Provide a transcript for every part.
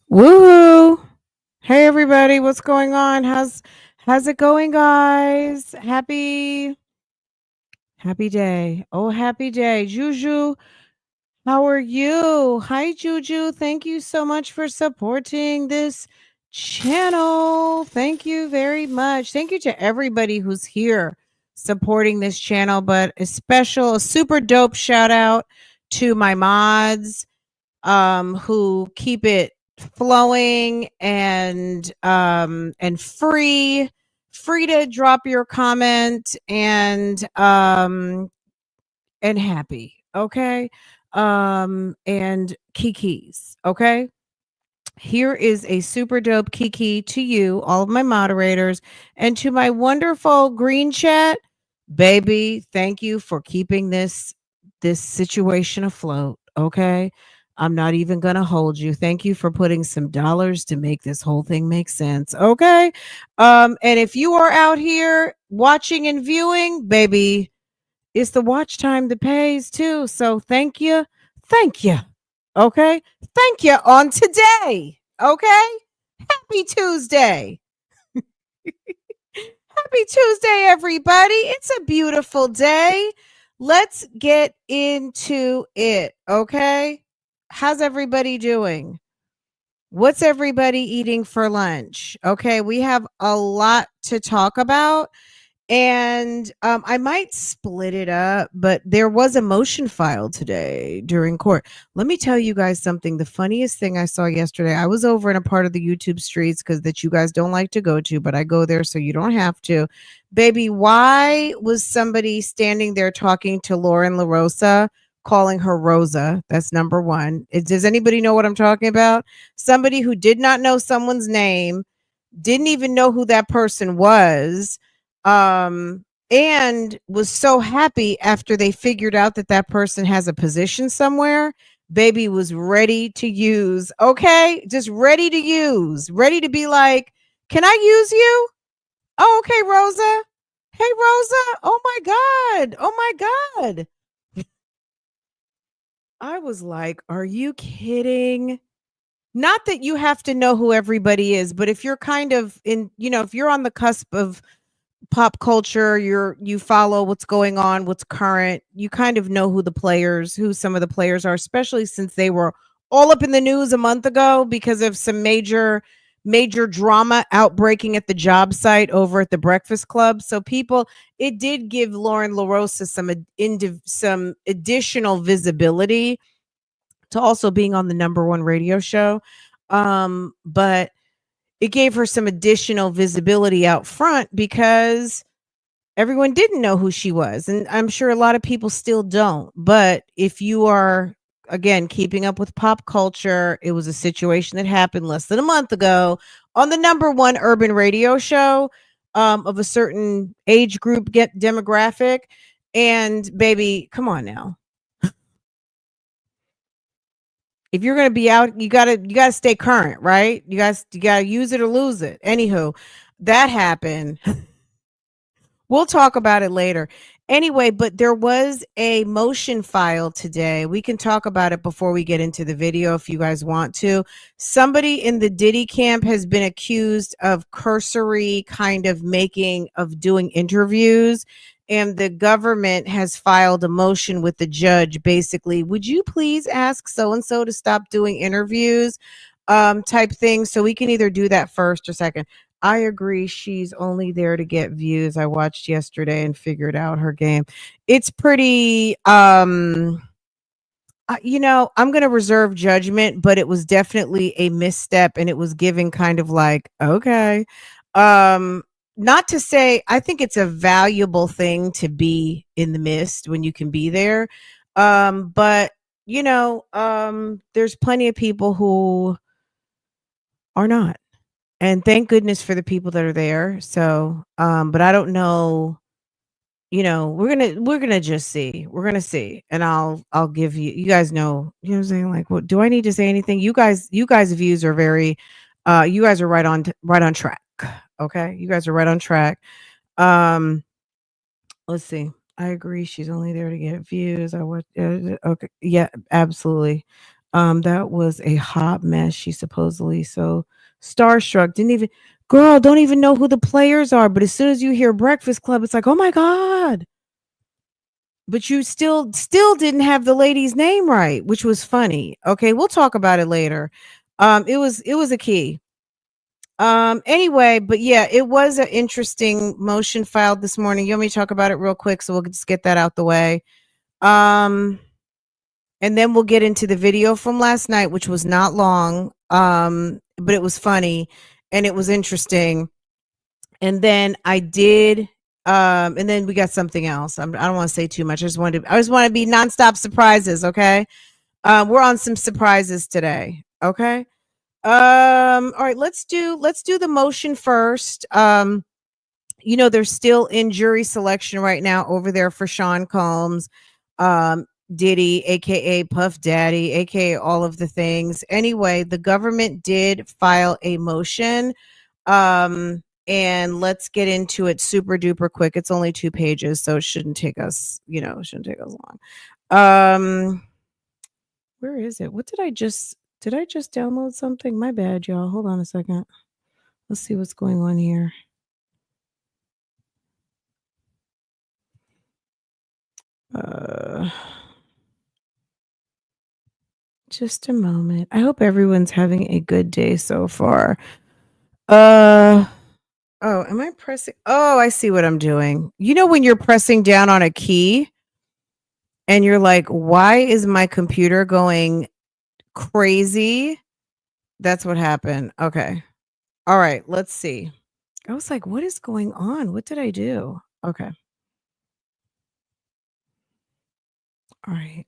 Woohoo! Hey everybody, what's going on? How's it going, guys? Happy day. Oh, happy day. Juju, how are you? Hi Juju. Thank you so much for supporting this channel. Thank you very much. Thank you to everybody who's here supporting this channel, but a super dope shout out to my mods who keep it flowing and free to drop your comment and happy, okay? And kikis, okay? Here is a super dope kiki to you, all of my moderators, and to my wonderful green chat. Baby, thank you for keeping this situation afloat, okay? I'm not even going to hold you. Thank you for putting some dollars to make this whole thing make sense, okay? And if you are out here watching and viewing, baby, it's the watch time that pays too. So thank you. Thank you. Okay? Thank you on today. Okay? Happy Tuesday. Happy Tuesday, everybody. It's a beautiful day. Let's get into it. Okay? How's everybody doing? What's everybody eating for lunch? Okay, we have a lot to talk about. And I might split it up, but there was a motion filed today during court. Let me tell you guys something. The funniest thing I saw yesterday, I was over in a part of the YouTube streets because that you guys don't like to go to, but I go there so you don't have to. Baby, why was somebody standing there talking to Lauren LaRosa, calling her Rosa? That's number one. Does anybody know what I'm talking about? Somebody who did not know someone's name, didn't even know who that person was, and was so happy after they figured out that that person has a position somewhere. Baby was ready to use, okay? Just ready to use, ready to be like, can I use you? Oh, okay, Rosa. Hey, Rosa. Oh my God. Oh my God. I was like, are you kidding? Not that you have to know who everybody is, but if you're kind of in, if you're on the cusp of pop culture, you follow what's going on, what's current, you kind of know who some of the players are, especially since they were all up in the news a month ago because of some major drama outbreaking at the job site over at the Breakfast Club. So people, it did give Lauren LaRosa some additional visibility to also being on the number one radio show. But it gave her some additional visibility out front because everyone didn't know who she was. And I'm sure a lot of people still don't. But if you are, again, keeping up with pop culture, it was a situation that happened less than a month ago on the number one urban radio show of a certain age group, get demographic. And baby, come on now. If you're going to be out, you gotta stay current, right? You gotta use it or lose it. Anywho, that happened. We'll talk about it later. Anyway, but there was a motion filed today. We can talk about it before we get into the video if you guys want to. Somebody in the Diddy camp has been accused of cursory of doing interviews. And the government has filed a motion with the judge. Basically, would you please ask so and so to stop doing interviews, type thing. So we can either do that first or second. I agree. She's only there to get views. I watched yesterday and figured out her game. It's pretty I'm going to reserve judgment, but it was definitely a misstep and it was giving kind of like, okay. Um Not to say I think it's a valuable thing to be in the mist when you can be there. But there's plenty of people who are not. And thank goodness for the people that are there. So, but I don't know, we're gonna just see. We're gonna see. And I'll give you guys know, what I'm saying? Like, what do I need to say anything? You guys views are very you guys are right on track. Okay. You guys are right on track. Um, let's see. I agree. She's only there to get views. Okay. Yeah, absolutely. That was a hot mess. She supposedly so starstruck, didn't even girl, don't even know who the players are. But as soon as you hear Breakfast Club, it's like, oh my God. But you still didn't have the lady's name right, which was funny. Okay, we'll talk about it later. It was a key. Anyway, but yeah, it was an interesting motion filed this morning. You want me to talk about it real quick so we'll just get that out the way. Um and then we'll get into the video from last night, which was not long. But it was funny and it was interesting. And then and then we got something else. I don't want to say too much. I just want to be nonstop surprises, okay? We're on some surprises today, okay? All right, let's do the motion first. They're still in jury selection right now over there for Sean Combs, Diddy, aka Puff Daddy, aka all of the things. Anyway, the government did file a motion. And let's get into it super duper quick. It's only 2 pages, so it shouldn't take us, long. Where is it? What did I just download something? My bad, y'all. Hold on a second. Let's see what's going on here. Just a moment. I hope everyone's having a good day so far. Oh, am I pressing? Oh, I see what I'm doing. You know when you're pressing down on a key and you're like, why is my computer going crazy? That's what happened. Okay. All right, let's see. I was like, what is going on? What did I do? Okay. All right.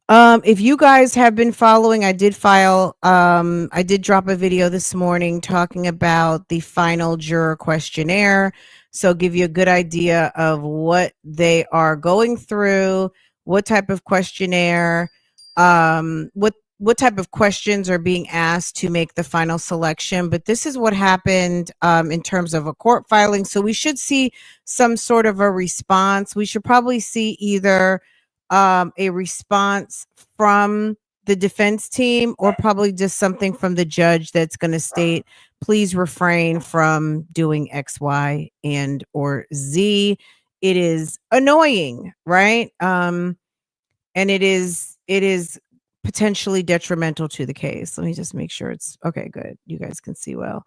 If you guys have been following, I did drop a video this morning talking about the final juror questionnaire. So give you a good idea of what they are going through, what type of questionnaire, what type of questions are being asked to make the final selection. But this is what happened in terms of a court filing. So we should see some sort of a response. We should probably see either a response from the defense team or probably just something from the judge that's going to state, please refrain from doing X, Y, and or Z. It is annoying, right? And it is potentially detrimental to the case. Let me just make sure it's okay. Good. You guys can see well.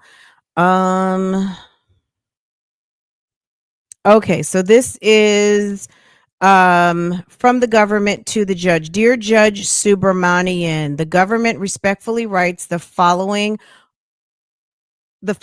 Okay, so this is from the government to the judge. Dear Judge Subramanian, the government respectfully writes the following. The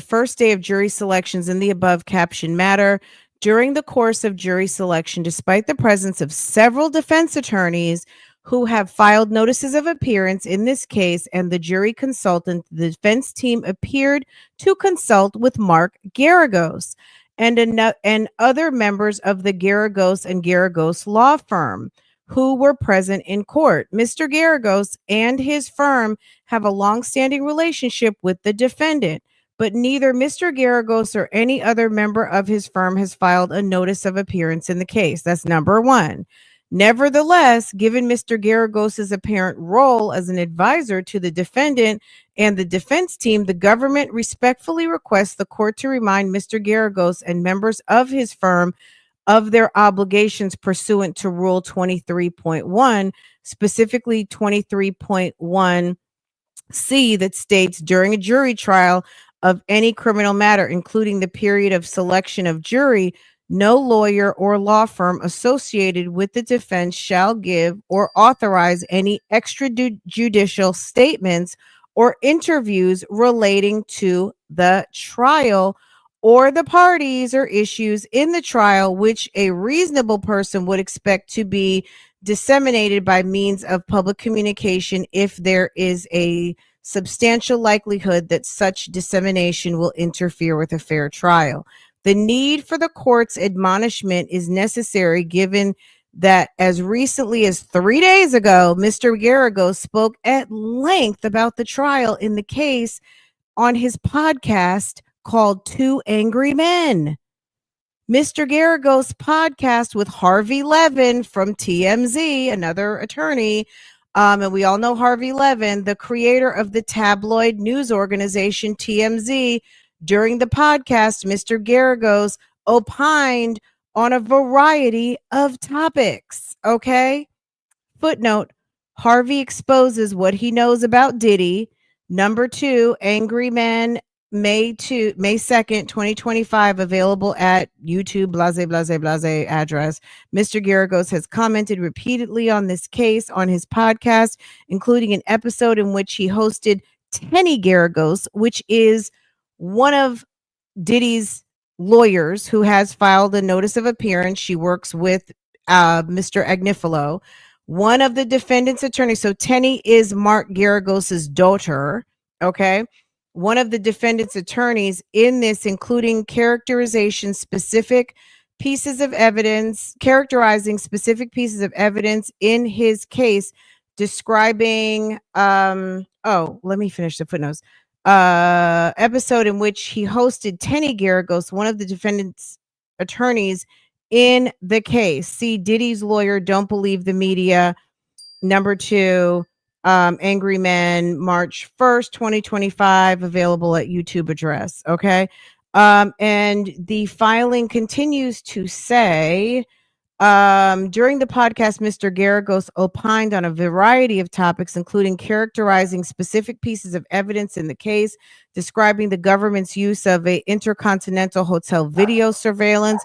first day of jury selections in the above caption matter. During the course of jury selection, despite the presence of several defense attorneys who have filed notices of appearance in this case and the jury consultant, the defense team appeared to consult with Mark Garagos and other members of the Garagos and Garagos law firm who were present in court. Mr. Garagos and his firm have a long-standing relationship with the defendant, but neither Mr. Garagos or any other member of his firm has filed a notice of appearance in the case. That's number one. Nevertheless, given Mr. Garagos's apparent role as an advisor to the defendant and the defense team, the government respectfully requests the court to remind Mr. Garagos and members of his firm of their obligations pursuant to Rule 23.1, specifically 23.1C, that states during a jury trial of any criminal matter, including the period of selection of jury, no lawyer or law firm associated with the defense shall give or authorize any extrajudicial statements or interviews relating to the trial or the parties or issues in the trial, which a reasonable person would expect to be disseminated by means of public communication if there is a substantial likelihood that such dissemination will interfere with a fair trial. The need for the court's admonishment is necessary given that as recently as 3 days ago, Mr. Garagos spoke at length about the trial in the case on his podcast called Two Angry Men. Mr. Garagos' podcast with Harvey Levin from TMZ, another attorney. And we all know Harvey Levin, the creator of the tabloid news organization TMZ. During the podcast, Mr. Garagos opined on a variety of topics. Okay. Footnote: Harvey exposes what he knows about Diddy. Number 2, Angry Men, May 2nd, 2025, available at YouTube, blase address. Mr. Garagos has commented repeatedly on this case on his podcast, including an episode in which he hosted Tenny Garagos, which is one of Diddy's lawyers who has filed a notice of appearance. She works with Mr. Agnifilo, one of the defendant's attorneys. So Tenny is Mark Garagos's daughter. Okay. One of the defendant's attorneys in this, including characterizing specific pieces of evidence in his case, describing, let me finish the footnotes. Episode in which he hosted Tenny Garagos, one of the defendant's attorneys in the case. See Diddy's lawyer, Don't Believe the Media. Number 2, Angry Men, March 1st, 2025, available at YouTube address. Okay. And the filing continues to say, during the podcast, Mr. Garagos opined on a variety of topics, including characterizing specific pieces of evidence in the case, describing the government's use of a intercontinental hotel video surveillance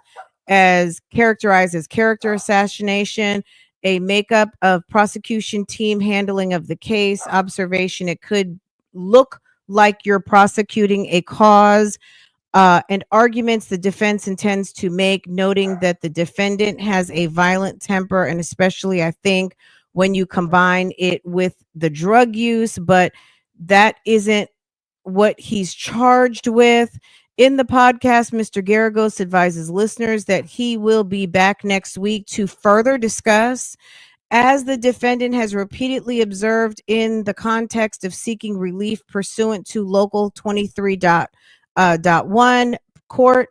as characterized as character assassination, a makeup of prosecution team handling of the case, observation it could look like you're prosecuting a cause, and arguments the defense intends to make, noting that the defendant has a violent temper, and especially, I think, when you combine it with the drug use, but that isn't what he's charged with. In the podcast, Mr. Garagos advises listeners that he will be back next week to further discuss, as the defendant has repeatedly observed in the context of seeking relief pursuant to Local 23.1, court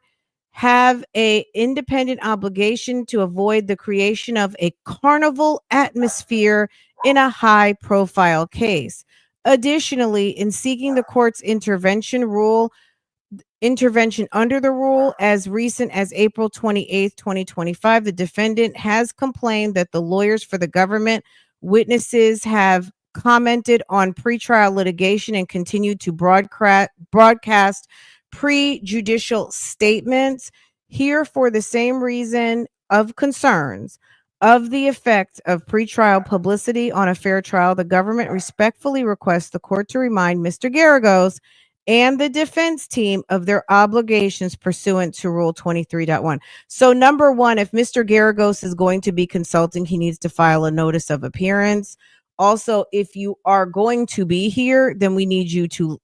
have a independent obligation to avoid the creation of a carnival atmosphere in a high profile case. Additionally, in seeking the court's intervention under the rule as recent as April 28th, 2025, the defendant has complained that the lawyers for the government witnesses have commented on pretrial litigation and continued to broadcast prejudicial statements. Here, for the same reason of concerns of the effect of pretrial publicity on a fair trial, the government respectfully requests the court to remind Mr. Garagos and the defense team of their obligations pursuant to Rule 23.1. So, number 1, if Mr. Garagos is going to be consulting, he needs to file a notice of appearance. Also, if you are going to be here, then we need you to,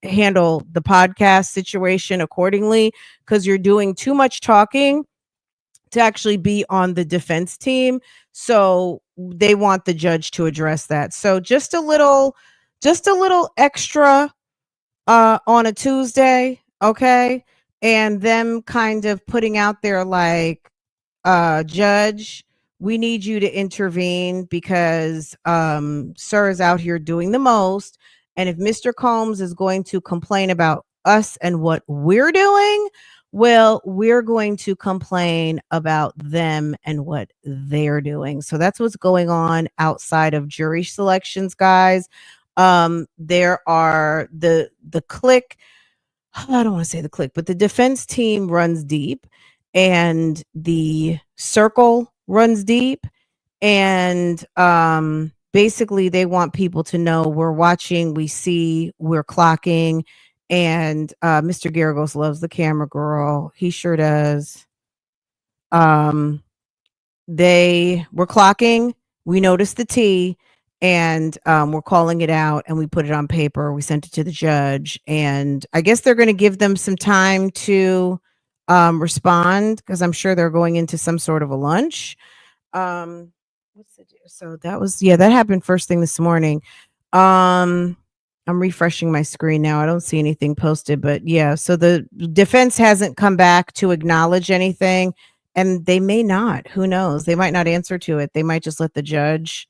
handle the podcast situation accordingly, because you're doing too much talking to actually be on the defense team. So they want the judge to address that. So just a little extra on a Tuesday, okay? And them kind of putting out there like, judge, we need you to intervene because sir is out here doing the most. And if Mr. Combs is going to complain about us and what we're doing, well, we're going to complain about them and what they're doing. So that's what's going on outside of jury selections, guys. There are the clique. I don't want to say the clique, but the defense team runs deep and the circle runs deep. And basically they want people to know we're watching, we see, we're clocking. And Mr. Garagos loves the camera girl. He sure does. They were clocking. We noticed the T, and we're calling it out, and we put it on paper. We sent it to the judge, and I guess they're going to give them some time to respond, because I'm sure they're going into some sort of a lunch. So that happened first thing this morning. I'm refreshing my screen now. I don't see anything posted, but yeah. So the defense hasn't come back to acknowledge anything, and they may not. Who knows? They might not answer to it. They might just let the judge,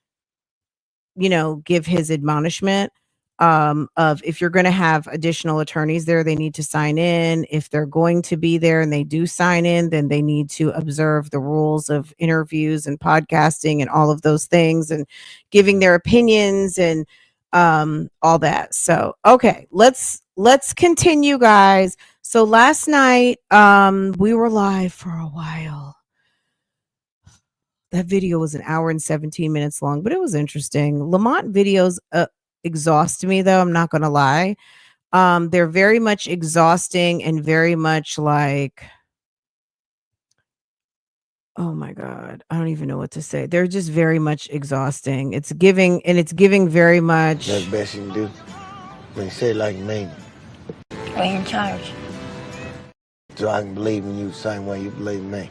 give his admonishment, of if you're going to have additional attorneys there, they need to sign in. If they're going to be there and they do sign in, then they need to observe the rules of interviews and podcasting and all of those things and giving their opinions and all that. So, okay, let's continue, guys. So last night we were live for a while. That video was an hour and 17 minutes long, but it was interesting. Lamont videos exhaust me, though. I'm not going to lie. They're very much exhausting and very much like, oh my God, I don't even know what to say. They're just very much exhausting. It's giving very much. That's the best you can do. When you say it like you mean it. We're in charge. So I can believe in you the same way you believe in me.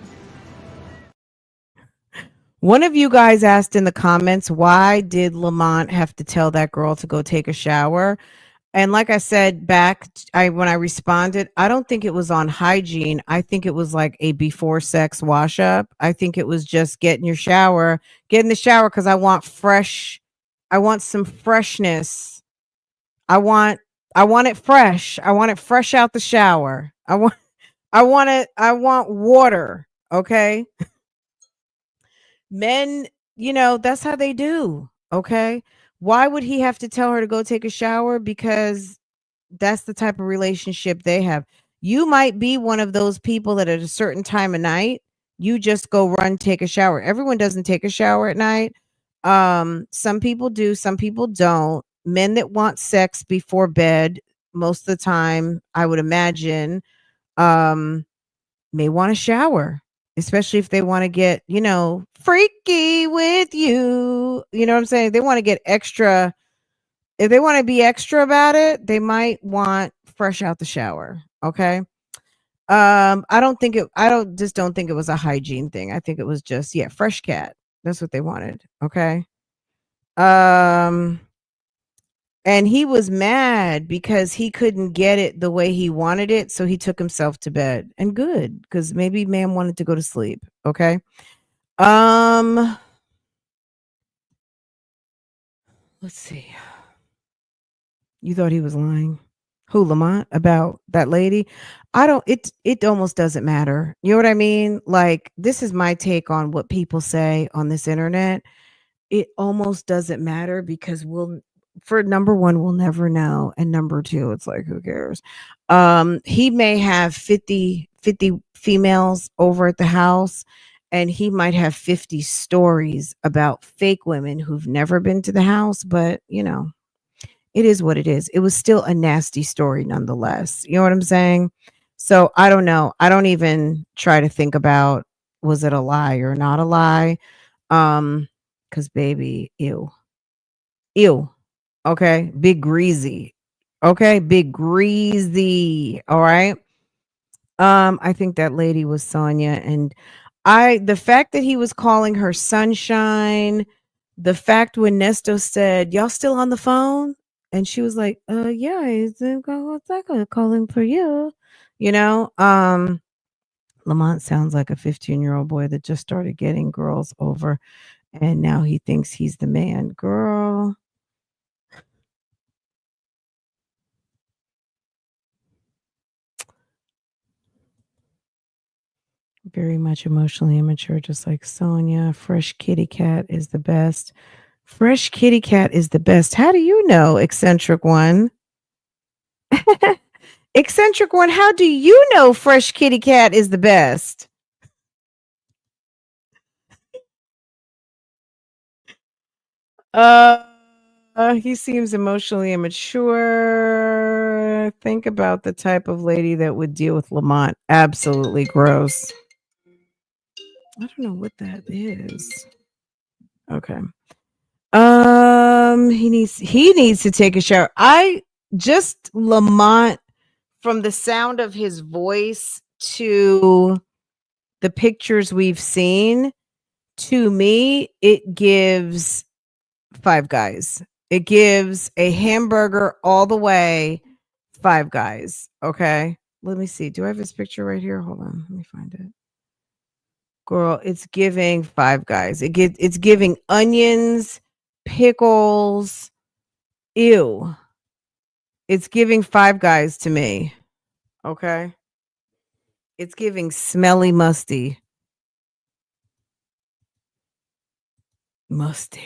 One of you guys asked in the comments, why did Lamont have to tell that girl to go take a shower? And like I said back, when I responded, I don't think it was on hygiene. I think it was like a before sex wash up. I think it was just get in the shower because I want some freshness. I want it fresh. I want it fresh out the shower. I want water. Okay. Men, that's how they do. Okay. Why would he have to tell her to go take a shower? Because that's the type of relationship they have. You might be one of those people that at a certain time of night, you just go run, take a shower. Everyone doesn't take a shower at night. Some people do, some people don't. Men that want sex before bed, most of the time, I would imagine, may want to shower, especially if they want to get, freaky with you. You know what I'm saying? They want to get extra. If they want to be extra about it, they might want fresh out the shower. Okay. I don't think it was a hygiene thing. I think it was just, fresh cat. That's what they wanted. Okay. And he was mad because he couldn't get it the way he wanted it. So he took himself to bed, and good, because maybe man wanted to go to sleep. Okay. Let's see. You thought he was lying? Who, Lamont, about that lady? It almost doesn't matter. You know what I mean? Like, this is my take on what people say on this internet. It almost doesn't matter because for number one, we'll never know. And number two, it's like, who cares? He may have 50 females over at the house, and he might have 50 stories about fake women who've never been to the house, but it is what it is. It was still a nasty story nonetheless. You know what I'm saying? So I don't know. I don't even try to think about, was it a lie or not a lie? Because baby, ew. Okay. Big greasy. Okay. Big greasy. All right. I think that lady was SONYA, and the fact that he was calling her sunshine, the fact when Nesto said, y'all still on the phone? And she was like, yeah, he's calling for you. Lamont sounds like a 15-year-old boy that just started getting girls over, and now he thinks he's the man. Girl. Very much emotionally immature, just like SONYA. Fresh kitty cat is the best. Fresh kitty cat is the best. How do you know, eccentric one? Eccentric one, how do you know fresh kitty cat is the best? He seems emotionally immature. Think about the type of lady that would deal with Lamont. Absolutely gross. I don't know what that is. Okay. He needs to take a shower. Lamont, from the sound of his voice to the pictures we've seen, to me, it gives Five Guys. It gives a hamburger all the way, Five Guys. Okay. Let me see. Do I have his picture right here? Hold on. Let me find it. Girl, it's giving Five Guys. It's giving onions, pickles. Ew. It's giving Five Guys to me. Okay. It's giving smelly musty. Musty.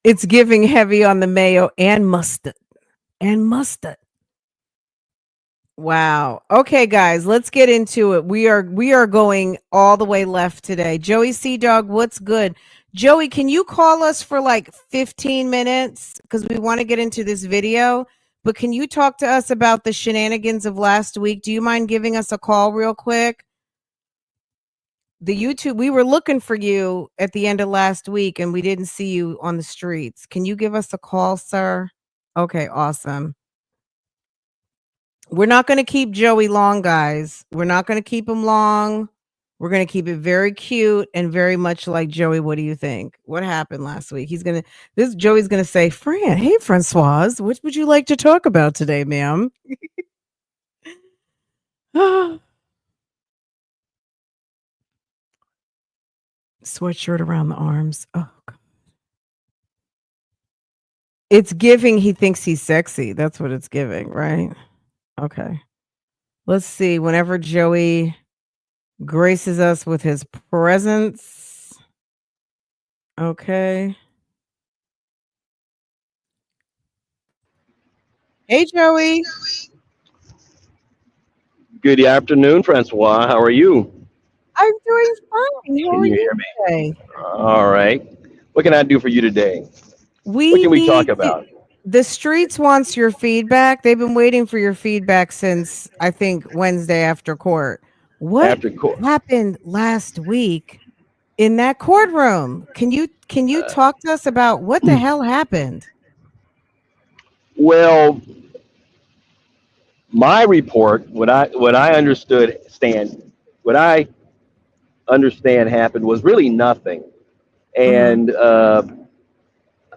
It's giving heavy on the mayo and mustard. And mustard. Wow. Okay, guys, let's get into it. We are going all the way left today. Joey Sea Dog, what's good? Joey, can you call us for like 15 minutes? Because we want to get into this video. But can you talk to us about the shenanigans of last week? Do you mind giving us a call real quick? The YouTube, we were looking for you at the end of last week and we didn't see you on the streets. Can you give us a call, sir? Okay, awesome. We're not going to keep Joey long, guys. We're not going to keep him long. We're going to keep it very cute and very much like Joey. What do you think? What happened last week? Joey's going to say, Fran, hey, Francoise, what would you like to talk about today, ma'am? Sweatshirt around the arms. Oh, God. It's giving he thinks he's sexy. That's what it's giving, right? Okay. Let's see. Whenever Joey graces us with his presence. Okay. Hey, Joey. Good afternoon, Francoise. How are you? I'm doing fine. How Can are you you hear me? today? All right. What can I do for you today? What We can we talk need about? the streets wants your feedback. They've been waiting for your feedback since I think Wednesday after court. What After court? happened last week in that courtroom? Can you talk to us about what the hell happened? Well, my report, what I understand happened was really nothing. Mm-hmm. And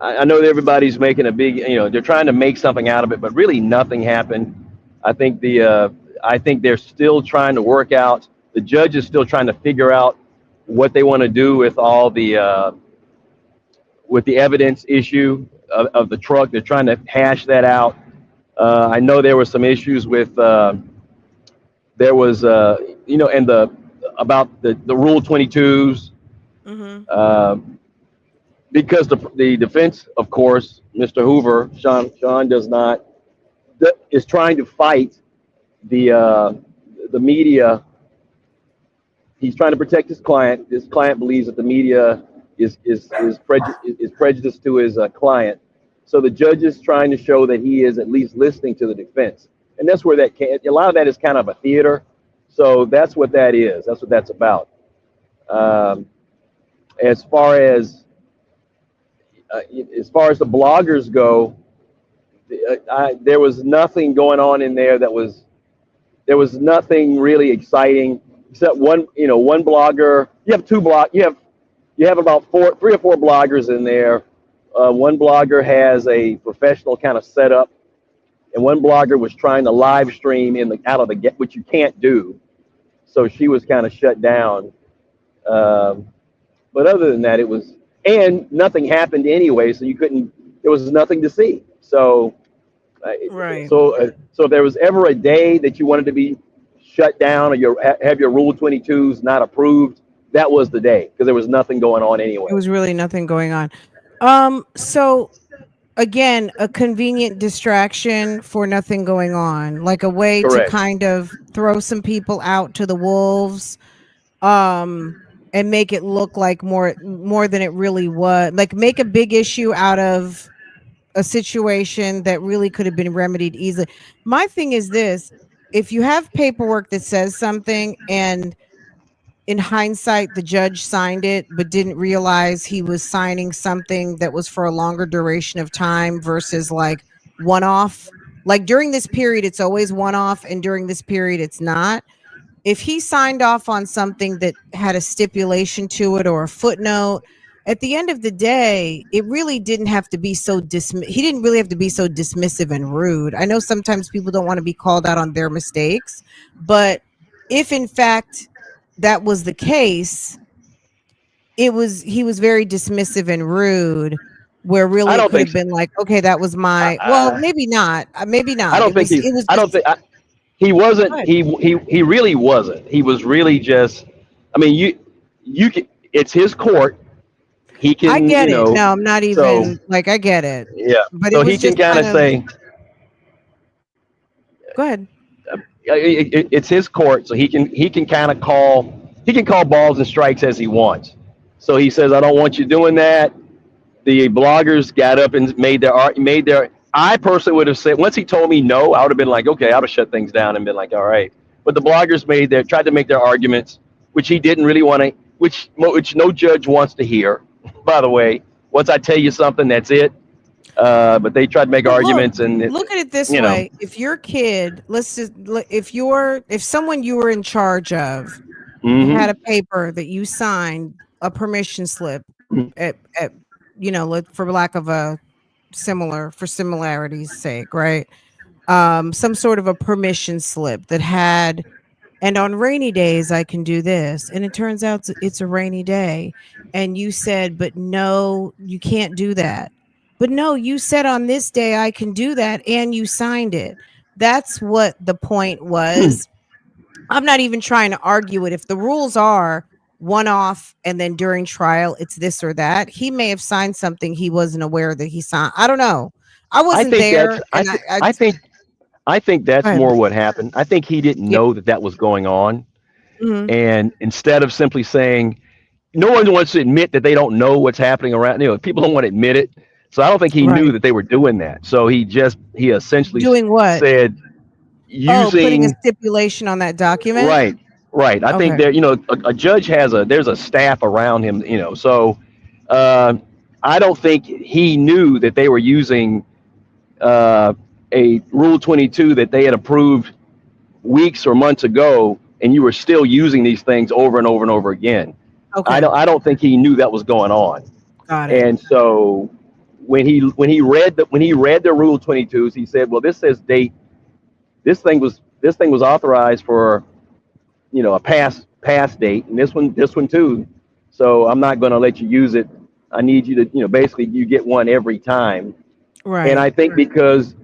I know that everybody's making a big, they're trying to make something out of it, but really nothing happened. I think I think they're still trying to work out. The judge is still trying to figure out what they want to do with all the with the evidence issue of the truck. They're trying to hash that out. I know there were some issues with there was and the about the Rule 22s. Mm-hmm. Because the defense, of course, Mr. Hoover, Sean does not is trying to fight the media. He's trying to protect his client. His client believes that the media is prejudiced to his client. So the judge is trying to show that he is at least listening to the defense, and that's where a lot of that is kind of a theater. So that's what that is. That's what that's about. Um, as far as the bloggers go, there was nothing going on in there there was nothing really exciting except one blogger. You have about 3 or 4 bloggers in there. One blogger has a professional kind of setup, and one blogger was trying to live stream out of the gate, which you can't do. So she was kind of shut down. But other than that, and nothing happened anyway, so there was nothing to see. So, Right. so if there was ever a day that you wanted to be shut down or have your Rule 22s not approved, that was the day because there was nothing going on anyway. It was really nothing going on. So again, a convenient distraction for nothing going on, like a way to Correct. kind of throw some people out to the wolves, and make it look like more than it really was, like make a big issue out of a situation that really could have been remedied easily. My thing is this: if you have paperwork that says something and in hindsight the judge signed it but didn't realize he was signing something that was for a longer duration of time versus like one off, Like during this period, it's always one off, and during this period, it's not. If he signed off on something that had a stipulation to it or a footnote, at the end of the day, it really didn't have to be so he didn't really have to be so dismissive and rude. I know sometimes people don't want to be called out on their mistakes, but if in fact that was the case, he was very dismissive and rude, where really it could have been like, okay, that was my, well, maybe not. Maybe not. I don't think he wasn't. He really wasn't. He was really just. I mean, you can. It's his court. He can. I get it. No, I'm not even like I get it. Yeah, but so he can kind of say. Go ahead. It's his court, so he can kind of call. He can call balls and strikes as he wants. So he says, "I don't want you doing that." The bloggers got up and made their. I personally would have said, once he told me no, I would have been like, okay, I would have shut things down and been like, all right. But the bloggers tried to make their arguments, which he didn't really want to, which no judge wants to hear. By the way, once I tell you something, that's it. But they tried to make arguments and look at it this way: if your kid, if someone you were in charge of had a paper that you signed, a permission slip, at for lack of a for similarity's sake, right? Some sort of a permission slip that had, and on rainy days I can do this, and it turns out it's a rainy day, and you said, but no, you can't do that. But no, you said on this day I can do that, and you signed it. That's what the point was. I'm not even trying to argue it. If the rules are one off and then during trial it's this or that, he may have signed something he wasn't aware that he signed. I don't know. I wasn't there. I think that's more what happened. I think he didn't know that was going on. And instead of simply saying, no one wants to admit that they don't know what's happening around, people don't want to admit it. So I don't think he knew that they were doing that. So he essentially doing what? Said putting a stipulation on that document. Right. I think there, a judge there's a staff around him, so I don't think he knew that they were using a Rule 22 that they had approved weeks or months ago, and you were still using these things over and over and over again. Okay. I don't think he knew that was going on. Got it. And so when he read the Rule 22s, he said, well, this says date. This thing was authorized for a past date, and this one too. So I'm not going to let you use it. I need you to, basically you get one every time. Right. And I think because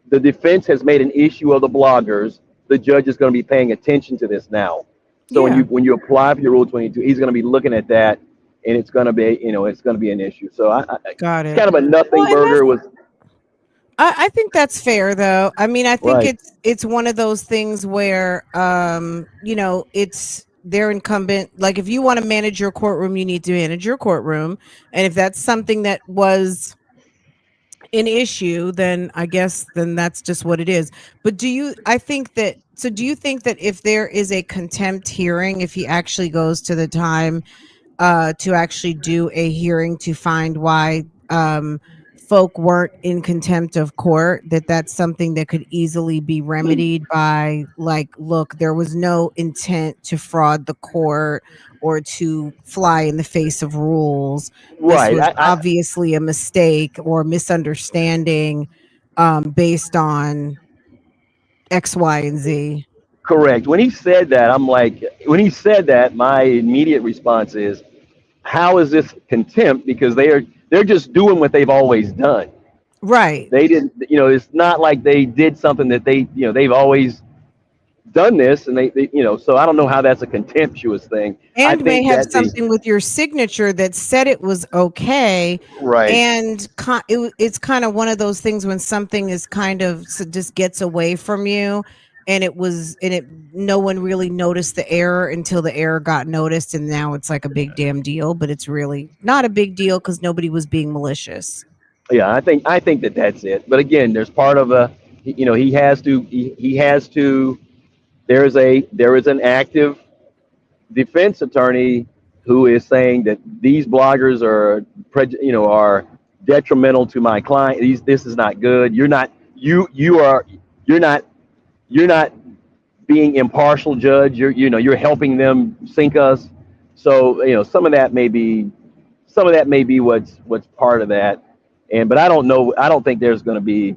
the defense has made an issue of the bloggers, the judge is going to be paying attention to this now. So when you apply for your Rule 22, he's going to be looking at that, and it's going to be, it's going to be an issue. So I got it. It's kind of a nothing burger with. I think that's fair, though. I mean, I think it's one of those things where, it's their incumbent. Like, if you want to manage your courtroom, you need to manage your courtroom. And if that's something that was an issue, then I guess that's just what it is. But do you think that if there is a contempt hearing, if he actually goes to the time to actually do a hearing to find why folk weren't in contempt of court, that's something that could easily be remedied by, like, look, there was no intent to fraud the court or to fly in the face of rules. Right. This was obviously a mistake or misunderstanding based on X, Y, and Z. Correct. When he said that, my immediate response is, how is this contempt? Because they're just doing what they've always done. Right. They didn't, it's not like they did something that they've always done this, and they so I don't know how that's a contemptuous thing. And may have something with your signature that said it was okay. Right. And it's kind of one of those things when something is kind of just gets away from you, and no one really noticed the error until the error got noticed, and now it's like a big damn deal, but it's really not a big deal because nobody was being malicious. Yeah, I think that's it. But again, there's part of he has to. There is an active defense attorney who is saying that these bloggers are detrimental to my client. This is not good. you're not you're not being impartial judge. You're helping them sink us. So some of that may be what's part of that. But I don't know. I don't think there's going to be,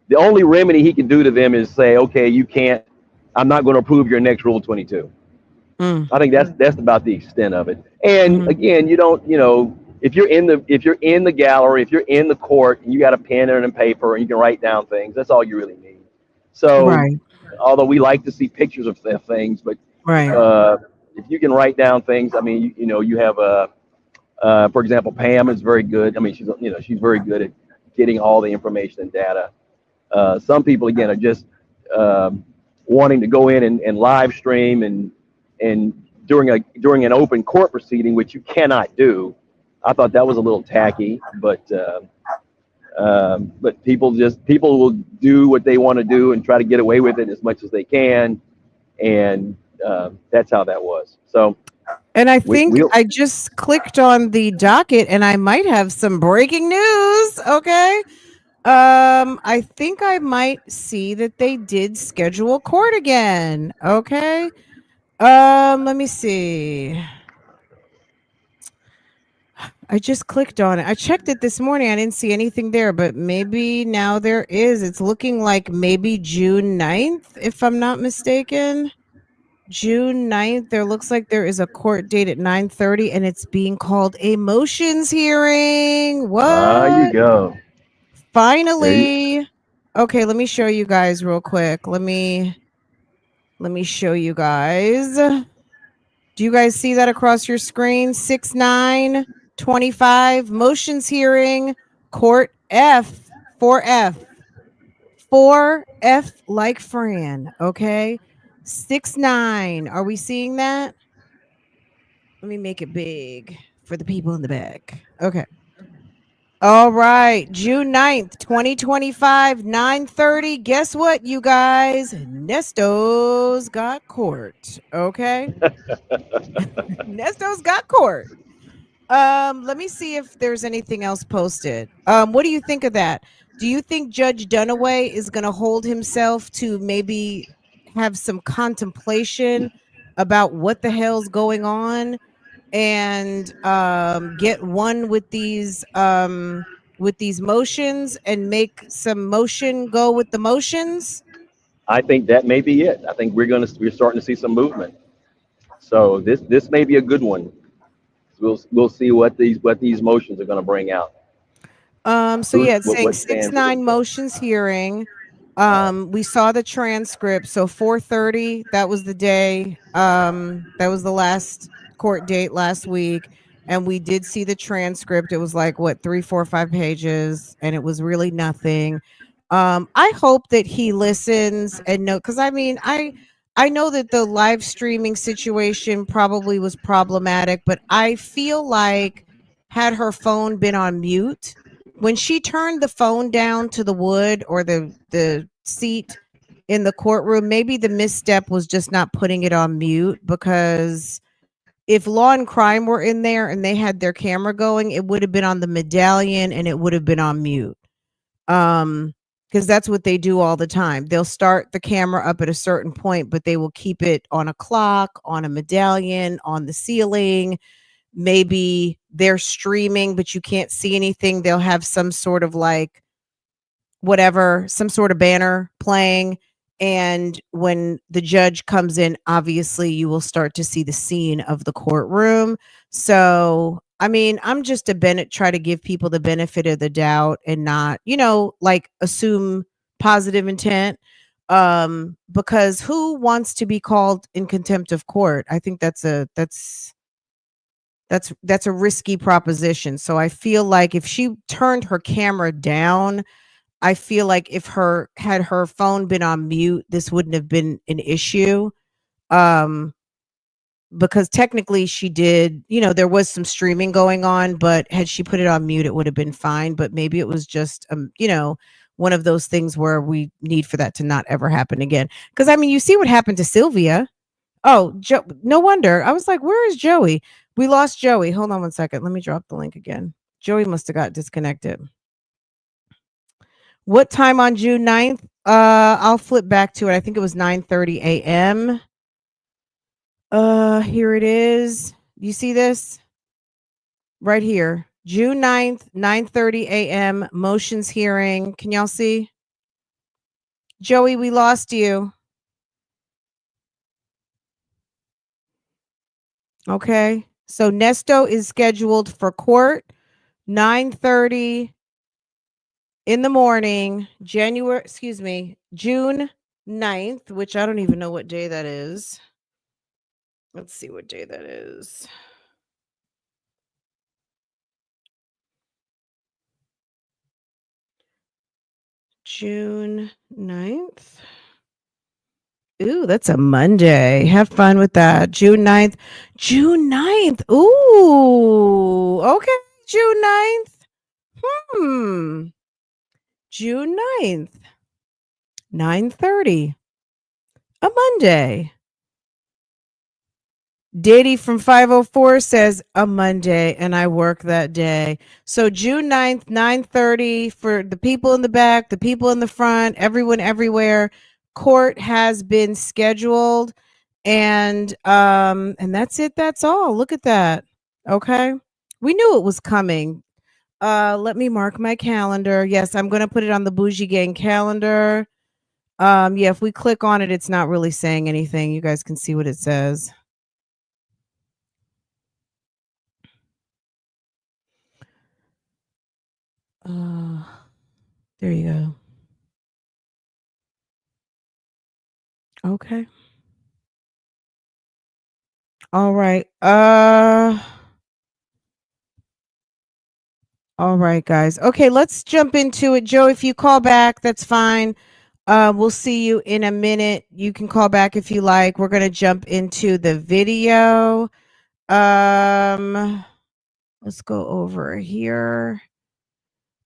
the only remedy he can do to them is say, okay, you can't. I'm not going to approve your next Rule 22. Mm, I think that's about the extent of it. And mhm. again, you don't, if you're in the gallery, if you're in the court, and you got a pen and a paper, and you can write down things, that's all you really need. So, Right, although we like to see pictures of things, but right. if you can write down things, I mean, you have for example, Pam is very good. I mean, she's very good at getting all the information and data. Some people, again, are just um, wanting to go in and live stream and during an open court proceeding, which you cannot do. I thought that was a little tacky, but people will do what they want to do and try to get away with it as much as they can, and that's how that was. So And I think we'll. I just clicked on the docket and I might have some breaking news. Okay. I think I might see that they did schedule court again. Okay. Let me see. I just clicked on it. I checked it this morning. I didn't see anything there, but maybe now there is. It's looking like maybe June 9th, if I'm not mistaken. June 9th. There looks like there is a court date at 9:30 and it's being called a motions hearing. You What? go. There you. Finally. Okay, let me show you guys real quick. Let me show you guys. Do you guys see that across your screen? 6/9/25 motions hearing, court F, 4F. 4F like Fran, okay? 6/9. Are we seeing that? Let me make it big for the people in the back. Okay. All right. June 9th, 2025, 9:30. Guess what, you guys? Nesto's got court. Okay. Nesto's got court. Let me see if there's anything else posted. What do you think of that? Do you think Judge Dunaway is going to hold himself to maybe have some contemplation about what the hell's going on and get one with these motions and make some motion go with the motions? I think that may be it. I think we're starting to see some movement. So this may be a good one. We'll see what these motions are going to bring out. So yeah, it's saying What six stands are going nine to say. motions hearing. We saw the transcript. So 4:30, that was the day. That was the last court date last week. And we did see the transcript. It was like what, 3, 4, 5 pages, and it was really nothing. I hope that he listens and know, because I mean, I know that the live streaming situation probably was problematic, but I feel like had her phone been on mute, when she turned the phone down to the wood or the seat in the courtroom, maybe the misstep was just not putting it on mute, because if Law and Crime were in there and they had their camera going, it would have been on the medallion and it would have been on mute. Because that's what they do all the time. They'll start the camera up at a certain point, but they will keep it on a clock, on a medallion, on the ceiling. Maybe they're streaming, but you can't see anything. They'll have some sort of like whatever, some sort of banner playing. And when the judge comes in, obviously you will start to see the scene of the courtroom. So, I mean, I'm just a Bennett, try to give people the benefit of the doubt and not, like assume positive intent. Because who wants to be called in contempt of court? I think that's a risky proposition. So I feel like if she turned her camera down, I feel like if her phone been on mute, this wouldn't have been an issue. Um, because technically she did, there was some streaming going on, but had she put it on mute, it would have been fine. But maybe it was just, one of those things where we need for that to not ever happen again. Because I mean, you see what happened to Sylvia. Oh, no wonder. I was like, where is Joey? We lost Joey. Hold on one second. Let me drop the link again. Joey must have got disconnected. What time on June 9th? I'll flip back to it. I think it was 9:30 a.m. Here it is. You see this? Right here. June 9th, 9:30 a.m. Motions hearing. Can y'all see? Joey, we lost you. Okay. So Nesto is scheduled for court 9:30 in the morning, June 9th, which I don't even know what day that is. Let's see what day that is. June 9th. Ooh, that's a Monday. Have fun with that. June 9th. June 9th. Ooh, okay. June 9th. June 9th. 9:30. A Monday. Diddy from 504 says a Monday, and I work that day. So June 9th, 9:30 for the people in the back, the people in the front, everyone everywhere. Court has been scheduled, and that's it. That's all. Look at that. Okay. We knew it was coming. Let me mark my calendar. Yes, I'm gonna put it on the Bougie Gang calendar. Yeah, if we click on it, it's not really saying anything. You guys can see what it says. There you go. Okay. All right. All right, guys. Okay, let's jump into it. Joe, if you call back, that's fine. We'll see you in a minute. You can call back if you like. We're gonna jump into the video. Let's go over here.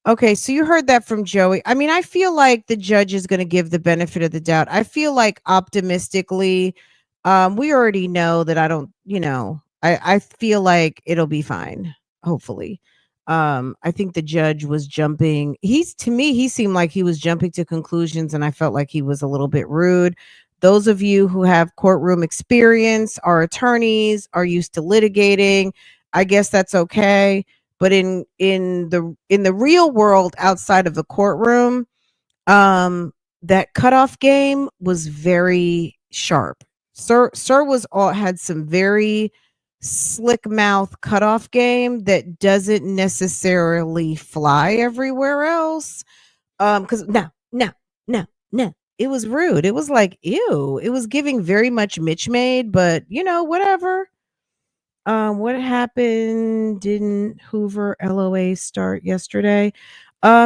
Okay, so you heard that from Joey. I mean, I feel like the judge is going to give the benefit of the doubt. I feel like optimistically, we already know that I feel like it'll be fine, hopefully. I think the judge was jumping. To me, he seemed like he was jumping to conclusions, and I felt like he was a little bit rude. Those of you who have courtroom experience, are attorneys, are used to litigating, I guess that's okay, but in the real world outside of the courtroom, that cutoff game was very sharp. Sir was all had some very slick mouth cutoff game that doesn't necessarily fly everywhere else. Because no, it was rude. It was like, ew. It was giving very much Mitch made, but whatever. What happened? Didn't Hoover LOA start yesterday?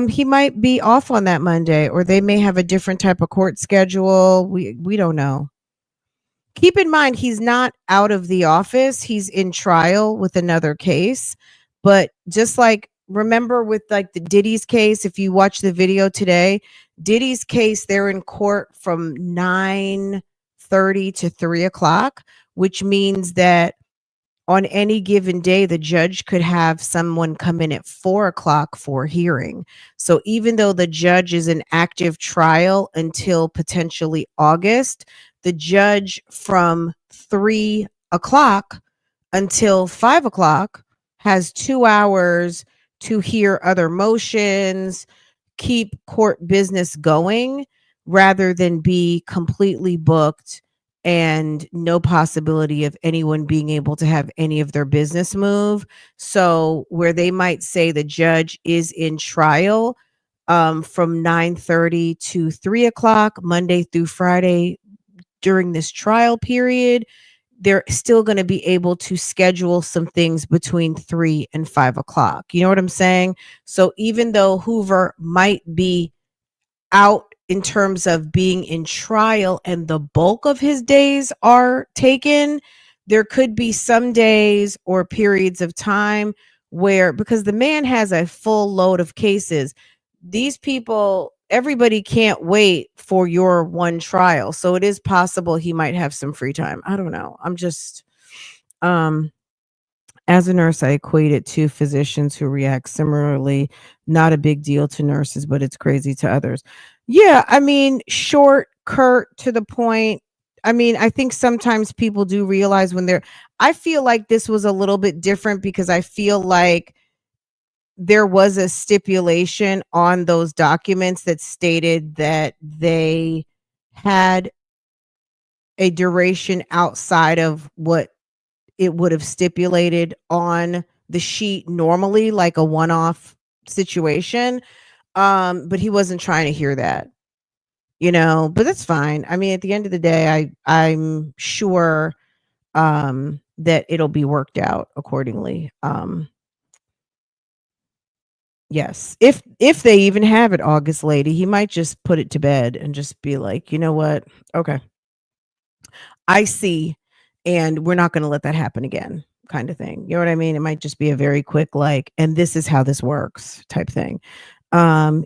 He might be off on that Monday, or they may have a different type of court schedule. We don't know. Keep in mind, he's not out of the office. He's in trial with another case. But just like remember with like the Diddy's case, if you watch the video today, Diddy's case, they're in court from 9:30 to 3 o'clock, which means that on any given day, the judge could have someone come in at 4 o'clock for hearing. So even though the judge is in active trial until potentially August, the judge from 3 o'clock until 5 o'clock has 2 hours to hear other motions, keep court business going rather than be completely booked and no possibility of anyone being able to have any of their business move. So where they might say the judge is in trial from 9:30 to 3 o'clock, Monday through Friday during this trial period, they're still going to be able to schedule some things between 3 and 5 o'clock. You know what I'm saying? So even though Hoover might be out in terms of being in trial and the bulk of his days are taken, there could be some days or periods of time where, because the man has a full load of cases, these people, everybody can't wait for your one trial. So it is possible he might have some free time. I don't know. I'm just, As a nurse, I equate it to physicians who react similarly. Not a big deal to nurses, but it's crazy to others. Yeah, I mean, short, curt, to the point. I mean, I think sometimes people do realize when they're, I feel like this was a little bit different because I feel like there was a stipulation on those documents that stated that they had a duration outside of what it would have stipulated on the sheet normally, like a one-off situation. But he wasn't trying to hear that, but that's fine. I mean, at the end of the day, I'm sure that it'll be worked out accordingly. Yes. If they even have it, August lady, he might just put it to bed and just be like, you know what? Okay. I see. And we're not going to let that happen again, kind of thing. You know what I mean? It might just be a very quick, like, and this is how this works type thing.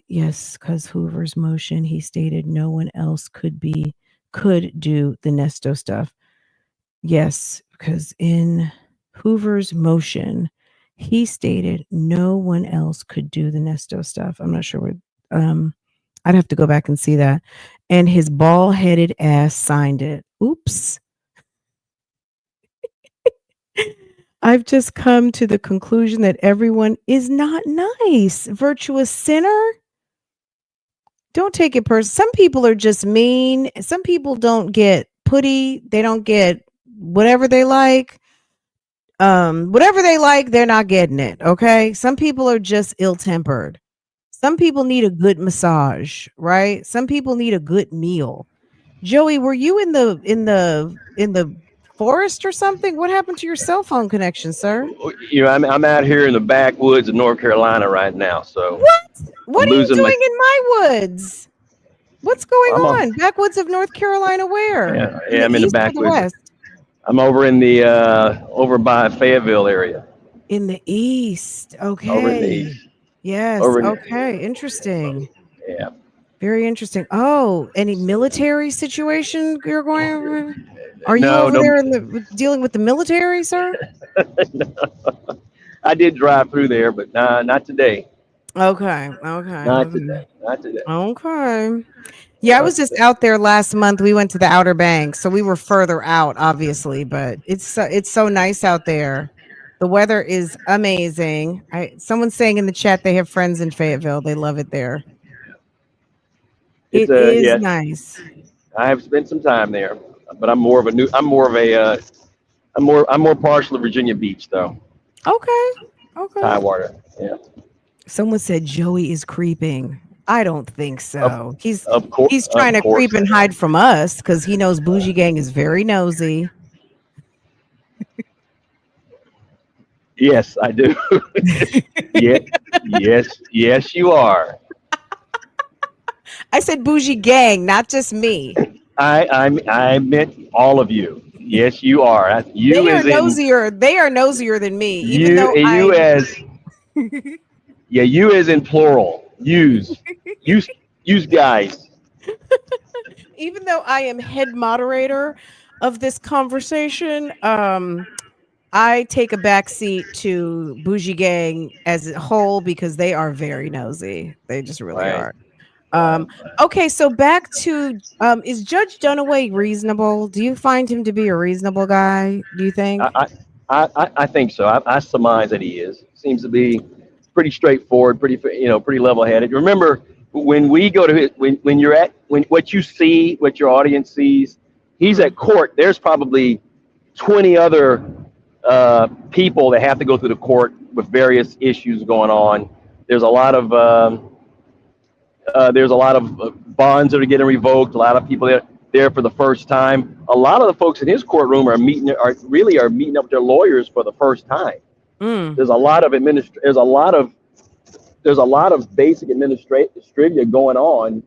Yes, because Hoover's motion, he stated no one else could do the Nesto stuff. Yes, because in Hoover's motion, he stated no one else could do the Nesto stuff. I'm not sure what, I'd have to go back and see that. And his bald-headed ass signed it. Oops. I've just come to the conclusion that everyone is not nice. Virtuous sinner. Don't take it personal. Some people are just mean. Some people don't get putty. They don't get whatever they like. Whatever they like, they're not getting it. Okay. Some people are just ill-tempered. Some people need a good massage, right? Some people need a good meal. Joey, were you in the forest or something? What happened to your cell phone connection, sir? I'm out here in the backwoods of North Carolina right now, so What I'm are you losing my. doing in my woods? What's going I'm on? Backwoods of North Carolina, where? yeah, I'm in the East or the backwoods. west? I'm over in the over by Fayetteville area. In the east. Over in the Okay. east. Yes. Over in. Okay. Interesting. Yeah. Very interesting. Oh, any military situation you're going over? Are you No, over no. there dealing with the military, sir? I did drive through there, but nah, not today. Okay. Okay. Not Okay. today. Not today. Okay. Yeah, I was just out there last month. We went to the Outer Banks, so we were further out, obviously, but it's so nice out there. The weather is amazing. Someone's saying in the chat they have friends in Fayetteville. They love it there. It's It a is yeah. nice. I have spent some time there, but I'm more of a new. I'm more partial to Virginia Beach though. Okay. Okay. Tidewater. Yeah. Someone said Joey is creeping. I don't think Of so. He's of course. he's Of trying to course. creep and hide from us because he knows Bougie Gang is very nosy. Yes, I do. Yeah. Yes, you are. I said Bougie Gang, not just me. I meant all of you. Yes, you are. You They are as in nosier. They are nosier than me, even though you as yeah, you as in plural. Use guys. even though I am head moderator of this conversation, I take a back seat to Bougie Gang as a whole because they are very nosy. They just really Right. are. Okay, so back to is Judge Dunaway reasonable? Do you find him to be a reasonable guy? Do you think? I think so. I surmise that he is. Seems to be pretty straightforward, pretty level-headed. Remember, when we go to when you're at when what you see, what your audience sees, he's at court. There's probably 20 other people that have to go through the court with various issues going on. There's a lot of bonds that are getting revoked. A lot of people there for the first time. A lot of the folks in his courtroom are meeting up with their lawyers for the first time. Mm, There's a lot of basic administrative going on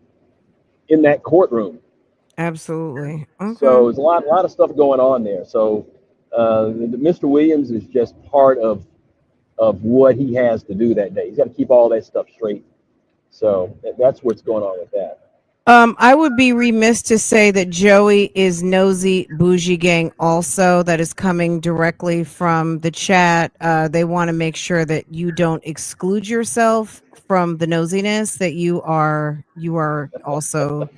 in that courtroom. absolutely. Okay. So there's a lot of stuff going on there. So Mr. Williams is just part of what he has to do that day. He's got to keep all that stuff straight. So that's what's going on with that. I would be remiss to say that Joey is nosy bougie gang also. That is coming directly from the chat. They want to make sure that you don't exclude yourself from the nosiness, that you are also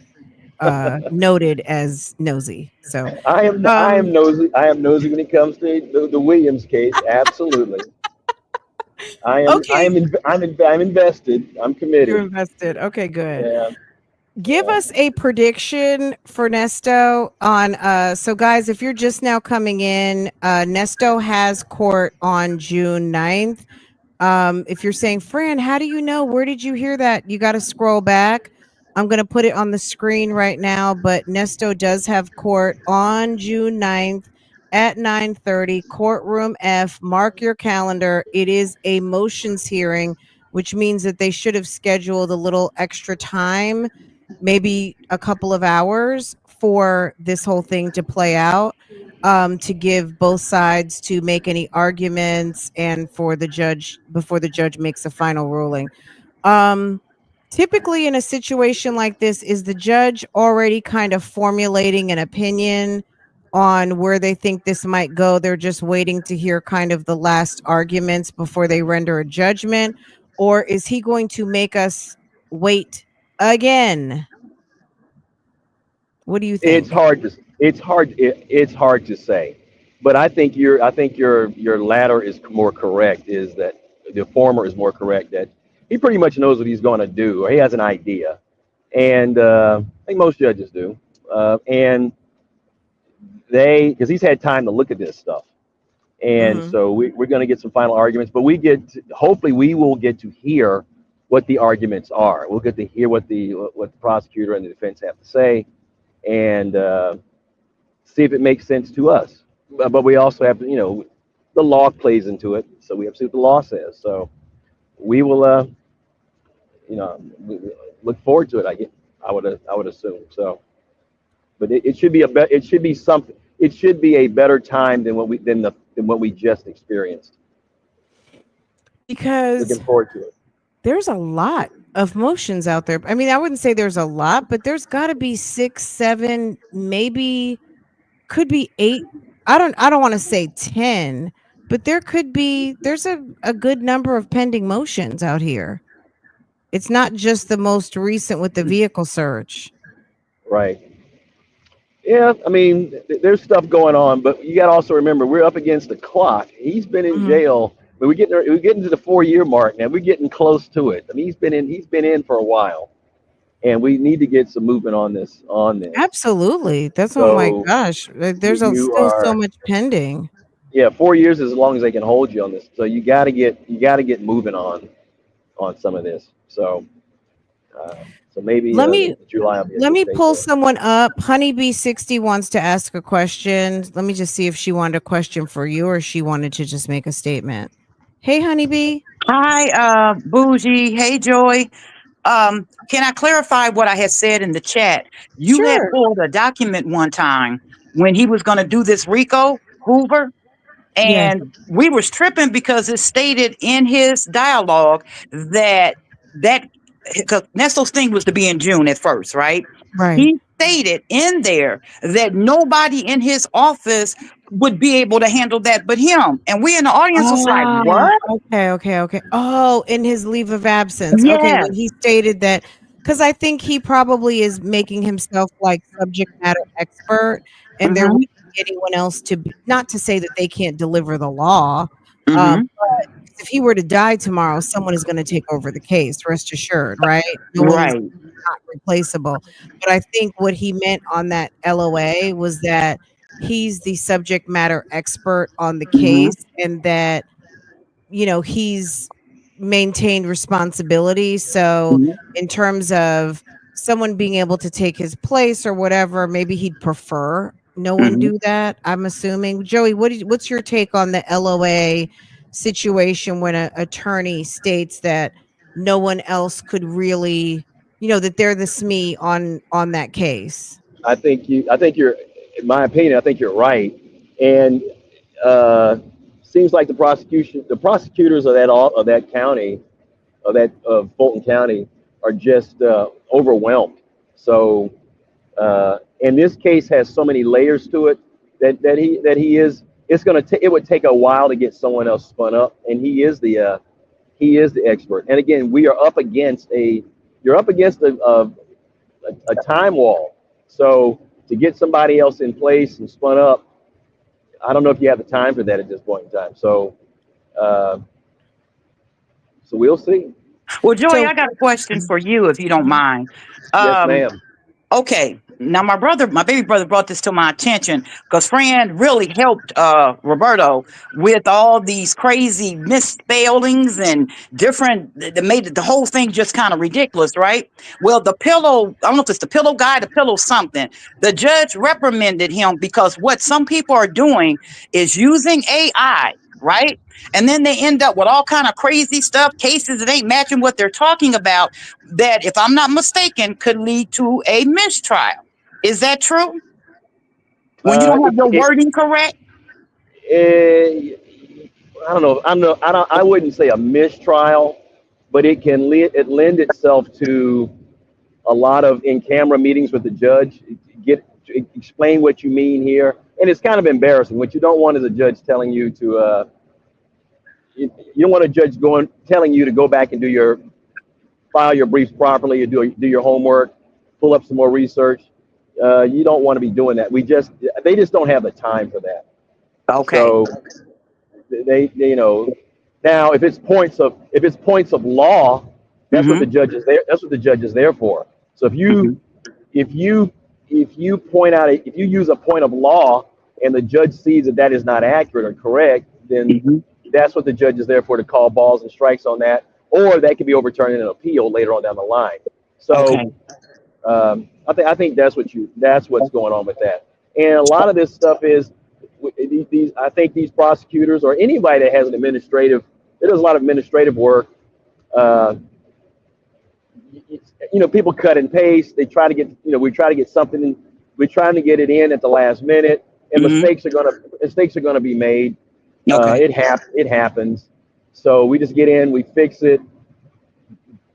noted as nosy. So I am um nosy. I am nosy when it comes to the Williams case. Absolutely. okay, I'm invested. I'm you're committed. invested. Okay, good. Yeah. Give Yeah. us a prediction for Nesto on so guys, if you're just now coming in, Nesto has court on June 9th. If you're saying, Fran, how do you know? Where did you hear that? You got to scroll back. I'm going to put it on the screen right now, but Nesto does have court on June 9th at 9:30, courtroom F. Mark your calendar. It is a motions hearing, which means that they should have scheduled a little extra time, maybe a couple of hours for this whole thing to play out, to give both sides to make any arguments and for the judge before the judge makes a final ruling. Um, Typically in a situation like this, is the judge already kind of formulating an opinion on where they think this might go? They're just waiting to hear kind of the last arguments before they render a judgment, or is he going to make us wait again? What do you It's think? hard to it's hard to say, but I think your latter is more correct. Is that the former is more correct, that he pretty much knows what he's going to do, or he has an idea, and I think most judges do, and they, because he's had time to look at this stuff, and Mhm. so we're going to get some final arguments, but hopefully we will get to hear what the arguments are. We'll get to hear what the prosecutor and the defense have to say, and see if it makes sense to us. But we also have to, the law plays into it, so we have to see what the law says. So we will, we look forward to it. I would assume so. But it should be it should be something. It should be a better time than what we just experienced. Because Looking forward to it. there's a lot of motions out there. I mean, I wouldn't say there's a lot, but there's got to be 6, 7, maybe could be 8. I don't want to say 10, but there's a good number of pending motions out here. It's not just the most recent with the vehicle search. Right. Yeah, I mean, there's stuff going on, but you got to also remember we're up against the clock. He's been in Mhm. jail. I mean, we're getting to the 4 year mark now. We're getting close to it. I mean, he's been in for a while, and we need to get some movement on this. Absolutely. That's, oh my So gosh. you Still so are, much pending. yeah, 4 years is as long as they can hold you on this. So you got to get moving on some of this. So maybe Let me July will be a Let good me date pull for it. someone up. Honeybee 60 wants to ask a question. Let me just see if she wanted a question for you or she wanted to just make a statement. Hey, Honeybee. Hi, Bougie. Hey, Joy. Can I clarify what I had said in the chat? You had Sure. pulled a document one time when he was going to do this Rico Hoover, Yeah. and we was tripping because it stated in his dialogue that because Nestle's thing was to be in June at first, right? Right. He stated in there that nobody in his office would be able to handle that but him. And we in the audience was like, Ah, what? okay. Oh, in his leave of absence. Okay, Yes. when he stated that, because I think he probably is making himself like subject matter expert, and they're Mm-hmm. waiting anyone else to be, not to say that they can't deliver the law, Mm-hmm. but if he were to die tomorrow, someone is going to take over the case. Rest assured, right? No one's Right. not replaceable. But I think what he meant on that LOA was that he's the subject matter expert on the Mm-hmm. case, and that he's maintained responsibility. So in terms of someone being able to take his place or whatever, maybe he'd prefer no one Mm-hmm. do that, I'm assuming. Joey, what's your take on the LOA situation when an attorney states that no one else could really, that they're the SME on that case? I think you're, in my opinion, I think you're right. And uh, seems like the prosecutors of that county, of Fulton County, are just overwhelmed. So, and this case has so many layers to it that he is. It's gonna take. It would take a while to get someone else spun up, and he is the expert. And again, we are up against you're up against a time wall. So to get somebody else in place and spun up, I don't know if you have the time for that at this point in time. So, so we'll see. Well, Joy, So I got a question for you, if you don't mind. Yes, Um, ma'am. Okay, now my baby brother brought this to my attention because Fran really helped Roberto with all these crazy misspellings and different that made the whole thing just kind of ridiculous, right? Well, the pillow, I don't know if it's the pillow guy, the pillow something. The judge reprimanded him because what some people are doing is using AI, right? And then they end up with all kind of crazy stuff, cases that ain't matching what they're talking about, that, if I'm not mistaken, could lead to a mistrial. Is that true? When you don't have your wording correct? I don't know. I wouldn't say a mistrial, but it can lend itself to a lot of in-camera meetings with the judge. Explain what you mean here, and it's kind of embarrassing. What you don't want is a judge telling you to. You don't want a judge telling you to go back and file your briefs properly, do your homework, pull up some more research. You don't want to be doing that. They just don't have the time for that. Okay. So they now if it's points of law, that's what the judge is there. That's what the judge is there for. So if you point out if you use a point of law and the judge sees that is not accurate or correct, then that's what the judge is there for, to call balls and strikes on that, or that could be overturned in an appeal later on down the line. So I think that's what's going on with that. And a lot of this stuff is I think these prosecutors or anybody that has that does a lot of administrative work. People cut and paste. They try to get we try to get something in, we're trying to get it in at the last minute, and mistakes are gonna be made. It happens. So we just get in, we fix it.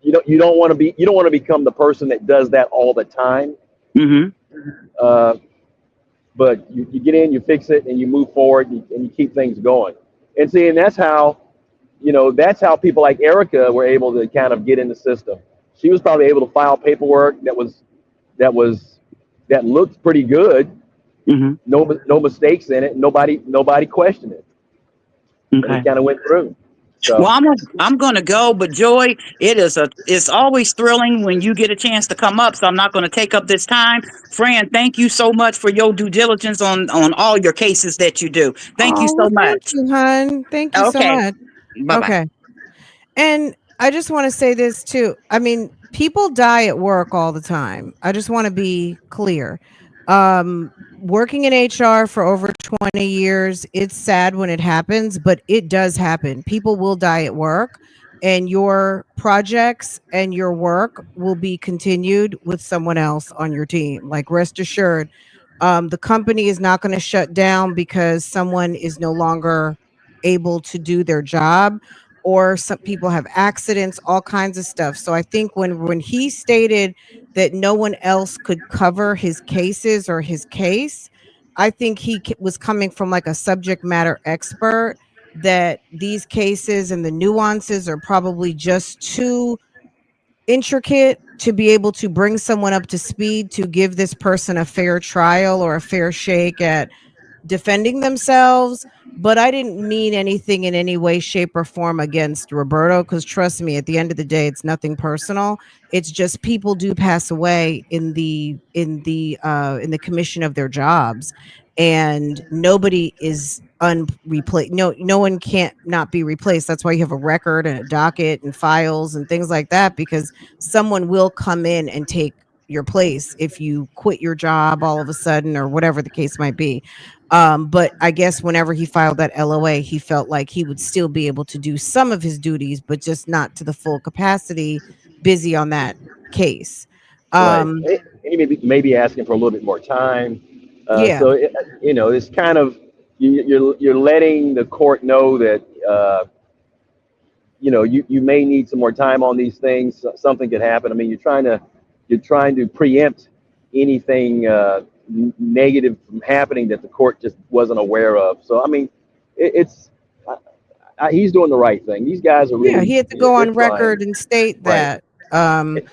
You don't want to become the person that does that all the time. But you get in, you fix it, and you move forward, and you keep things going. And that's how people like Erica were able to kind of get in the system. She was probably able to file paperwork that looked pretty good. No mistakes in it. Nobody questioned it. And it kind of went through. So. Well, I'm going to go, but Joy, it's always thrilling when you get a chance to come up. So I'm not going to take up this time. Fran, thank you so much for your due diligence on all your cases that you do. Thank you so much. Thank you, hon. Thank you so much. Bye-bye. Okay. And I just want to say this too. I mean, people die at work all the time. I just want to be clear. Working in HR for over 20 years, it's sad when it happens, but it does happen. People will die at work, and your projects and your work will be continued with someone else on your team. Like, rest assured, the company is not going to shut down because someone is no longer able to do their job, or some people have accidents, all kinds of stuff. So I think when he stated that no one else could cover his cases or his case, I think he was coming from like a subject matter expert, that these cases and the nuances are probably just too intricate to be able to bring someone up to speed to give this person a fair trial or a fair shake at defending themselves. But I didn't mean anything in any way, shape, or form against Roberto, because trust me, at the end of the day, it's nothing personal. It's just people do pass away in the commission of their jobs, and nobody is unreplaced. No one can't not be replaced. That's why you have a record and a docket and files and things like that, because someone will come in and take your place if you quit your job all of a sudden or whatever the case might be. But I guess whenever he filed that LOA, he felt like he would still be able to do some of his duties, but just not to the full capacity, busy on that case. Right. And he may be asking for a little bit more time. Yeah. So it's kind of you're letting the court know that you may need some more time on these things. Something could happen. I mean, you're trying to you're trying to preempt anything negative from happening that the court just wasn't aware of. So I mean, it's he's doing the right thing. These guys are Yeah, really, he had to go they're on trying. record and state Right. that.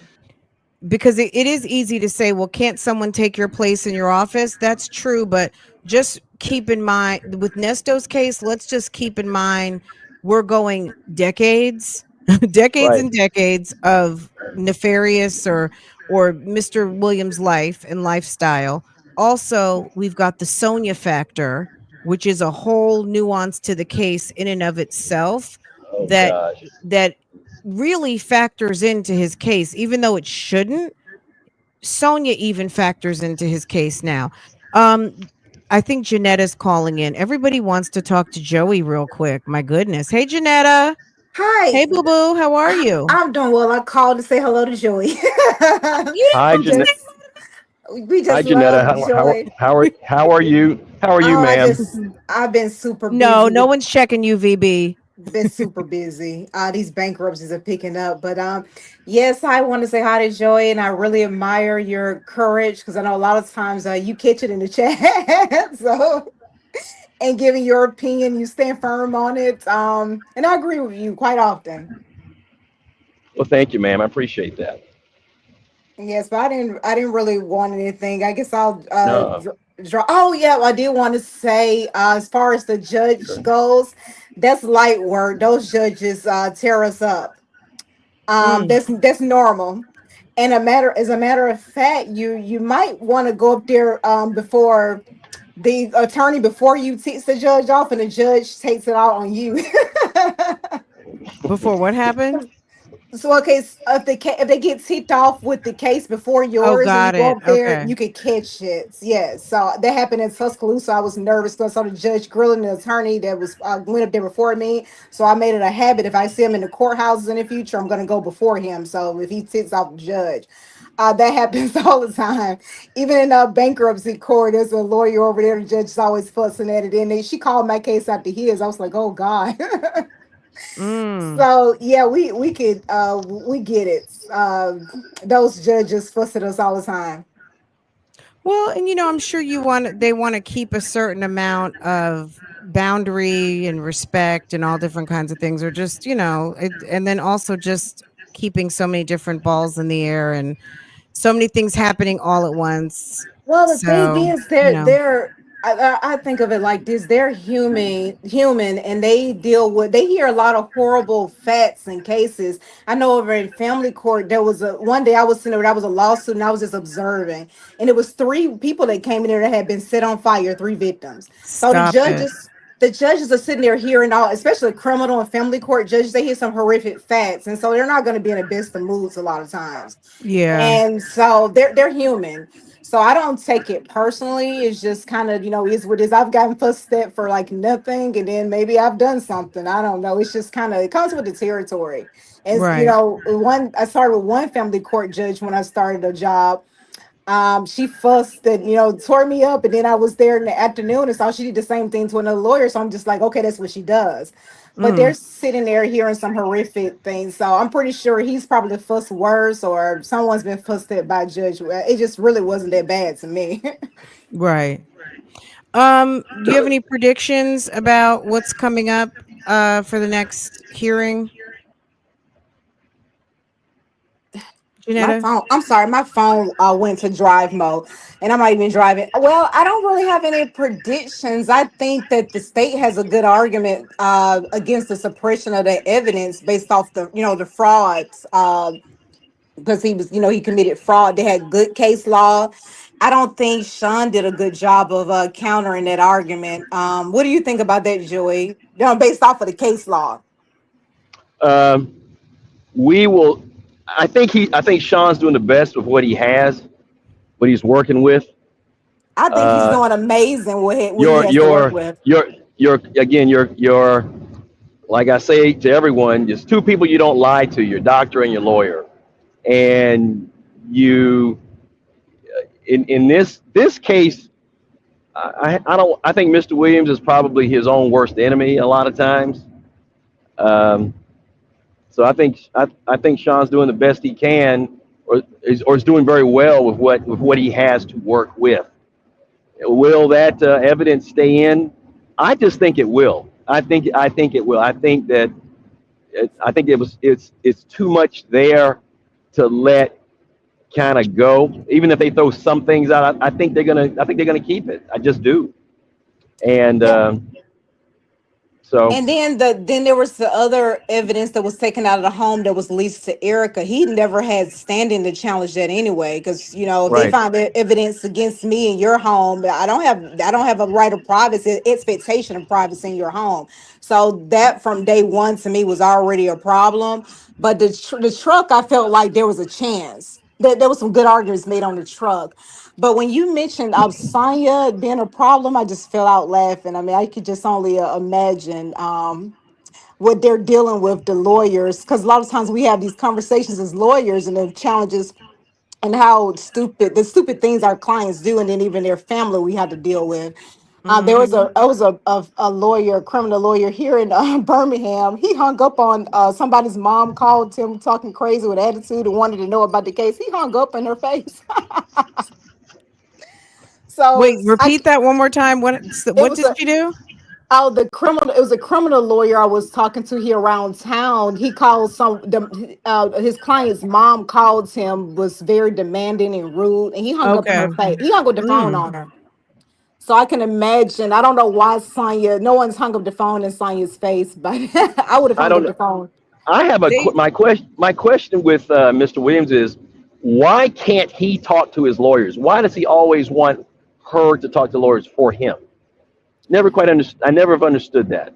Because it is easy to say, well, can't someone take your place in your office? That's true, but just keep in mind with Nesto's case, let's just keep in mind we're going decades, decades Right. and decades of nefarious or Mr. Williams' life and lifestyle. Also, we've got the Sonya factor, which is a whole nuance to the case in and of itself Oh that gosh. that really factors into his case, even though it shouldn't. Sonya even factors into his case now. I think Janetta's calling in. Everybody wants to talk to Joey real quick. My goodness. Hey, Janetta. Hi, Hey, boo boo. How are you? I'm doing well. I called to say hello to Joey. You Hi, we didn't Jeanette. just we Hi, just Janetta. love How Joey. how are you? How are you, Oh, ma'am? I've been super No, busy no with one's checking you, VB. been super busy. These bankruptcies are picking up, but yes, I want to say hi to Joey, and I really admire your courage because I know a lot of times you catch it in the chat, so and giving your opinion, you stand firm on it. And I agree with you quite often. Well, thank you, ma'am. I appreciate that. Yes, but I didn't really want anything. I guess I'll No. draw. Oh yeah, I did want to say as far as the judge Sure. goes, that's light work. Those judges tear us up. Mm. That's normal. And as a matter of fact, you might want to go up there before the attorney before you teach the judge off, and the judge takes it out on you. Before what happened? So okay, if they get ticked off with the case before Oh, yours, and you got go it. up there, Okay. you could catch it. Yes, so that happened in Tuscaloosa. I was nervous because I saw the judge grilling the attorney that was went up there before me. So I made it a habit. If I see him in the courthouses in the future, I'm gonna go before him. So if he ticks off the judge, that happens all the time. Even in bankruptcy court, there's a lawyer over there. The judge is always fussing at it, and she called my case after his. I was like, oh God. Mm. So yeah, we get it. Those judges fuss at us all the time. Well, and I'm sure they want to keep a certain amount of boundary and respect and all different kinds of things, or just, and then also just keeping so many different balls in the air and so many things happening all at once. Well, the thing So, is, they're I think of it like this: they're human, and they hear a lot of horrible facts and cases. I know over in family court, there was one day I was sitting there, that was a lawsuit, and I was just observing, and it was three people that came in there that had been set on fire, three victims. So stop it. the judges are sitting there hearing all, especially criminal and family court judges, they hear some horrific facts, and so they're not going to be in the best of moods a lot of times. Yeah. And so they're human. So I don't take it personally. It's just kind of, is what it is. I've gotten fussed at for like nothing, and then maybe I've done something. I don't know. It's just kind of, it comes with the territory. And Right. I started with one family court judge when I started a job. She fussed and tore me up, and then I was there in the afternoon, and so she did the same thing to another lawyer. So I'm just like, okay, that's what she does. But they're Mm. sitting there hearing some horrific things, so I'm pretty sure he's probably fussed worse, or someone's been fussed at by a judge. It just really wasn't that bad to me. Right. Do you have any predictions about what's coming up for the next hearing, My Janetta? phone, I'm sorry, my phone went to drive mode, and I'm not even driving. Well, I don't really have any predictions. I think that the state has a good argument against the suppression of the evidence based off the frauds, because he was, he committed fraud. They had good case law. I don't think Sean did a good job of countering that argument. What do you think about that, Joey? Based off of the case law. Um, we will. I think Sean's doing the best with what he has, what he's working with. I think he's Uh, doing amazing with what he your has to work your with. your your like I say to everyone, there's two people you don't lie to: your doctor and your lawyer. And you, in this case, I don't. I think Mr. Williams is probably his own worst enemy a lot of times. Um, so I think Sean's doing the best he can, or is doing very well with what he has to work with. Will that evidence stay in? I just think it will. I think it will. I think that it's too much there to let kind of go. Even if they throw some things out, I think they're gonna keep it. I just do. And Yeah. so And then there was the other evidence that was taken out of the home that was leased to Erica. He never had standing to challenge that anyway, because if they right. find evidence against me in your home, I don't have a right of privacy, expectation of privacy in your home. So that from day one to me was already a problem. But the truck, I felt like there was a chance. There was some good arguments made on the truck. But when you mentioned Sonya being a problem, I just fell out laughing. I mean, I could just only imagine what they're dealing with, the lawyers, because a lot of times we have these conversations as lawyers and the challenges and how stupid things our clients do, and then even their family we have to deal with. There was Mhm. a lawyer, a criminal lawyer here in Birmingham. He hung up on somebody's mom, called him talking crazy with attitude and wanted to know about the case. He hung up in her face. So Wait, repeat that one more time. it What was did she do? it was a criminal lawyer I was talking to here around town. He called his client's mom, called him, was very demanding and rude, and he hung up in Okay. her face. He hung up the phone Mm. on her. So I can imagine. I don't know why Sonya. No one's hung up the phone in Sonya's face, but I would have I hung don't up know. the phone. I have They my question with Mr. Williams is, why can't he talk to his lawyers? Why does he always want her to talk to lawyers for him? Never quite understood. I never have understood that.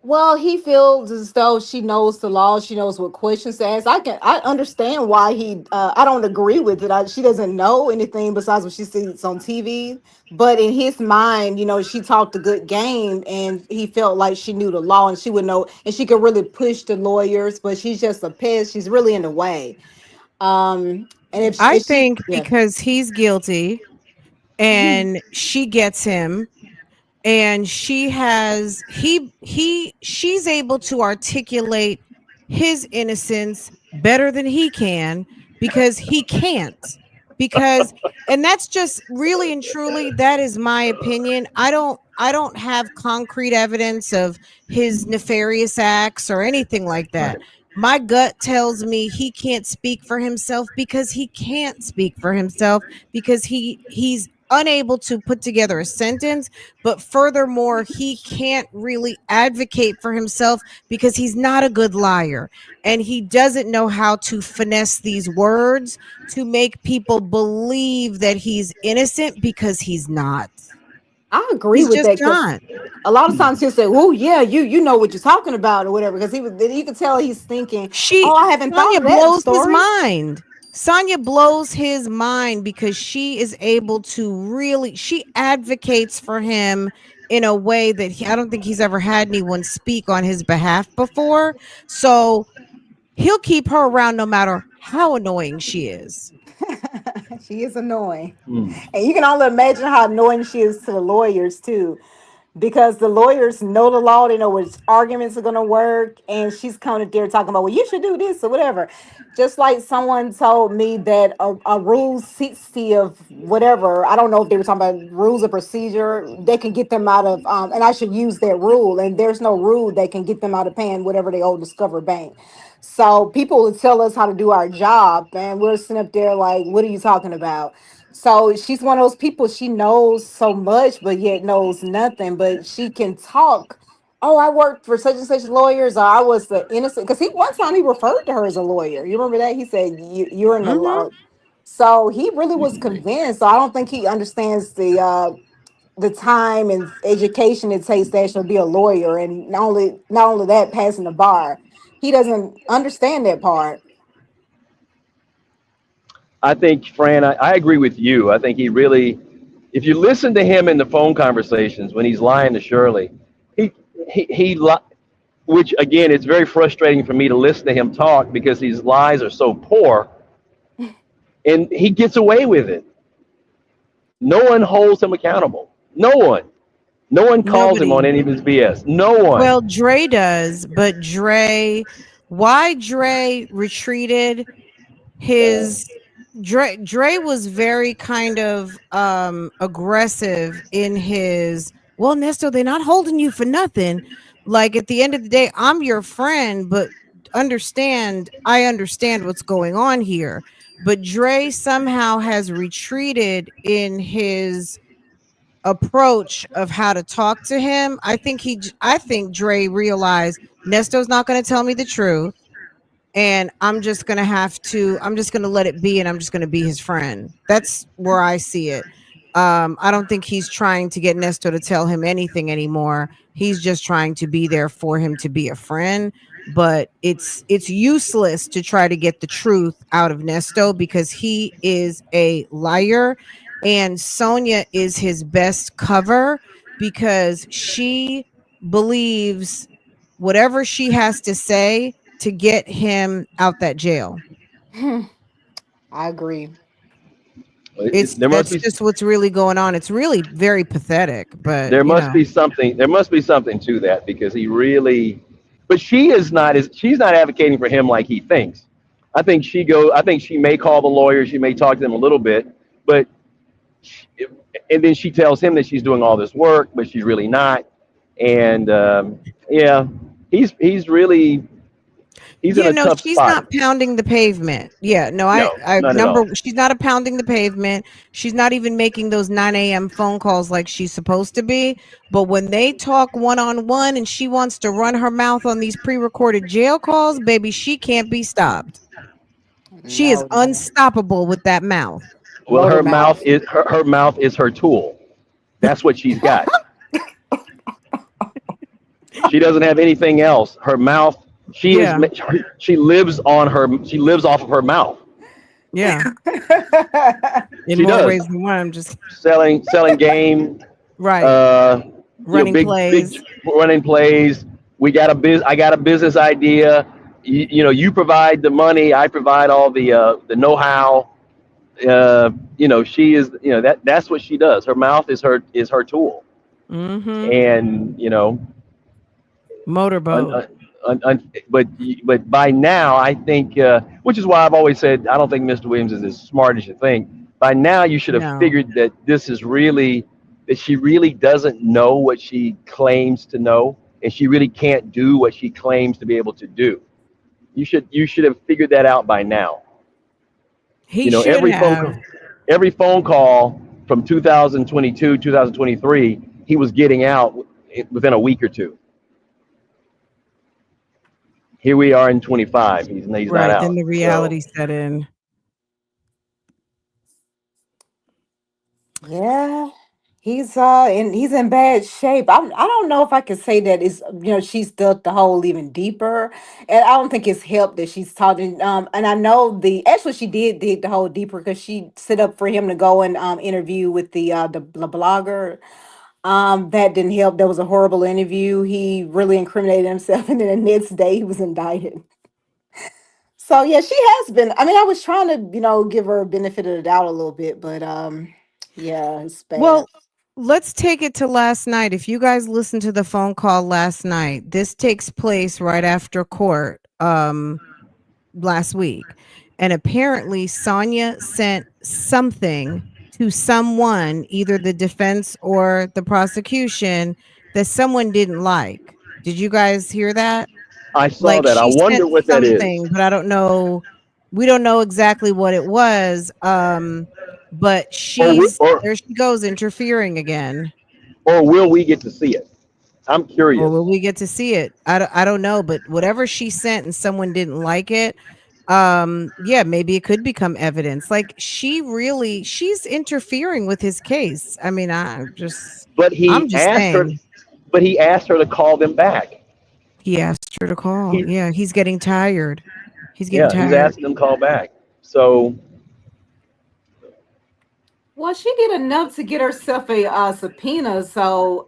Well, he feels as though she knows the law. She knows what questions to ask. I understand why he. I don't agree with it. She doesn't know anything besides what she sees on TV. But in his mind, she talked a good game, and he felt like she knew the law and she would know, and she could really push the lawyers. But she's just a pest. She's really in the way. And I if she, think yeah. because he's guilty and she gets him, and she's able to articulate his innocence better than he can, because he can't. Because and that's just really and truly, that is my opinion. I don't have concrete evidence of his nefarious acts or anything like that. Right. My gut tells me he can't speak for himself, because he can't speak for himself, because he's unable to put together a sentence. But furthermore, he can't really advocate for himself because he's not a good liar, and he doesn't know how to finesse these words to make people believe that he's innocent, because he's not. I agree He's with just that, because not. a lot of times he'll say, "Oh yeah, you know what you're talking about," or whatever. Because you can tell he's thinking, "Oh, She I haven't thought Sonya of that blows his story." mind. Sonya blows his mind because she is able to really, she advocates for him in a way that I don't think he's ever had anyone speak on his behalf before. So he'll keep her around no matter how annoying she is. She is annoying, Hmm. and you can only imagine how annoying she is to the lawyers too, because the lawyers know the law, they know which arguments are going to work, and she's coming there talking about, well, you should do this or whatever. Just like someone told me that a rule 60 of whatever, I don't know if they were talking about rules of procedure, they can get them out of, and I should use that rule, and there's no rule that can get them out of paying whatever they owe Discover Bank. So people will tell us how to do our job, and we're sitting up there like, what are you talking about? So she's one of those people, she knows so much, but yet knows nothing. But she can talk. Oh, I worked for such and such lawyers, or I was the innocent. Because he one time he referred to her as a lawyer. You remember that? He said, You're in the Hmm. law. So he really was convinced. So I don't think he understands the time and education it takes to actually be a lawyer. And not only that, passing the bar. He doesn't understand that part. I think, Fran, I agree with you. I think he really, if you listen to him in the phone conversations when he's lying to Shirley, he which again, it's very frustrating for me to listen to him talk because these lies are so poor, and he gets away with it. No one holds him accountable. No one. No one calls him on Nobody. any of his BS. No one. Well, Dre does, but why Dre retreated his Dre was very kind of aggressive in his, well, Nesto, they're not holding you for nothing. Like at the end of the day, I'm your friend, but I understand what's going on here. But Dre somehow has retreated in his approach of how to talk to him. I think Dre realized Nesto's not going to tell me the truth, and I'm just going to let it be, and I'm just going to be his friend. That's where I see it. I don't think he's trying to get Nesto to tell him anything anymore. He's just trying to be there for him to be a friend. But it's useless to try to get the truth out of Nesto because he is a liar, and Sonya is his best cover because she believes whatever she has to say to get him out that jail. I agree. There must That's be just what's really going on. It's really very pathetic, but there must be something to that because he really, but she's not advocating for him like he thinks. I think she may call the lawyer, she may talk to them a little bit, but and then she tells him that she's doing all this work, but she's really not. And yeah, he's really he's in yeah, a no, tough she's spot. not pounding the pavement. Yeah, no, No, I not at number all. she's not a pounding the pavement. She's not even making those 9 a.m. phone calls like she's supposed to be. But when they talk one on one and she wants to run her mouth on these pre-recorded jail calls, baby, she can't be stopped. She is No, no. unstoppable with that mouth. Well, Motor mouth. her mouth is her tool. That's what she's got. She doesn't have anything else. Her mouth. Yeah, She lives off of her mouth. yeah. In She more does. ways than one. I'm just Selling game. right. Uh, Running big plays. running plays. I got a business idea. You provide the money. I provide all the know-how. She is. That's what she does. Her mouth is her tool. Mm-hmm. And un, Motorboat. but by now I think, which is why I've always said I don't think Mr. Williams is as smart as you think. By now you should have No. figured that that she really doesn't know what she claims to know, and she really can't do what she claims to be able to do. You should have figured that out by now. He You know, should have. every phone call from 2022, 2023, he was getting out within a week or two. Here we are in 25. He's not Right. Then out. the So reality set in. Yeah, he's in bad shape. I don't know if I could say that is, she's dug the hole even deeper, and I don't think it's helped that she's talking. And I know actually she did dig the hole deeper because she set up for him to go and interview with the blogger. That didn't help. That was a horrible interview. He really incriminated himself, and then the next day he was indicted. So yeah, she has been. I mean, I was trying to, give her a benefit of the doubt a little bit, but yeah, it's bad. Well, let's take it to last night. If you guys listened to the phone call last night, this takes place right after court last week. And apparently Sonya sent something to someone, either the defense or the prosecution, that someone didn't like. Did you guys hear that? I saw Like that. I she wonder sent what that is. something, but I don't know. We don't know exactly what it was. But Or there she goes interfering again. will we get to see it? I'm Or will curious. we get to see it? I don't know, but whatever she sent and someone didn't like it, yeah, maybe it could become evidence. Like she's interfering with his case. I mean, But I'm he just asked her. saying. But he asked her to call them back. He asked her to call. He, Yeah, he's getting tired. He's getting yeah, he's tired. asking them to call back. So Well, she did enough to get herself a subpoena, so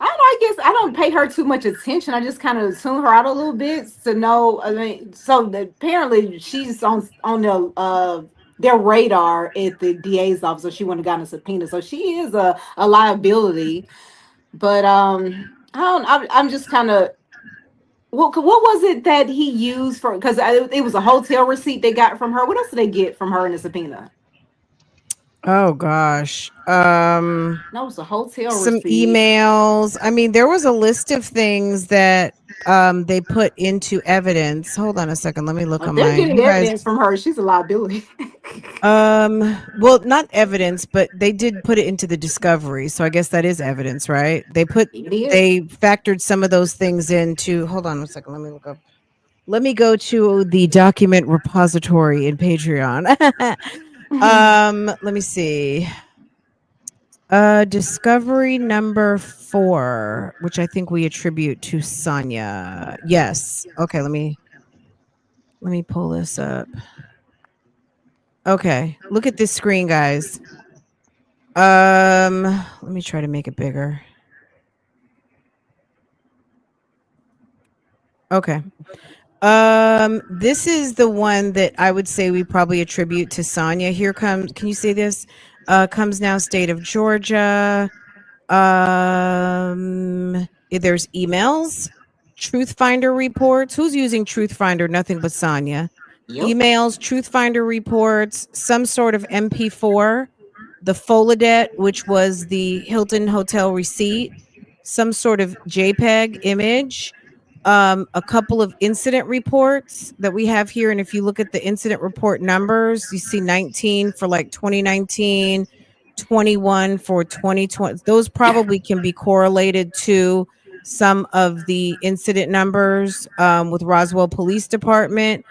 I guess I don't pay her too much attention. I just kind of tune her out a little bit to know. I mean, apparently she's on their radar at the DA's office, so she wouldn't have gotten a subpoena. So she is a liability. But I don't. I'm just kind of. what was it that he used for? Because it was a hotel receipt they got from her. What else did they get from her in the subpoena? Oh gosh. No, it was a hotel Some receipt. emails. I mean, there was a list of things that they put into evidence. Hold on a second. Let me look If on they're my getting you guys. evidence from her, she's a liability. Well, not evidence, but they did put it into the discovery. So I guess that is evidence, right? It is. They factored some of those things into. Hold on a second. Let me look up. Let me go to the document repository in Patreon. Let me see. Discovery number 4, which I think we attribute to Sonya. Yes. Okay, let me pull this up. Okay, look at this screen, guys. Let me try to make it bigger. Okay. This is the one that I would say we probably attribute to Sonya. Here comes, can you see this? Comes now state of Georgia. There's emails, Truth Finder reports. Who's using Truth Finder? Nothing but Sonya. Yep. Emails, Truth Finder reports, some sort of MP4, the Foladet, which was the Hilton Hotel receipt, some sort of JPEG image, a couple of incident reports that we have here. And if you look at the incident report numbers, you see 19 for like 2019, 21 for 2020. Those probably can be correlated to some of the incident numbers with Roswell Police Department.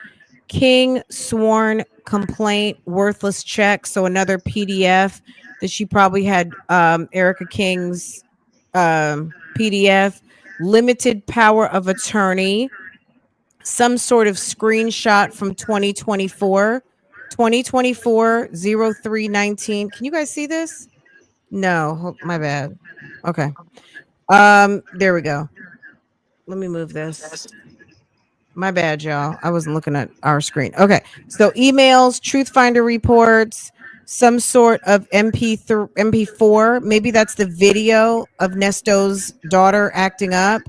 King sworn complaint, worthless check. So another PDF that she probably had Erica King's PDF, limited power of attorney, some sort of screenshot from 2024, 03/19. Can you guys see this? No, my bad. Okay. There we go. Let me move this. My bad, y'all. I wasn't looking at our screen. Okay. So emails, Truth Finder reports, some sort of MP4. Maybe that's the video of Nesto's daughter acting up.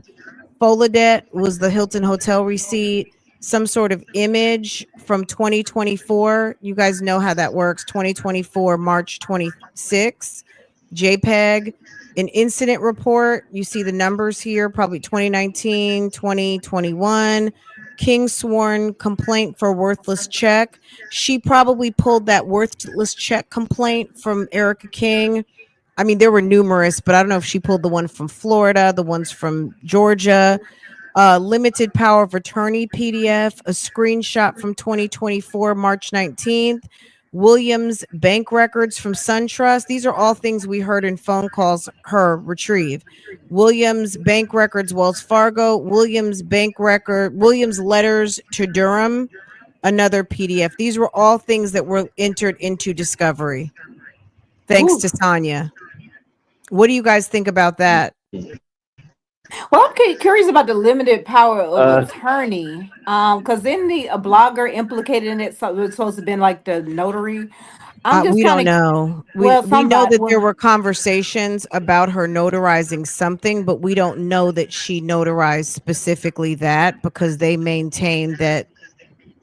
Foladet was the Hilton Hotel receipt. Some sort of image from 2024. You guys know how that works. 2024, March 26. JPEG. An incident report. You see the numbers here, probably 2019, 2021. King sworn complaint for worthless check. She probably pulled that worthless check complaint from Erica King. I mean, there were numerous, but I don't know if she pulled the one from Florida, the ones from Georgia. Limited power of attorney PDF, a screenshot from 2024, March 19th. Williams bank records from SunTrust. These are all things we heard in phone calls her retrieve. Williams bank records, Wells Fargo. Williams bank record, Williams letters to Durham, another PDF. These were all things that were entered into discovery. Thanks to Sonya. What do you guys think about that? Well, I'm curious about the limited power of attorney. Because in a blogger implicated in it, so it was supposed to have been like the notary. I'm just We don't kind of know. We know that there were conversations about her notarizing something, but we don't know that she notarized specifically that, because they maintain that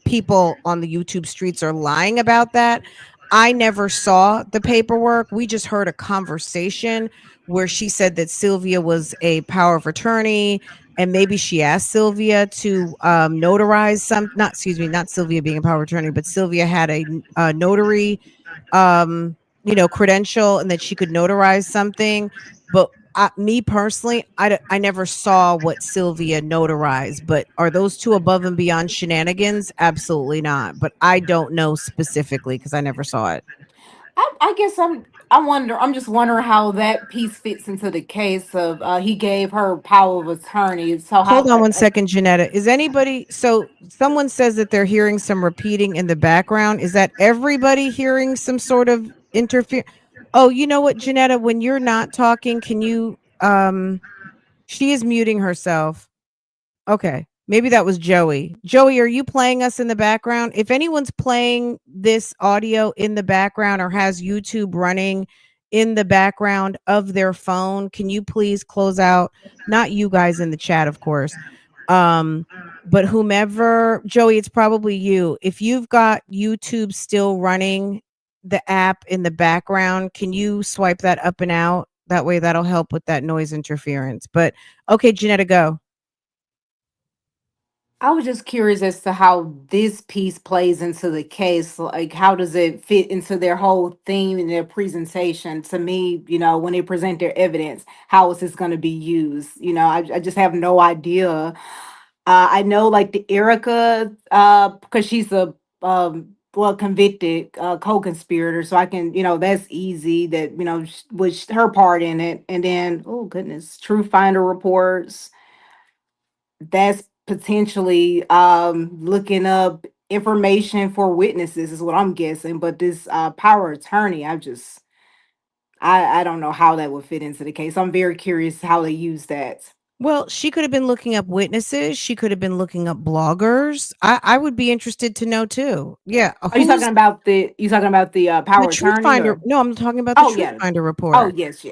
people on the YouTube streets are lying about that. I never saw the paperwork. We just heard a conversation where she said that Sylvia was a power of attorney, and maybe she asked Sylvia to notarize some. Not Sylvia being a power of attorney, but Sylvia had a notary, credential, and that she could notarize something. But me personally, I never saw what Sylvia notarized. But are those two above and beyond shenanigans? Absolutely not. But I don't know specifically because I never saw it. I guess I'm just wondering how that piece fits into the case of he gave her power of attorney. So Hold on one second, Janetta. Is anybody, so someone says that they're hearing some repeating in the background. Is that everybody hearing some sort of interfere? Oh, you know what, Janetta, when you're not talking, can you, she is muting herself. Okay. Maybe that was Joey. Joey, are you playing us in the background? If anyone's playing this audio in the background or has YouTube running in the background of their phone, can you please close out? Not you guys in the chat, of course. But whomever, Joey, it's probably you. If you've got YouTube still running the app in the background, can you swipe that up and out? That way that'll help with that noise interference. But okay, Janetta, go. I was just curious as to how this piece plays into the case. Like, how does it fit into their whole theme and their presentation? To me, when they present their evidence, how is this going to be used? I just have no idea. I know, like, the Erica, because she's a convicted co-conspirator, so I can, that's easy. That was her part in it, and then, oh goodness, Truth Finder reports, that's potentially looking up information for witnesses is what I'm guessing. But this power of attorney, I don't know how that would fit into the case. I'm very curious how they use that. Well, she could have been looking up witnesses. She could have been looking up bloggers. I would be interested to know too. Yeah. Are you talking about the The power of Truth attorney, Finder? or No, I'm talking about the oh Truth yeah, Finder oh report. yes.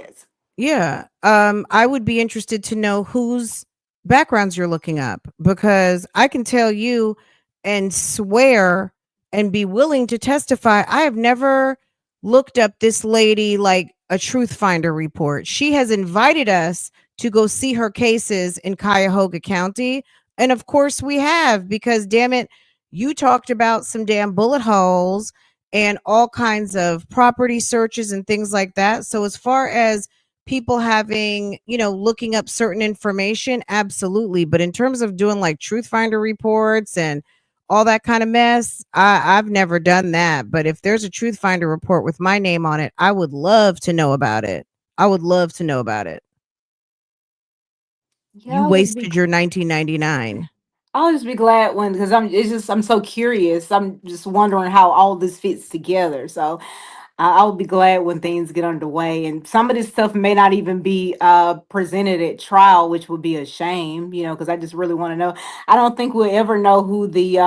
Yeah. I would be interested to know whose backgrounds you're looking up, because I can tell you and swear and be willing to testify. I have never looked up this lady like a Truth Finder report. She has invited us to go see her cases in Cuyahoga County. And of course we have, because damn it, you talked about some damn bullet holes and all kinds of property searches and things like that. So as far as people having, looking up certain information, absolutely. But in terms of doing like Truth Finder reports and all that kind of mess, I've never done that. But if there's a Truth Finder report with my name on it, I would love to know about it. I would love to know about it. Yeah, You wasted your 1999. I'll just be glad when, because I'm so curious. I'm just wondering how all this fits together. So I'll be glad when things get underway. And some of this stuff may not even be presented at trial, which would be a shame, because I just really want to know. I don't think we'll ever know who the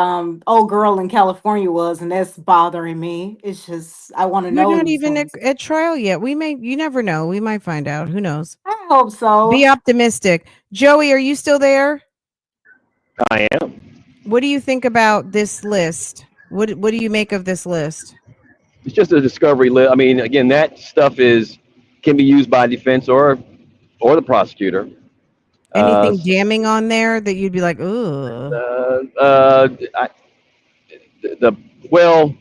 old girl in California was, and that's bothering me. It's just, I want to They're know not these even things. at trial yet. You never know. We might find out. Who knows? I hope so. Be optimistic. Joey, are you still there? I am. What do you think about this list? What do you make of this list? It's just a discovery list. I mean, again, that stuff can be used by defense or the prosecutor. Anything damning on there that you'd be like, ooh? Well,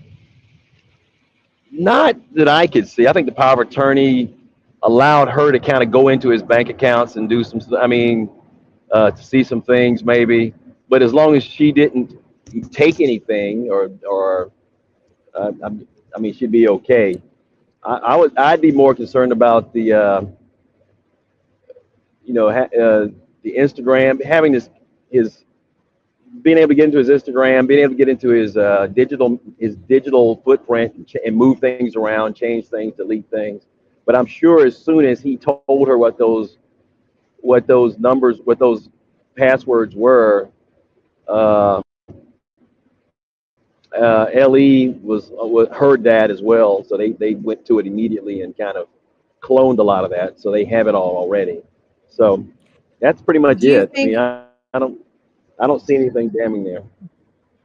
not that I could see. I think the power of attorney allowed her to kind of go into his bank accounts and do some. I mean, to see some things maybe. But as long as she didn't take anything, or I mean, she'd be okay. I'd be more concerned about the the Instagram, having his being able to get into his Instagram, being able to get into his digital footprint and move things around, change things, delete things. But I'm sure as soon as he told her what those numbers, what those passwords were, LE heard that as well, so they went to it immediately and kind of cloned a lot of that, so they have it all already. So that's pretty much Do you it. I think? mean, I don't see anything damning there.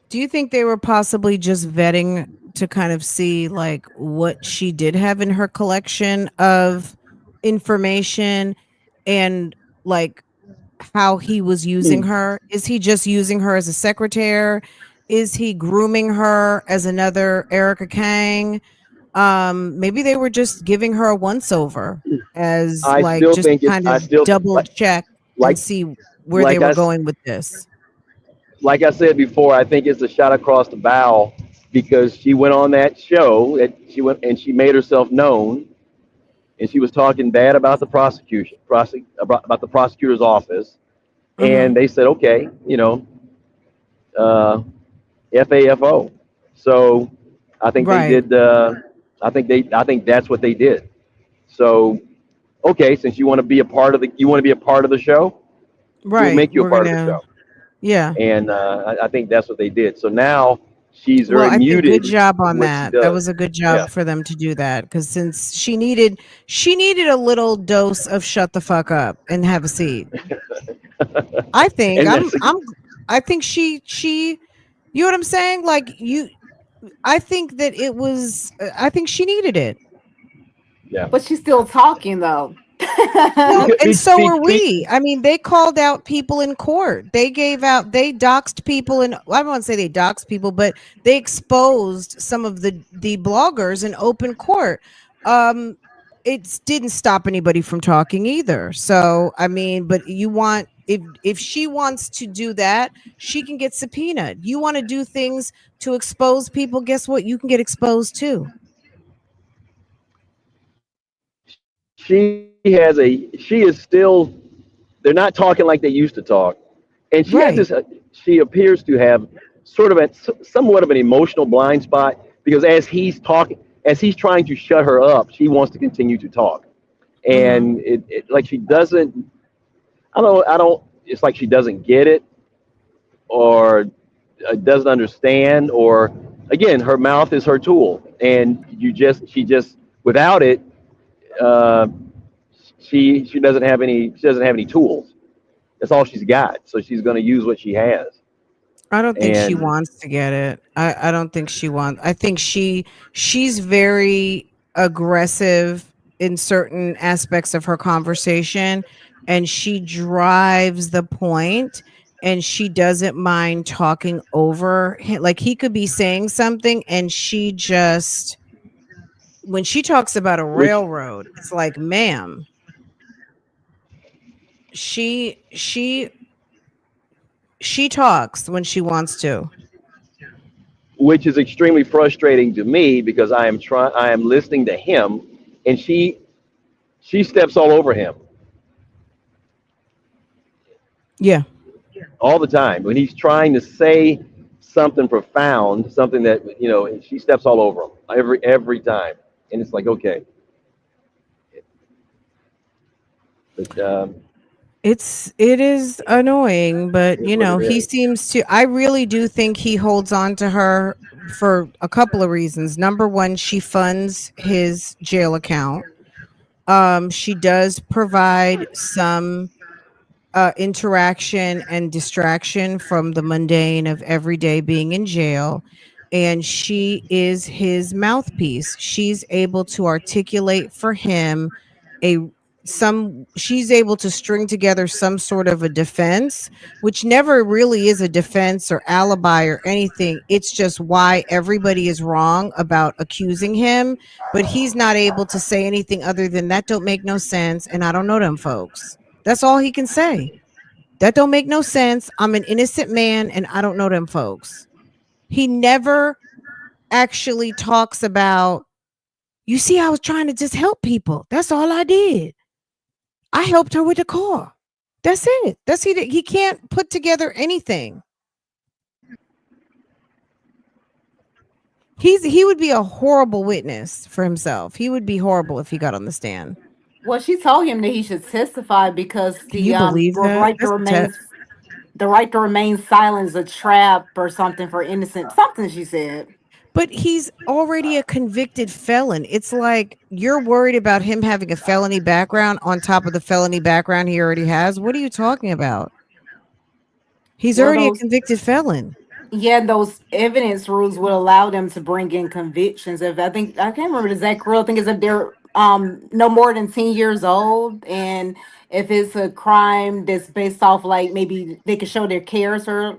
Do you think they were possibly just vetting to kind of see like what she did have in her collection of information, and like how he was using her? Is he just using her as a secretary? Is he grooming her as another Erica Kang? Maybe they were just giving her a once over as I like still just think kind of double check and like see where they like were I going with this. like I said before, I think it's a shot across the bow because she went on that show that she went and she made herself known, and she was talking bad about the about the prosecutor's office, Mhm. and they said, okay, uh, FAFO. So I think they Right. did. I think that's what they did. So okay, since you want to be a part of the show, we'll Right. make you a We're part of the gonna, show. yeah. And I think that's what they did. So now she's Well, very I think good muted job with on what she that. That does. was a good Yeah. job for them to do that, because since she needed a little dose of shut the fuck up and have a seat. I think And I'm that's I'm I think she you know what I'm saying? Like I think that it was I think she needed it. yeah. But she's still talking though. Well, Because and so are we. I mean, they called out people in court. They doxed people, and I don't want to say they doxed people, but they exposed some of the bloggers in open court. Um, it didn't stop anybody from talking either. So, I mean, but you want if she wants to do that, she can get subpoenaed. You want to do things to expose people, guess what? You can get exposed too. she is still, they're not talking like they used to talk. And she has Right. this, she appears to have sort of somewhat of an emotional blind spot because as he's talking, as he's trying to shut her up, she wants to continue to talk. Mhm. And like she doesn't, I don't, it's like she doesn't get it or doesn't understand, or again, her mouth is her tool. And she just, without it, uh, she doesn't have any tools. That's all she's got. So she's going to use what she has. I don't think she And wants to get it. I don't think she wants. I think she's very aggressive in certain aspects of her conversation, and she drives the point, and she doesn't mind talking over him. Like he could be saying something, and she just when she talks about a which railroad, it's like, ma'am, she she she talks when she wants to. which is extremely frustrating to me because I am listening to him, and she steps all over him Yeah. all the time when he's trying to say something profound, something that and she steps all over him every time. And it's like, okay, but It is annoying, but it is what it he is. seems to I really do think he holds on to her for a couple of reasons. Number one, she funds his jail account. She does provide some interaction and distraction from the mundane of every day being in jail. And she is his mouthpiece. She's able to articulate for him a she's able to string together some sort of a defense, which never really is a defense or alibi or anything. It's just why everybody is wrong about accusing him, but he's not able to say anything other than that don't make no sense and I don't know them folks. That's all he can say. That don't make no sense. I'm an innocent man and I don't know them folks. He never actually talks about, you see, I was trying to just help people. That's all I did. I helped her with the car. That's it. He can't put together anything. He would be a horrible witness for himself. He would be horrible if he got on the stand. Well, she told him that he should testify because Can you believe that? That's the right to remain silent is a trap or something for innocent something she said. but he's already a convicted felon. It's like you're worried about him having a felony background on top of the felony background he already has. What are you talking about? He's Well, already a those convicted felon. yeah, those evidence rules would allow them to bring in convictions. If I think I can't remember the exact rule. I think it's if they're no more than 10 years old, and if it's a crime that's based off like maybe they could show their character,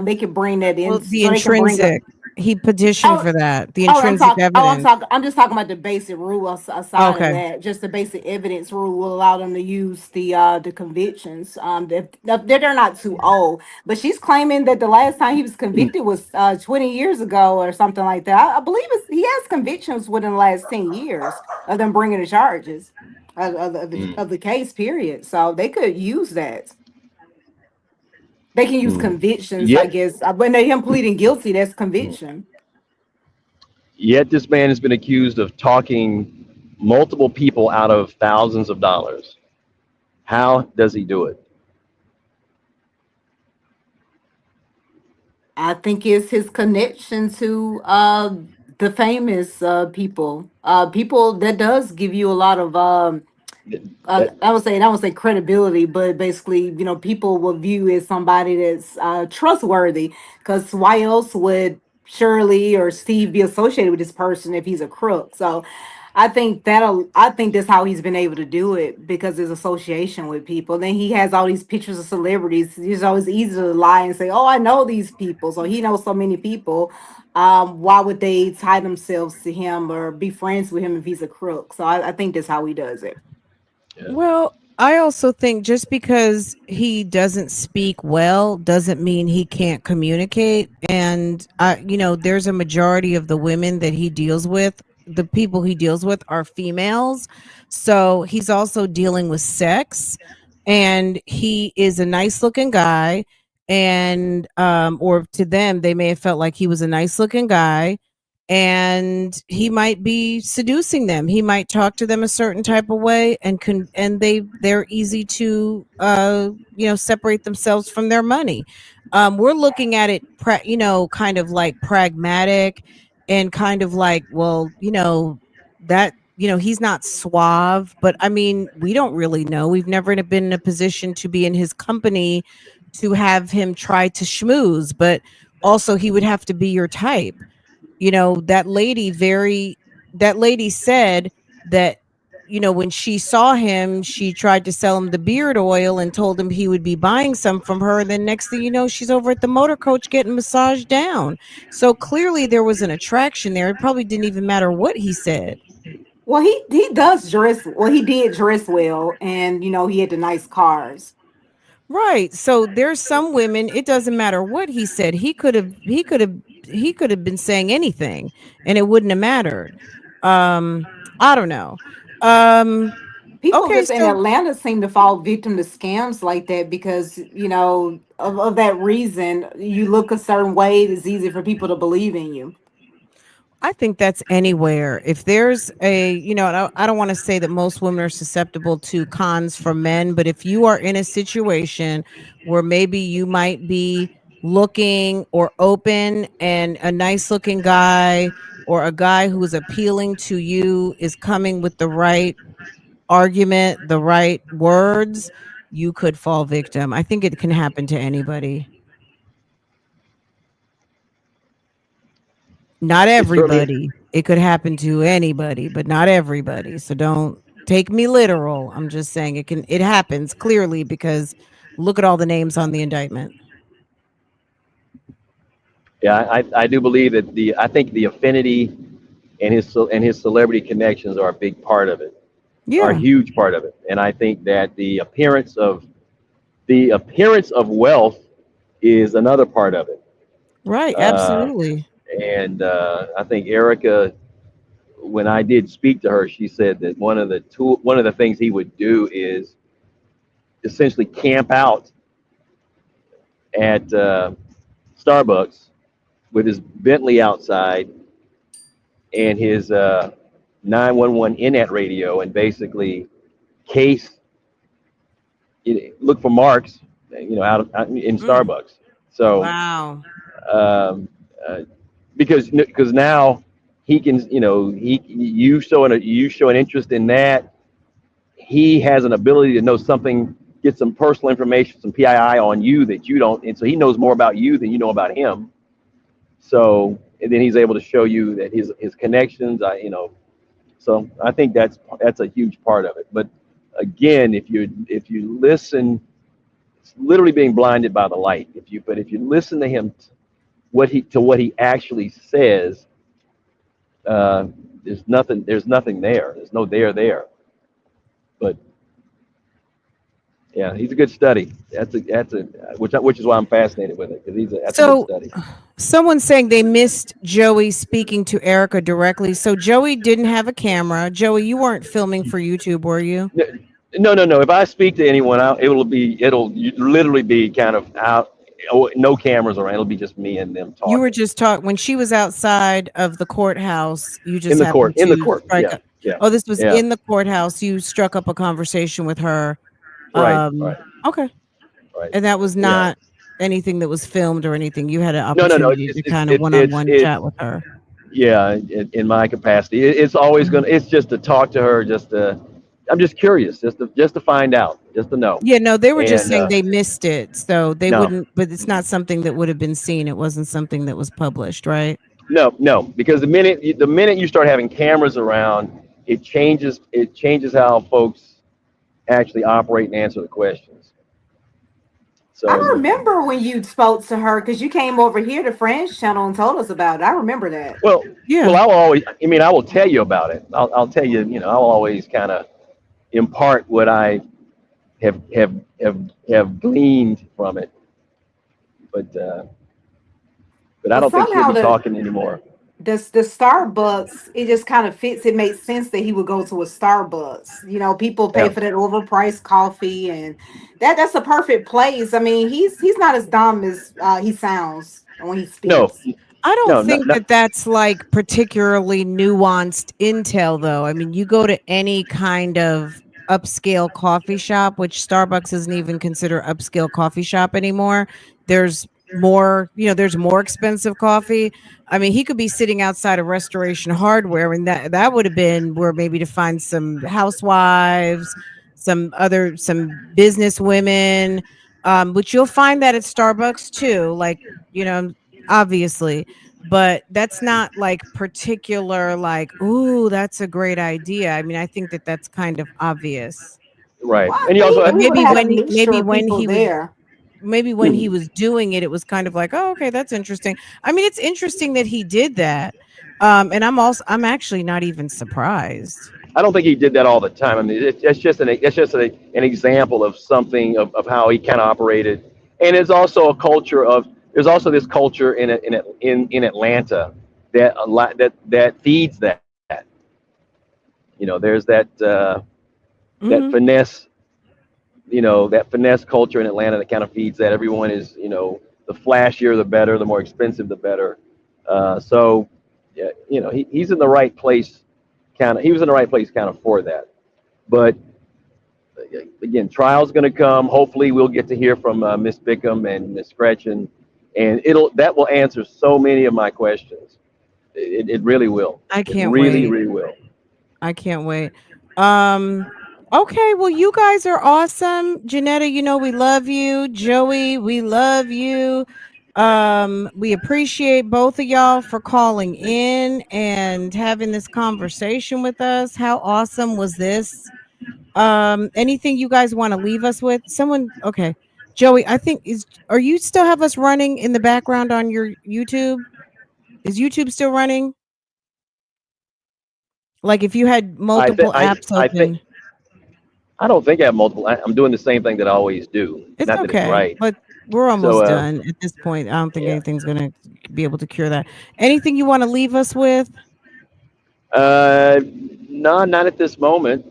they could bring that Well, in, the so they can bring up. intrinsic, he petitioned Oh, for that. The oh, I'm intrinsic talking. Oh, I'm evidence. talking. I'm just talking about the basic rule aside of Okay. that. Just the basic evidence rule will allow them to use the convictions. If they're not too old, but she's claiming that the last time he was convicted was 20 years ago or something like that. I believe he has convictions within the last 10 years of them bringing the charges of the case. Period. So they could use that. They can use convictions, I Yet, guess. When they him pleading guilty, that's conviction. yet this man has been accused of talking multiple people out of thousands of dollars. How does he do it? I think it's his connection to the famous people. People that does give you a lot of That, I would say credibility, but basically, people will view as somebody that's trustworthy. Because why else would Shirley or Steve be associated with this person if he's a crook? So, I think that's how he's been able to do it because his association with people. Then he has all these pictures of celebrities. It's always easy to lie and say, "Oh, I know these people." So he knows so many people. Why would they tie themselves to him or be friends with him if he's a crook? So I think that's how he does it. yeah. Well, I also think just because he doesn't speak well doesn't mean he can't communicate. And there's a majority of the women that he deals with, the people he deals with are females. So he's also dealing with sex, and he is a nice looking guy. And or to them, they may have felt like he was a nice looking guy, and he might be seducing them. He might talk to them a certain type of way, and they're easy to separate themselves from their money. We're looking at it kind of like pragmatic, and kind of like, well, that he's not suave, but I mean, we don't really know. We've never been in a position to be in his company to have him try to schmooze, but also he would have to be your type. That lady said that when she saw him, she tried to sell him the beard oil and told him he would be buying some from her. And then next thing you know, she's over at the motor coach getting massaged down. So clearly there was an attraction there. It probably didn't even matter what he said. Well, he does dress well. He did dress well, and he had the nice cars. Right. So there's some women, it doesn't matter what he said. He could have been saying anything and it wouldn't have mattered. I don't know. Um People okay, just in so Atlanta seem to fall victim to scams like that because of that reason. You look a certain way, it's easy for people to believe in you. I think that's anywhere. If there's I don't want to say that most women are susceptible to cons from men, but if you are in a situation where maybe you might be looking or open, and a nice looking guy or a guy who is appealing to you is coming with the right argument, the right words, you could fall victim. I think it can happen to anybody. Not It certainly, everybody. It could happen to anybody, but not everybody. So don't take me literal. I'm just saying it happens clearly because look at all the names on the indictment. yeah, I do believe that I think the affinity and his celebrity connections are a big part of it, are a Yeah, huge part of it. And I think that the appearance of wealth is another part of it. right, Uh, absolutely. and I think Erica, when I did speak to her, she said that one of the things he would do is essentially camp out at Starbucks with his Bentley outside and his 911 in-net radio, and basically case look for marks, out in Mm, Starbucks. So wow. um, uh, because now he can, you show an interest in that, he has an ability to know something, get some personal information, some PII on you that you don't, and so he knows more about you than you know about him. So, and then he's able to show you that his connections, So I think that's a huge part of it. But again, if you listen, it's literally being blinded by the light. If you listen to him, what he actually says, uh, there's nothing there. There's no there. But yeah, he's a good study. That's a which is why I'm fascinated with it, because that's a good So study. someone's saying they missed Joey speaking to Erica directly. So Joey didn't have a camera. Joey, you weren't filming for YouTube, were you? No. If I speak to anyone, it'll literally be kind of out, no cameras around. It'll be just me and them You were talking just talking when she was outside of the courthouse. You in just the court. happened In the to court, strike yeah, up. yeah, Oh, this was yeah. in the courthouse. You struck up a conversation with her. Right, right, Okay. right. And that was Yeah. not anything that was filmed or anything. You had an No. opportunity to kind of It's one-on-one chat with her. yeah. In my capacity, it's always Mhm. gonna. It's just to talk to her. Just to. I'm just curious, just to find out, just to know. Yeah, no, they were just And saying they missed it, so they no, wouldn't. But it's not something that would have been seen. It wasn't something that was published, right? no, because the minute you start having cameras around, it changes how folks actually operate and answer the questions. I So remember when you spoke to her because you came over here to Friends Channel and told us about it. I remember that. well, Yeah. I will always. I mean, I will tell you about it. I'll tell you. I'll always kind of impart what I have gleaned from it, but I But don't think she'll somehow be talking anymore. the Starbucks, it just kind of fits. It makes sense that he would go to a Starbucks. You know, people pay Yeah. for that overpriced coffee, and that's a perfect place. I mean, he's not as dumb as he sounds when he No, speaks. I don't no, not, think not that that's like particularly nuanced intel, though. I mean, you go to any kind of upscale coffee shop, which Starbucks isn't even considered upscale coffee shop anymore. There's more, there's more expensive coffee. I mean, he could be sitting outside of Restoration Hardware, and that would have been where maybe to find some housewives, some business women, which you'll find that at Starbucks too. Like, obviously, but that's not like particular, like, ooh, that's a great idea. I mean, I think that that's kind of obvious. right. Well, I And you also think But we would maybe have had a when mixture of people there. he was doing it, it was kind of like, oh, okay, that's interesting. I mean, it's interesting that he did that. And I'm actually not even surprised. I don't think he did that all the time. I mean, it's just an example of something of how he kind of operated. And it's also a culture of there's also this culture in Atlanta that a lot that feeds that. There's that Hmm. finesse, that finesse culture in Atlanta that kind of feeds that. Everyone is, the flashier the better, the more expensive the better. So, yeah, he's in the right place. He was in the right place kind of for that. But again, trial's going to come. Hopefully, we'll get to hear from Miss Bickham and Miss Gretchen, and that will answer so many of my questions. It really will. I It can't really, wait. really will. I can't wait. Okay, well, you guys are awesome. Janetta, we love you. Joey, we love you. We appreciate both of y'all for calling in and having this conversation with us. How awesome was this? Anything you guys want to leave us with? Okay. Joey, I think are you still have us running in the background on your YouTube? Is YouTube still running? Like if you had I think multiple I apps I think open. I don't think I have multiple. I'm doing the same thing that I always do. It's Not that it's okay, right. but we're So almost done at this point. I don't think yeah. anything's gonna be able to cure that. Anything you want to leave us with? No, not at this moment.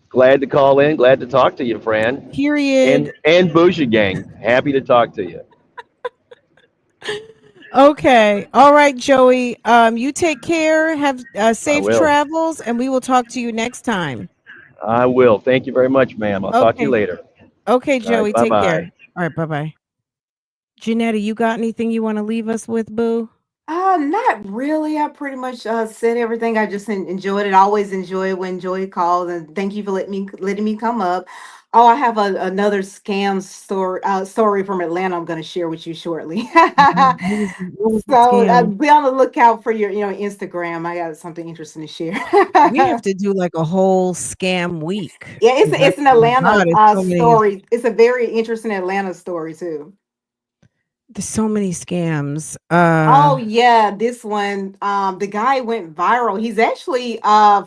Glad to call in. Glad to talk to you, Fran, Period. and Bougie Gang. Happy to talk to you. Okay. All right, Joey. You take care. Have I safe will. travels, and we will talk to you next time. I will. Thank you very much, ma'am. I'll talk to you Okay. later. Okay, All right. Joey. Bye Take care. bye. All right. Bye bye. Janetta, you got anything you want to leave us with, boo? Not really. I pretty much said everything. I just enjoyed it. I always enjoy when Joy calls, and thank you for letting me come up. Oh, I have another scam story from Atlanta. I'm going to share with you shortly. What was the So scam? be on the lookout for your Instagram. I got something interesting to share. We have to do like a whole scam week. Yeah, it's 'Cause it's an oh my God, Atlanta it's so many. story. It's a very interesting Atlanta story too. There's so many scams. Oh yeah, this one. The guy went viral. He's actually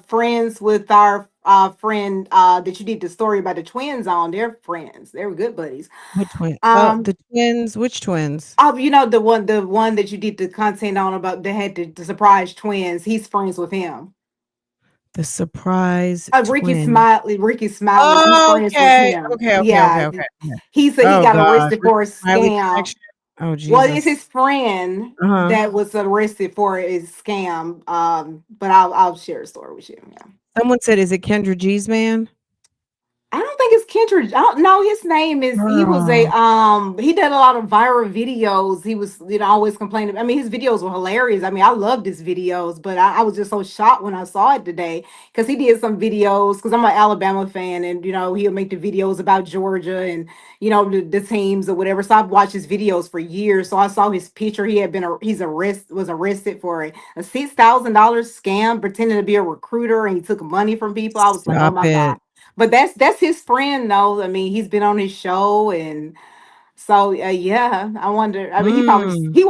friends with our friend that you did the story about the twins on. They're friends. They were good buddies. What twin? Oh, Um, the twins. Which twins? the one that you did the content on about they had the surprise twins. He's friends with him. The surprise Ricky twin. Smiley. Ricky Smiley. He's Oh, friends with okay. him. Okay. Okay. Okay. Yeah, Okay. Okay. he said he Oh got God. arrested Rick for a Smiley scam. connection. Oh Well, it's his Jesus. friend Uh huh. that was arrested for a scam. But I'll share a story with you. Yeah. Someone said, "Is it Kendra G's man?" I don't think it's Kendrick. I don't know his name is. He was a he did a lot of viral videos. He was, always complaining. I mean, his videos were hilarious. I mean, I loved his videos, but I was just so shocked when I saw it today because he did some videos. Because I'm an Alabama fan, and he'll make the videos about Georgia and the teams or whatever. So I've watched his videos for years. So I saw his picture. He had been was arrested for a $6,000 scam, pretending to be a recruiter, and he took money from people. I was like, oh Stop my God. it. But that's his friend though. I mean, he's been on his show, and so yeah. I wonder. I mean, he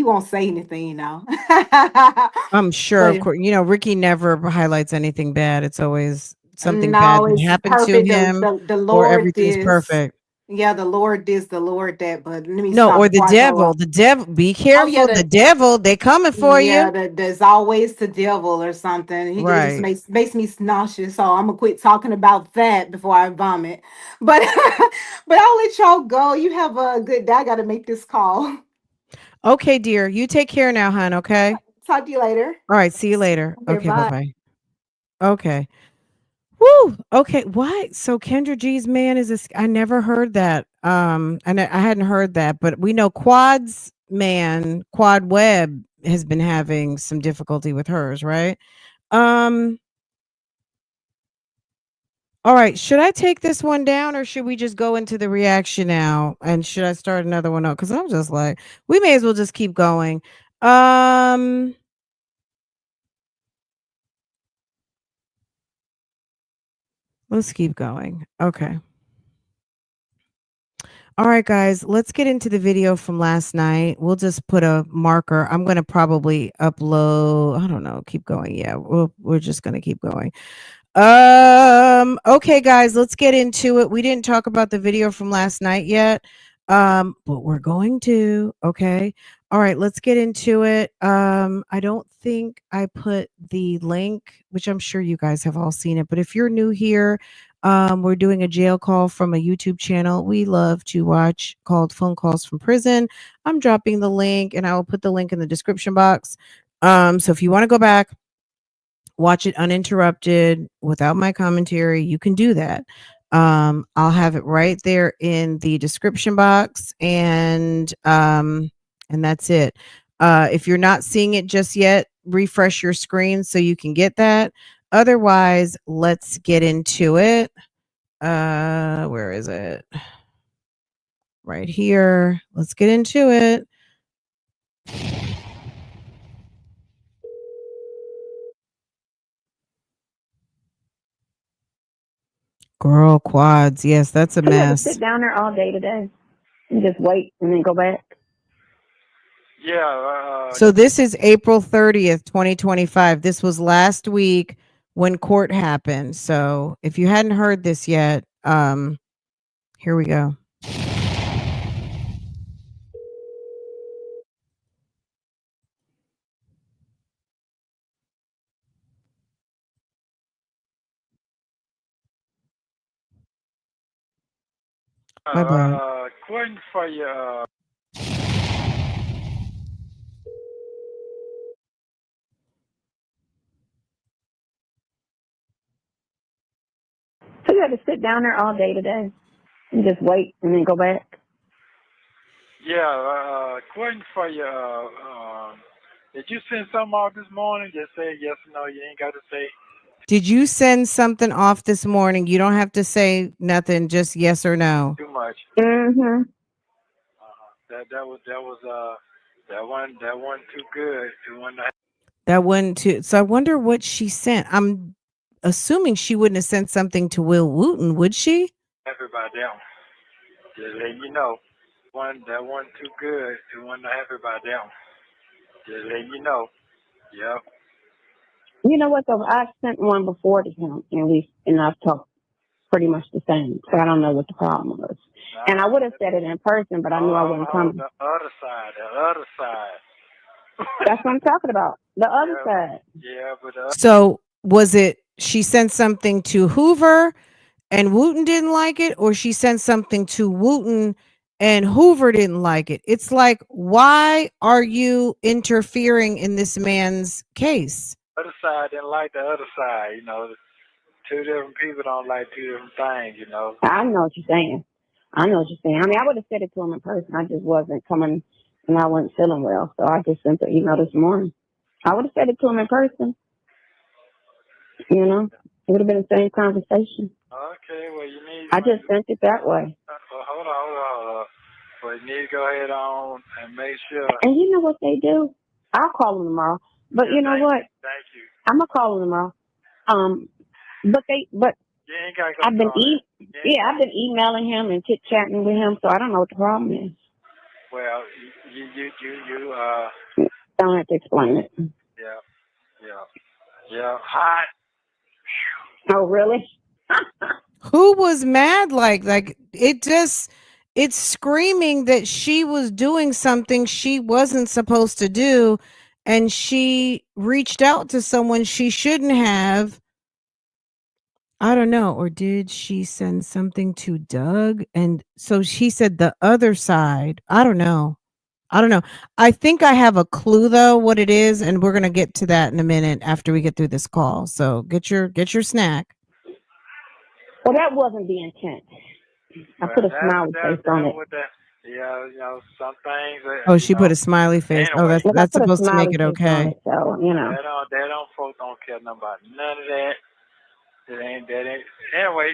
won't say anything, I'm sure, of But course. Ricky never highlights anything bad. It's always something bad no, that it's happened to perfect. The, him, the the or Lord everything's this. perfect. Yeah, the Lord this, the Lord that. But let me No, stop or the before I go devil. off. The devil. Be Oh yeah, careful. The devil. They coming for yeah, you. there's always the devil or something. It just Right. makes me nauseous. So I'm gonna quit talking about that before I vomit. But but I'll let y'all go. You have a good day. I gotta make this call. Okay, dear. You take care now, hon. Okay. Talk to you later. All right. See you later. Okay, Okay. Bye bye. bye. Okay. Woo. Okay. What? So Kendra G's man is this? I never heard that. I hadn't heard that, but we know Quad's man, Quad Web, has been having some difficulty with hers, right? Um. All right. Should I take this one down, or should we just go into the reaction now? And should I start another one up? Because I'm just like, we may as well just keep going. Um. Let's keep going. Okay. All right, guys, let's get into the video from last night. We'll just put a marker. I'm going to probably upload. I don't know. Keep going. Yeah, we're just going to keep going. Okay, guys, let's get into it. We didn't talk about the video from last night yet. But we're going to. Okay. All right, let's get into it. I don't think I put the link, which I'm sure you guys have all seen it, but if you're new here, we're doing a jail call from a YouTube channel we love to watch called Phone Calls from Prison. I'm dropping the link, and I will put the link in the description box. So if you want to go back, watch it uninterrupted without my commentary, you can do that. I'll have it right there in the description box, and that's it. If you're not seeing it just yet, refresh your screen so you can get that. Otherwise, let's get into it. Where is it? Right here. Let's get into it. Girl, Quads. Yes, that's a So you had to mess. sit down there all day today and just wait and then go back? Yeah. So this is April 30th, 2025. This was last week when court happened. So if you hadn't heard this yet, here we go. Bye-bye. Question for you. So you had to sit down there all day today and just wait and then go back? Yeah. Question for you. Did you send something out this morning? Just say yes or no. You ain't got to say. Did you send something off this morning? You don't have to say nothing, just yes or no. Too much. Mm-hmm. That was that one too good. That one too. So I wonder what she sent. I'm assuming she wouldn't have sent something to Will Wooten, would she? Everybody else. Just let you know. That one too good. The one to everybody else. Just let you know. Yeah. You know what, though? I sent one before to him, and I've talked pretty much the same, so I don't know what the problem was. And I would have said it in person, but I knew I wasn't coming. The other side. That's what I'm talking about, the other side. Yeah, but So was it she sent something to Hoover and Wooten didn't like it, or she sent something to Wooten and Hoover didn't like it? It's like, why are you interfering in this man's case? other side didn't like the other side, two different people don't like two different things, you know. I know what you're saying. I know what you're saying. I mean, I would have said it to him in person. I just wasn't coming, and I wasn't feeling well, so I just sent the email this morning. I would have said it to him in person. You know, it would have been the same conversation. Okay, well, you need. I just sent it that way. Well, hold on. Well, you need to go ahead on and make sure. And you know what they do? I'll call them tomorrow. But you know what? Thank you. I'm gonna call them tomorrow. But You ain't got to go. I've been emailing him and chit chatting with him, so I don't know what the problem is. Well, you Don't have to explain it. Yeah. Hot. Oh, really? Who was mad? Like it's screaming that she was doing something she wasn't supposed to do, and she reached out to someone she shouldn't have. I don't know. Or did she send something to Doug? And so she said the other side. I don't know. I think I have a clue though what it is, and we're gonna get to that in a minute after we get through this call. So get your snack. Well, that wasn't the intent. I put a smiley face on it. Yeah, you know, some things. Oh, she put a smiley face. Anyway. Oh, that's Look, I put a supposed to make smiley it face on okay. it, so you know. They don't folks don't care nothing about none of that. That ain't. Anyway,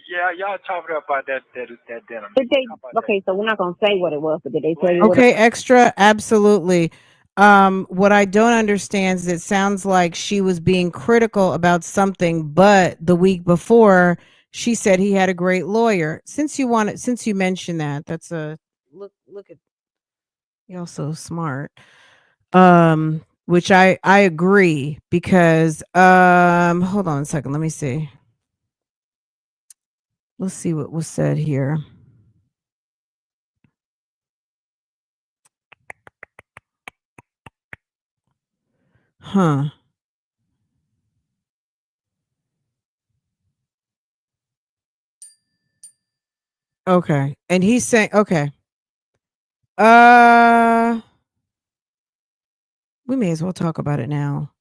yeah, y'all talked about that dinner. Did they? Okay, so we're not gonna say what it was, but did they tell you? Okay, extra, absolutely. What I don't understand is it sounds like she was being critical about something, but the week before she said he had a great lawyer. Since you mentioned that, that's a look at y'all so smart. Which I agree because hold on a second, let me see. Let's see what was said here. Huh. Okay. And he's saying, okay. We may as well talk about it now.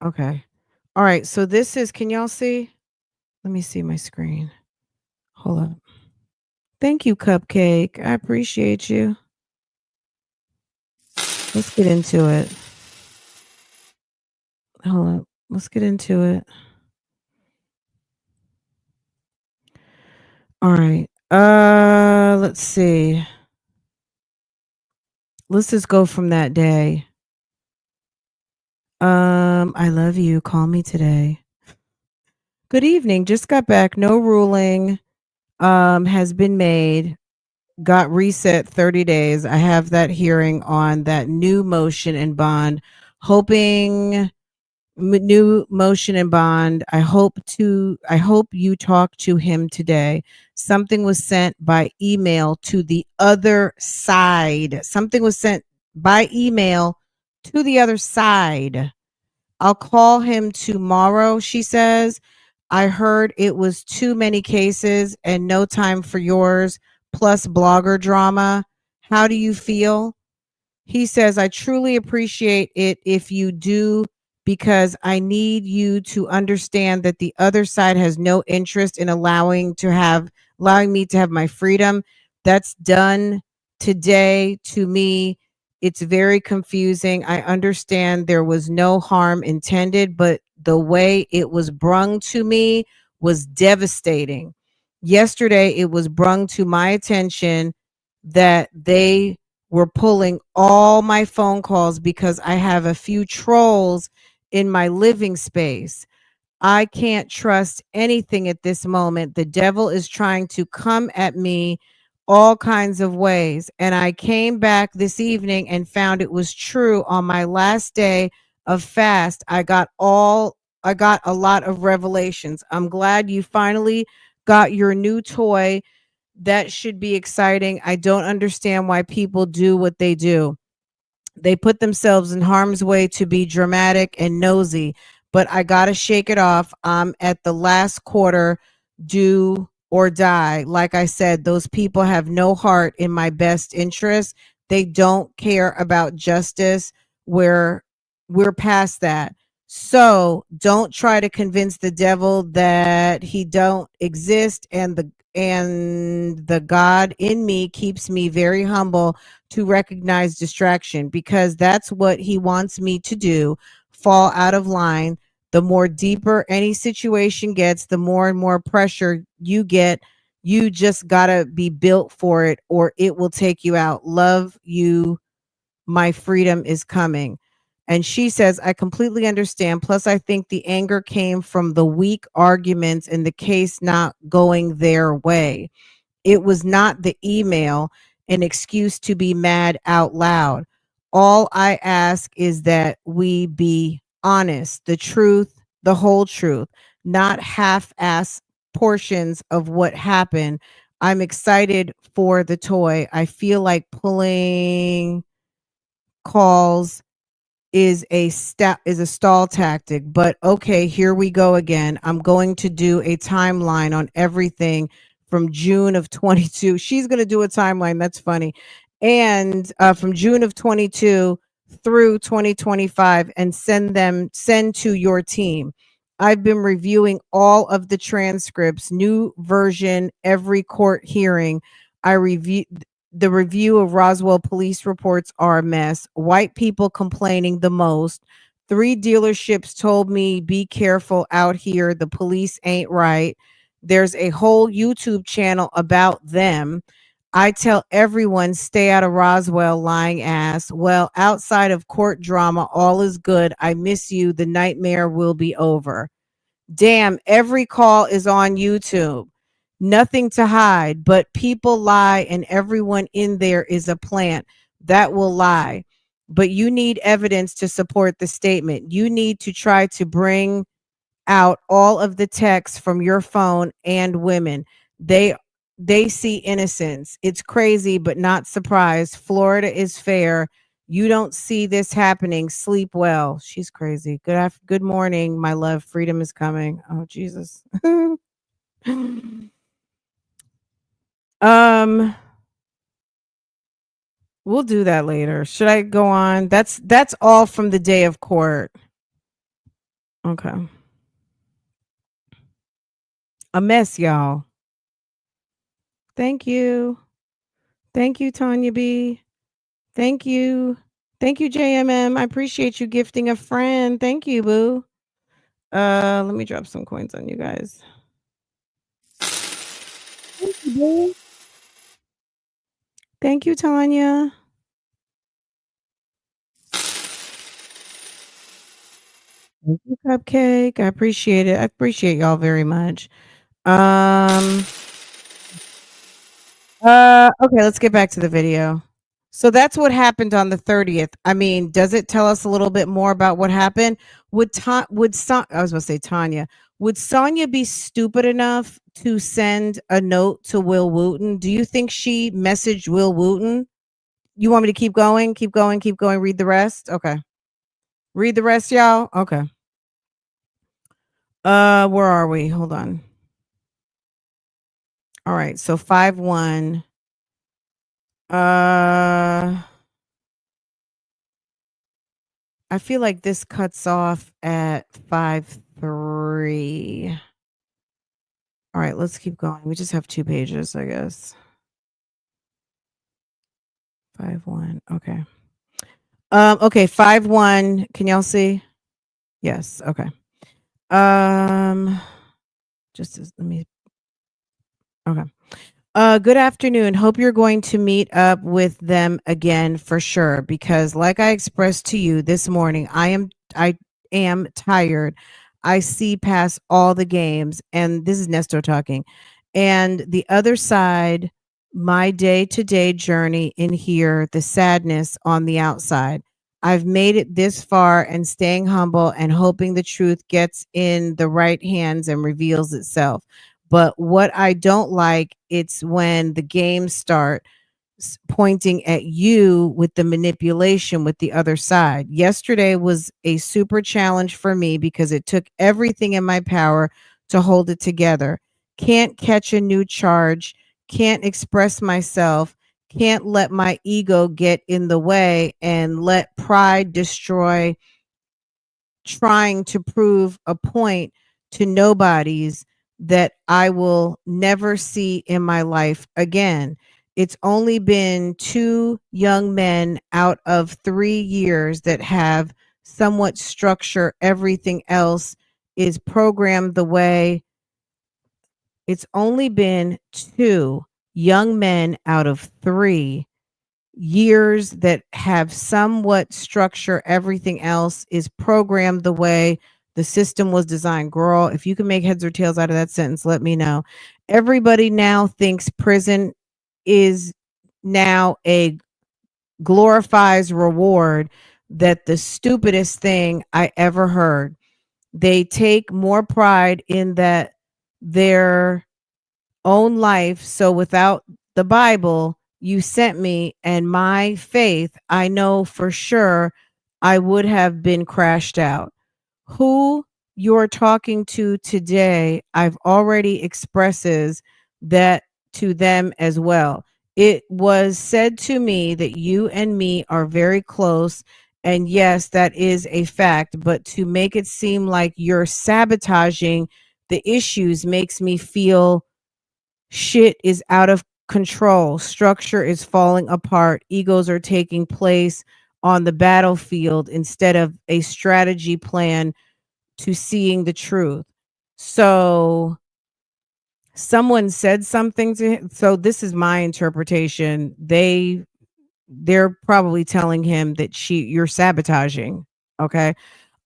Okay. All right. So this is, can y'all see? Let me see my screen. Hold up. Thank you, Cupcake. I appreciate you. Let's get into it. Hold up. Let's get into it. All right. Let's see. Let's just go from that day. I love you. Call me today. Good evening. Just got back. No ruling has been made. Got reset 30 days. I have that hearing on that new motion and bond. Hoping new motion and bond. I hope you talk to him today. Something was sent by email to the other side. Something was sent by email to the other side. I'll call him tomorrow, she says. I heard it was too many cases and no time for yours, plus blogger drama. How do you feel? He says, I truly appreciate it if you do, because I need you to understand that the other side has no interest in allowing me to have my freedom. That's done today to me. It's very confusing. I understand there was no harm intended, but the way it was brung to me was devastating. Yesterday, it was brung to my attention that they were pulling all my phone calls because I have a few trolls in my living space. I can't trust anything at this moment. The devil is trying to come at me all kinds of ways. And I came back this evening and found it was true. On my last day of fast, I got a lot of revelations. I'm glad you finally got your new toy. That should be exciting. I don't understand why people do what they do. They put themselves in harm's way to be dramatic and nosy, but I got to shake it off. I'm at the last quarter, do or die. Like I said, those people have no heart in my best interest. They don't care about justice. We're past that. So don't try to convince the devil that he don't exist, and the God in me keeps me very humble to recognize distraction, because that's what he wants me to do, fall out of line. The more deeper any situation gets, the more and more pressure you get. You just gotta be built for it, or it will take you out. Love you. My freedom is coming. And she says, I completely understand. Plus, I think the anger came from the weak arguments and the case not going their way. It was not the email, an excuse to be mad out loud. All I ask is that we be honest, the truth, the whole truth, not half ass portions of what happened. I'm excited for the toy. I feel like pulling calls is a stall tactic, but okay, here we go again. I'm going to do a timeline on everything from June of 22. She's going to do a timeline. That's funny. And from June of 22 through 2025, and send to your team. I've been reviewing all of the transcripts, new version every court hearing. I review the review of Roswell police reports are a mess. White people complaining the most. 3 dealerships told me be careful out here. The police ain't right. There's a whole YouTube channel about them. I tell everyone stay out of Roswell, lying ass. Well, outside of court drama, all is good. I miss you. The nightmare will be over. Damn, every call is on YouTube. Nothing to hide, but people lie, and everyone in there is a plant that will lie. But you need evidence to support the statement. You need to try to bring out all of the texts from your phone and women. They see innocence. It's crazy, but not surprised. Florida is fair. You don't see this happening. Sleep well. She's crazy. Good morning, my love. Freedom is coming. Oh, Jesus. We'll do that later. Should I go on? That's all from the day of court. Okay. A mess, y'all. Thank you. Thank you, Tanya B. Thank you. Thank you, JMM. I appreciate you gifting a friend. Thank you, boo. Let me drop some coins on you guys. Thank you, boo. Thank you, Tanya. Thank you, Cupcake. I appreciate it. I appreciate y'all very much. Okay, let's get back to the video. So that's what happened on the 30th. I mean, does it tell us a little bit more about what happened? I was going to say Tanya. Would Sonya be stupid enough to send a note to Will Wooten? Do you think she messaged Will Wooten? You want me to keep going? Keep going, keep going, read the rest? Okay. Read the rest, y'all? Okay. Where are we? Hold on. All right, so 5-1. I feel like this cuts off at 5-3. All right, let's keep going. We just have 2 pages, I guess. 5-1. Okay. Okay, 5-1. Can y'all see? Yes. Okay. Let me. Okay. Good afternoon. Hope you're going to meet up with them again for sure, because like I expressed to you this morning, I am tired. I see past all the games, and this is Nestor talking. And the other side, my day-to-day journey in here, the sadness on the outside. I've made it this far, and staying humble and hoping the truth gets in the right hands and reveals itself. But what I don't like, it's when the games start pointing at you with the manipulation with the other side. Yesterday was a super challenge for me because it took everything in my power to hold it together. Can't catch a new charge, can't express myself, can't let my ego get in the way, and let pride destroy trying to prove a point to nobodies that I will never see in my life again. It's only been 2 young men out of 3 years that have somewhat structure. Everything else is programmed the way. It's only been 2 young men out of 3 years that have somewhat structure. Everything else is programmed the way the system was designed. Girl, if you can make heads or tails out of that sentence, let me know. Everybody now thinks prison is now a glorifies reward. That the stupidest thing I ever heard. They take more pride in that their own life. So without the Bible you sent me and my faith, I know for sure I would have been crashed out. Who you're talking to today, I've already expresses that to them as well. It was said to me that you and me are very close. And yes, that is a fact. But to make it seem like you're sabotaging the issues makes me feel shit is out of control. Structure is falling apart. Egos are taking place on the battlefield instead of a strategy plan to seeing the truth. So someone said something to him. So this is my interpretation. They're probably telling him that you're sabotaging. Okay.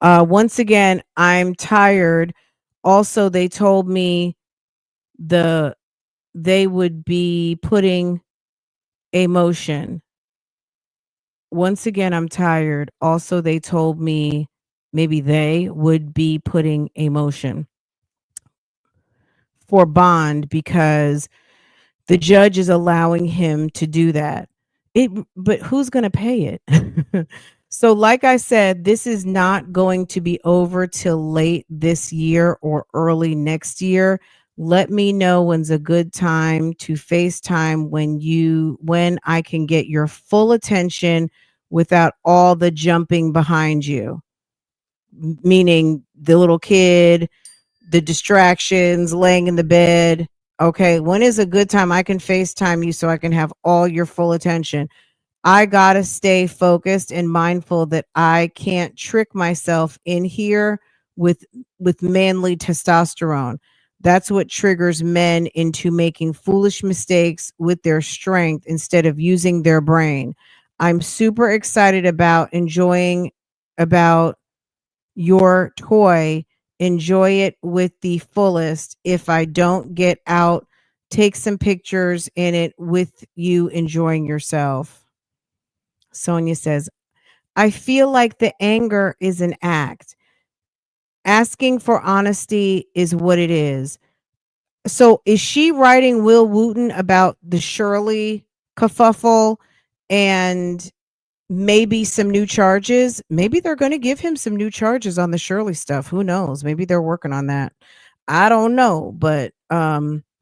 Once again, I'm tired. Also, they told me they would be putting a motion. Once again, I'm tired. Also, they told me maybe they would be putting a motion for bond because the judge is allowing him to do that. But who's going to pay it? So, like I said, this is not going to be over till late this year or early next year. Let me know when's a good time to FaceTime when I can get your full attention without all the jumping behind you. Meaning the little kid, the distractions, laying in the bed. Okay, when is a good time I can FaceTime you so I can have all your full attention? I got to stay focused and mindful that I can't trick myself in here with manly testosterone. That's what triggers men into making foolish mistakes with their strength instead of using their brain. I'm super excited about your toy. Enjoy it with the fullest. If I don't get out, take some pictures in it with you enjoying yourself. Sonia says, I feel like the anger is an act. Asking for honesty is what it is. So is she writing Will Wooten about the Shirley kerfuffle and maybe some new charges? Maybe they're going to give him some new charges on the Shirley stuff. Who knows? Maybe they're working on that. I don't know. But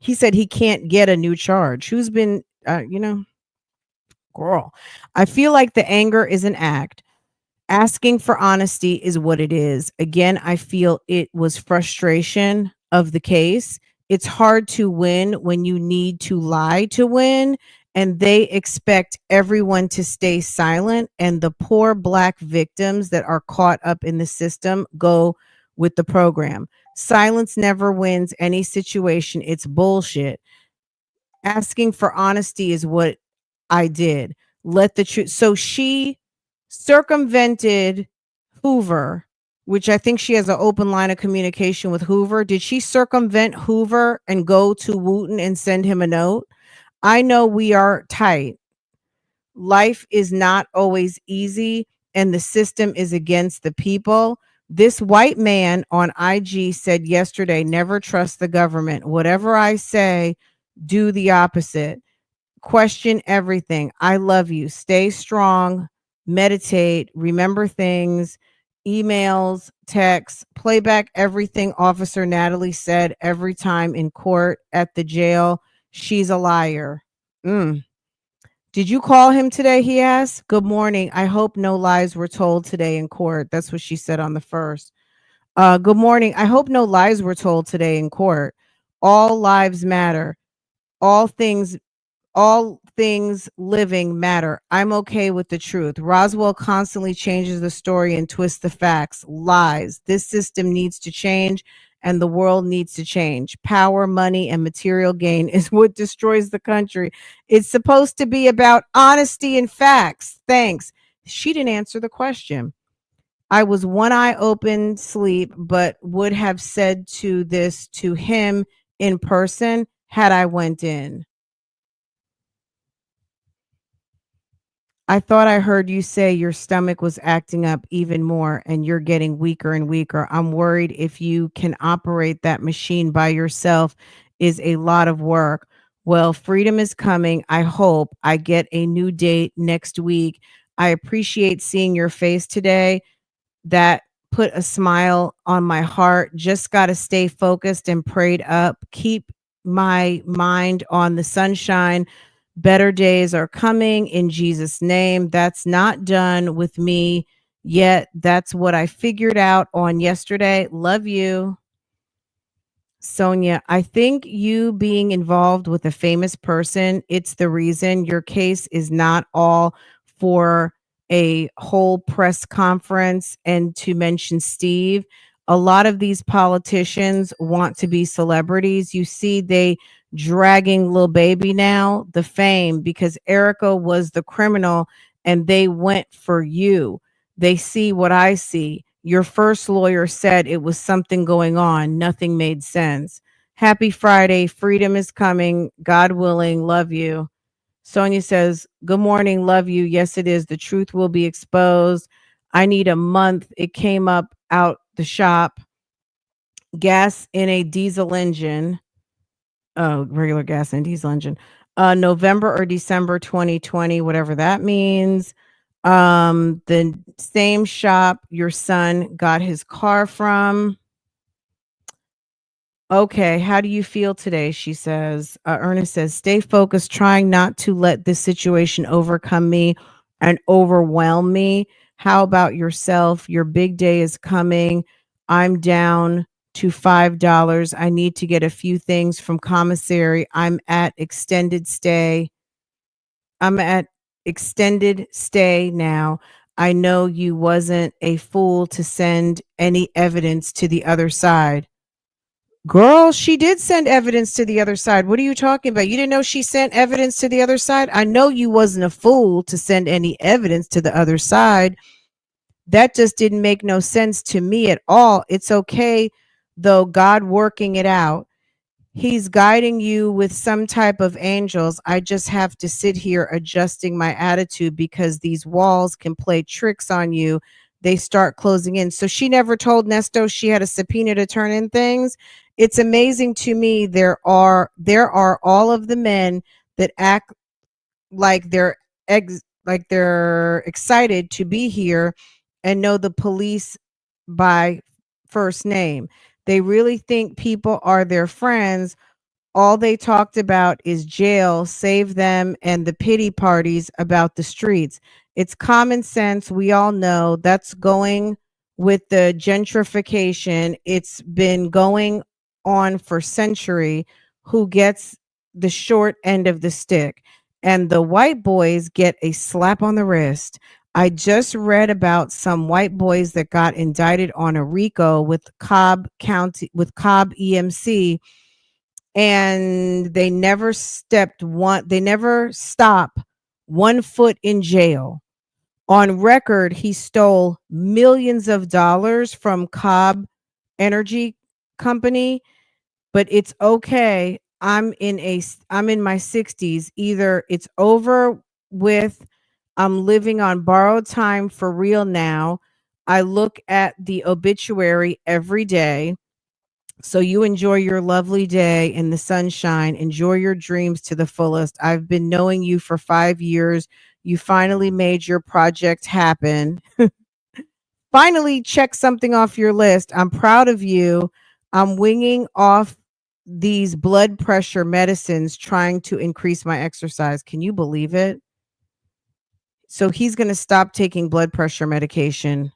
he said he can't get a new charge. Who's been, girl, I feel like the anger is an act. Asking for honesty is what it is. Again, I feel it was frustration of the case. It's hard to win when you need to lie to win, and they expect everyone to stay silent. And the poor Black victims that are caught up in the system go with the program. Silence never wins any situation. It's bullshit. Asking for honesty is what I did. Let the truth. So she circumvented Hoover, which I think she has an open line of communication with Hoover. Did she circumvent Hoover and go to Wooten and send him a note? I know we are tight. Life is not always easy, and the system is against the people. This white man on IG said yesterday, never trust the government. Whatever I say, do the opposite. Question everything. I love you. Stay strong. Meditate. Remember things. Emails, texts, play back everything Officer Natalie said every time in court, at the jail. She's a liar. Did you call him today? He asked. Good morning. I hope no lies were told today in court. That's what she said on the first. Good morning. I hope no lies were told today in court. All lives matter. All things all things living matter. I'm okay with the truth. Roswell constantly changes the story and twists the facts. Lies. This system needs to change and the world needs to change. Power, money, and material gain is what destroys the country. It's supposed to be about honesty and facts. Thanks. She didn't answer the question. I was one eye open sleep, but would have said to this to him in person had I went in. I thought I heard you say your stomach was acting up even more and you're getting weaker and weaker. I'm worried if you can operate that machine by yourself is a lot of work. Well, freedom is coming. I hope I get a new date next week. I appreciate seeing your face today. That put a smile on my heart. Just got to stay focused and prayed up. Keep my mind on the sunshine. Better days are coming in Jesus' name. That's not done with me yet. That's what I figured out on yesterday. Love you. Sonia, I think you being involved with a famous person, it's the reason your case is not all for a whole press conference. And to mention Steve, a lot of these politicians want to be celebrities. You see, they dragging Lil Baby now, the fame, because Erica was the criminal and they went for you. They see what I see. Your first lawyer said it was something going on. Nothing made sense. Happy Friday. Freedom is coming. God willing. Love you. Sonia says, good morning. Love you. Yes, it is. The truth will be exposed. I need a month. It came up out the shop. Gas in a diesel engine. Oh, regular gas and diesel engine. November or December 2020, whatever that means. The same shop your son got his car from. Okay, how do you feel today? She says. Ernest says, stay focused, trying not to let this situation overcome me and overwhelm me. How about yourself? Your big day is coming. I'm down to $5. I need to get a few things from commissary. I'm at extended stay now. I know you wasn't a fool to send any evidence to the other side. Girl, she did send evidence to the other side. What are you talking about? You didn't know she sent evidence to the other side? I know you wasn't a fool to send any evidence to the other side. That just didn't make no sense to me at all. It's okay, though, God working it out. He's guiding you with some type of angels. I just have to sit here adjusting my attitude because these walls can play tricks on you. They start closing in. So she never told Nesto she had a subpoena to turn in things. It's amazing to me there are all of the men that act like they're excited to be here and know the police by first name. They really think people are their friends. All they talked about is jail, save them, and the pity parties about the streets. It's common sense. We all know that's going with the gentrification. It's been going on for century. Who gets the short end of the stick? And the white boys get a slap on the wrist. I just read about some white boys that got indicted on a RICO with Cobb EMC, and they never stop 1 foot in jail. On record, he stole millions of dollars from Cobb Energy Company, but it's okay. I'm in my 60s. Either it's over with, I'm living on borrowed time for real now. I look at the obituary every day. So you enjoy your lovely day in the sunshine. Enjoy your dreams to the fullest. I've been knowing you for 5 years. You finally made your project happen. Finally check something off your list. I'm proud of you. I'm winging off these blood pressure medicines trying to increase my exercise. Can you believe it? So he's going to stop taking blood pressure medication.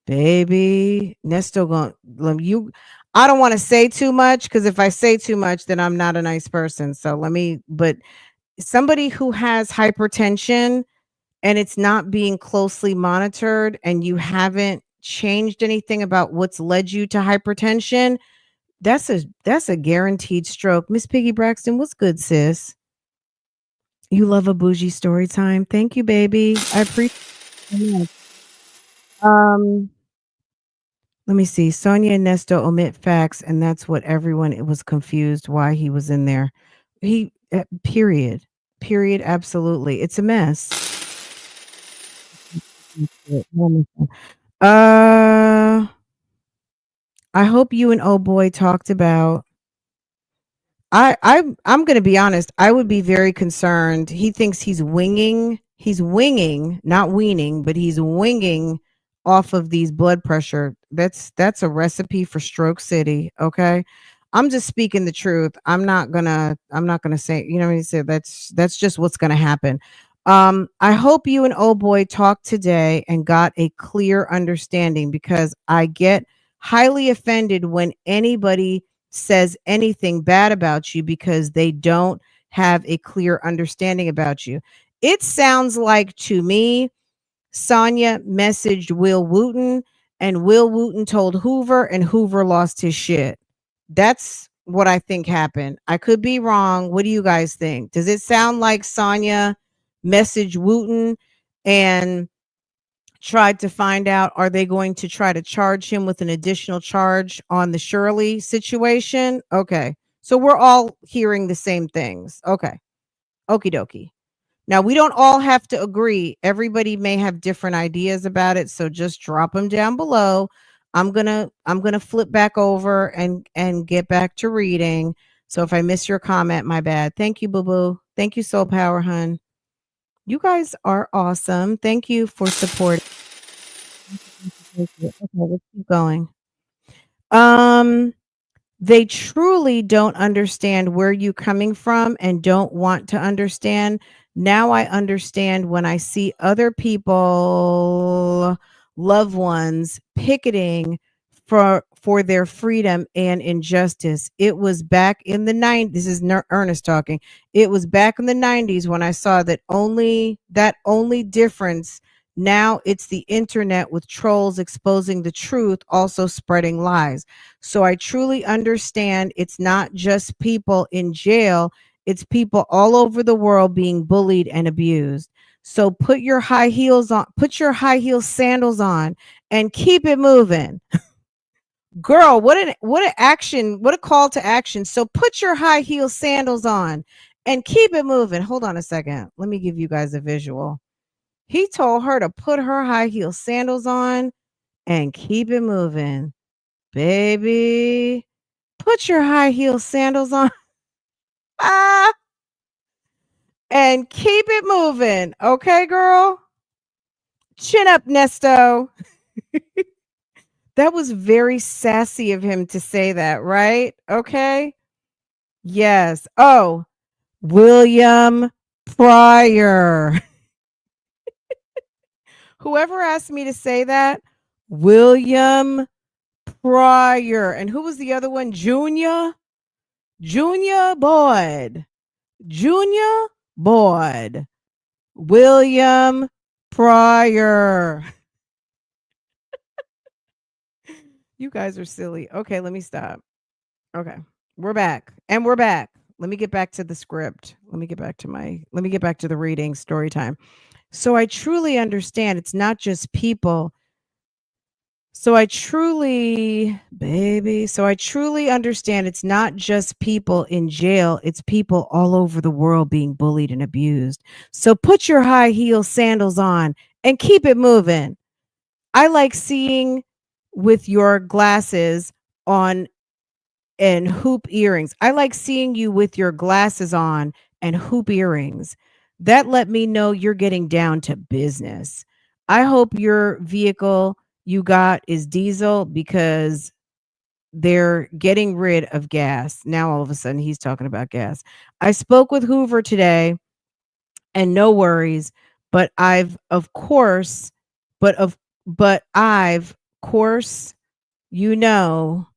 Baby, Nesto going you. I don't want to say too much because if I say too much, then I'm not a nice person. So but somebody who has hypertension and it's not being closely monitored and you haven't changed anything about what's led you to hypertension, that's a guaranteed stroke. Miss Piggy Braxton, what's good, sis? You love a bougie story time. Thank you, baby. I appreciate it. Let me see. Sonia and Nesto omit facts, and that's what everyone it was confused why he was in there. Period. Period. Absolutely. It's a mess. I hope you and Oh Boy talked about I'm going to be honest. I would be very concerned. He thinks he's winging. He's winging, not weaning, but he's winging off of these blood pressure. That's a recipe for Stroke City. Okay, I'm just speaking the truth. I'm not gonna say. You know what I said. That's just what's gonna happen. I hope you and Oh Boy talked today and got a clear understanding because I get highly offended when anybody says anything bad about you because they don't have a clear understanding about you. It sounds like to me, Sonya messaged Will Wooten and Will Wooten told Hoover and Hoover lost his shit. That's what I think happened. I could be wrong. What do you guys think? Does it sound like Sonya messaged Wooten and tried to find out, are they going to try to charge him with an additional charge on the Shirley situation? Okay. So we're all hearing the same things. Okay. Okie dokie. Now we don't all have to agree. Everybody may have different ideas about it. So just drop them down below. I'm gonna flip back over and get back to reading. So if I miss your comment, my bad. Thank you, Boo Boo. Thank you, Soul Power Hun. You guys are awesome. Thank you for supporting. Okay, let's keep going. They truly don't understand where you coming from and don't want to understand. Now I understand when I see other people, loved ones picketing for their freedom and injustice. It was back in the 90s. This is Ernest talking. It was back in the 90s when I saw that only difference. Now it's the internet with trolls exposing the truth, also spreading lies. So I truly understand it's not just people in jail, it's people all over the world being bullied and abused. So put your high heels on, put your high heel sandals on and keep it moving. Girl, what an action, what a call to action. So put your high heel sandals on and keep it moving. Hold on a second. Let me give you guys a visual. He told her to put her high heel sandals on and keep it moving. Baby, put your high heel sandals on and keep it moving. Okay, girl? Chin up, Nesto. That was very sassy of him to say that, right? Okay. Yes. Oh, William Pryor. Whoever asked me to say that, William Pryor. And who was the other one? Junior Boyd. Junior Boyd. William Pryor. You guys are silly. Okay, let me stop. Okay. We're back. And we're back. Let me get back to the script. Let me get back to the reading story time. So I truly understand it's not just people. So I truly understand it's not just people in jail, it's people all over the world being bullied and abused. So put your high heel sandals on and keep it moving. I like seeing with your glasses on and hoop earrings. I like seeing you with your glasses on and hoop earrings. That let me know you're getting down to business. I hope your vehicle you got is diesel because they're getting rid of gas. Now all of a sudden he's talking about gas. I spoke with Hoover today and no worries. but I've of course, but I've course, you know,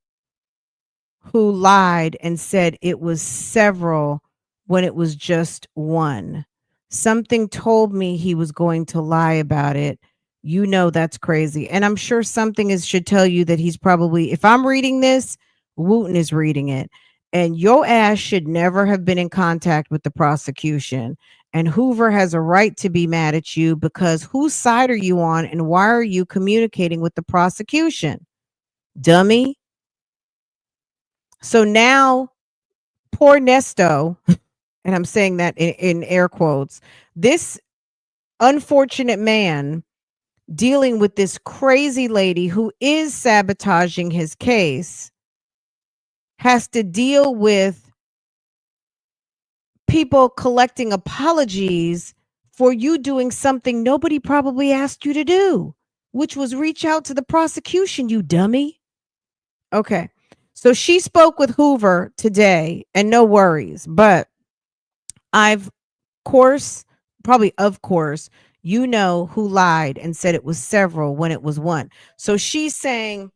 who lied and said it was several when it was just one. Something told me he was going to lie about it. You know that's crazy. And I'm sure something is should tell you that he's probably, if I'm reading this, Wooten is reading it. And your ass should never have been in contact with the prosecution. And Hoover has a right to be mad at you because whose side are you on and why are you communicating with the prosecution? Dummy. So now poor Nesto, and I'm saying that in air quotes, this unfortunate man dealing with this crazy lady who is sabotaging his case has to deal with people collecting apologies for you doing something nobody probably asked you to do, which was reach out to the prosecution, you dummy. Okay. So she spoke with Hoover today and no worries, but I've course, probably of course, you know who lied and said it was several when it was one. So she's saying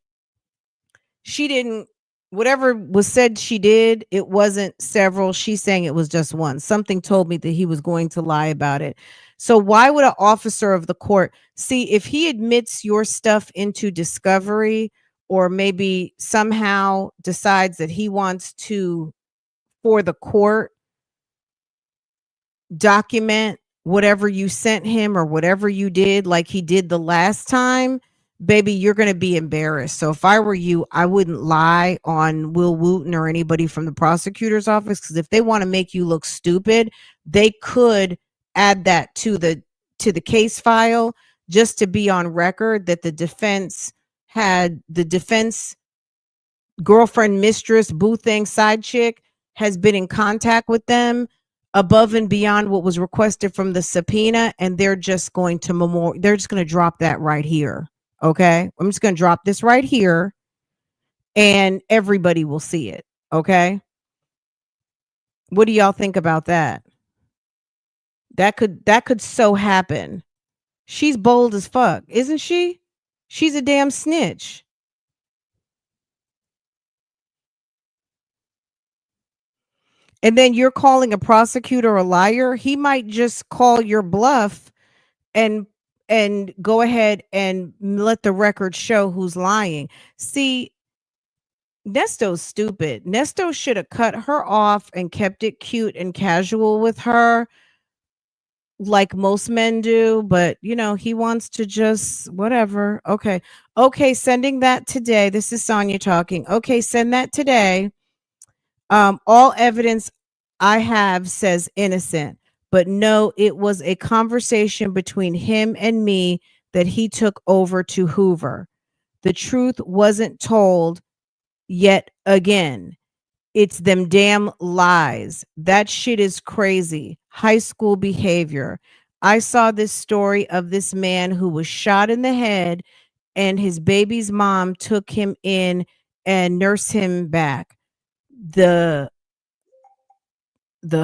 she didn't, whatever was said she did, it wasn't several. She's saying it was just one. Something told me that he was going to lie about it. So why would an officer of the court see if he admits your stuff into discovery or maybe somehow decides that he wants to, for the court, document whatever you sent him or whatever you did like he did the last time, baby, you're going to be embarrassed. So if I were you, I wouldn't lie on Will Wooten or anybody from the prosecutor's office, because if they want to make you look stupid, they could add that to the case file just to be on record that the defense girlfriend, mistress, boo thing, side chick has been in contact with them above and beyond what was requested from the subpoena, and they're just going to they're just going to drop that right here. Okay, I'm just going to drop this right here and everybody will see it. Okay, what do y'all think about that? That could so happen. She's bold as fuck, isn't she? She's a damn snitch. And then you're calling a prosecutor a liar. He might just call your bluff and go ahead and let the record show who's lying. See, Nesto's stupid. Nesto should have cut her off and kept it cute and casual with her like most men do, but you know, he wants to just whatever. Okay, sending that today. This is Sonya talking. Okay, send that today. All evidence I have says innocent, but no, it was a conversation between him and me that he took over to Hoover. The truth wasn't told yet again. It's them damn lies. That shit is crazy. High school behavior. I saw this story of this man who was shot in the head and his baby's mom took him in and nursed him back. The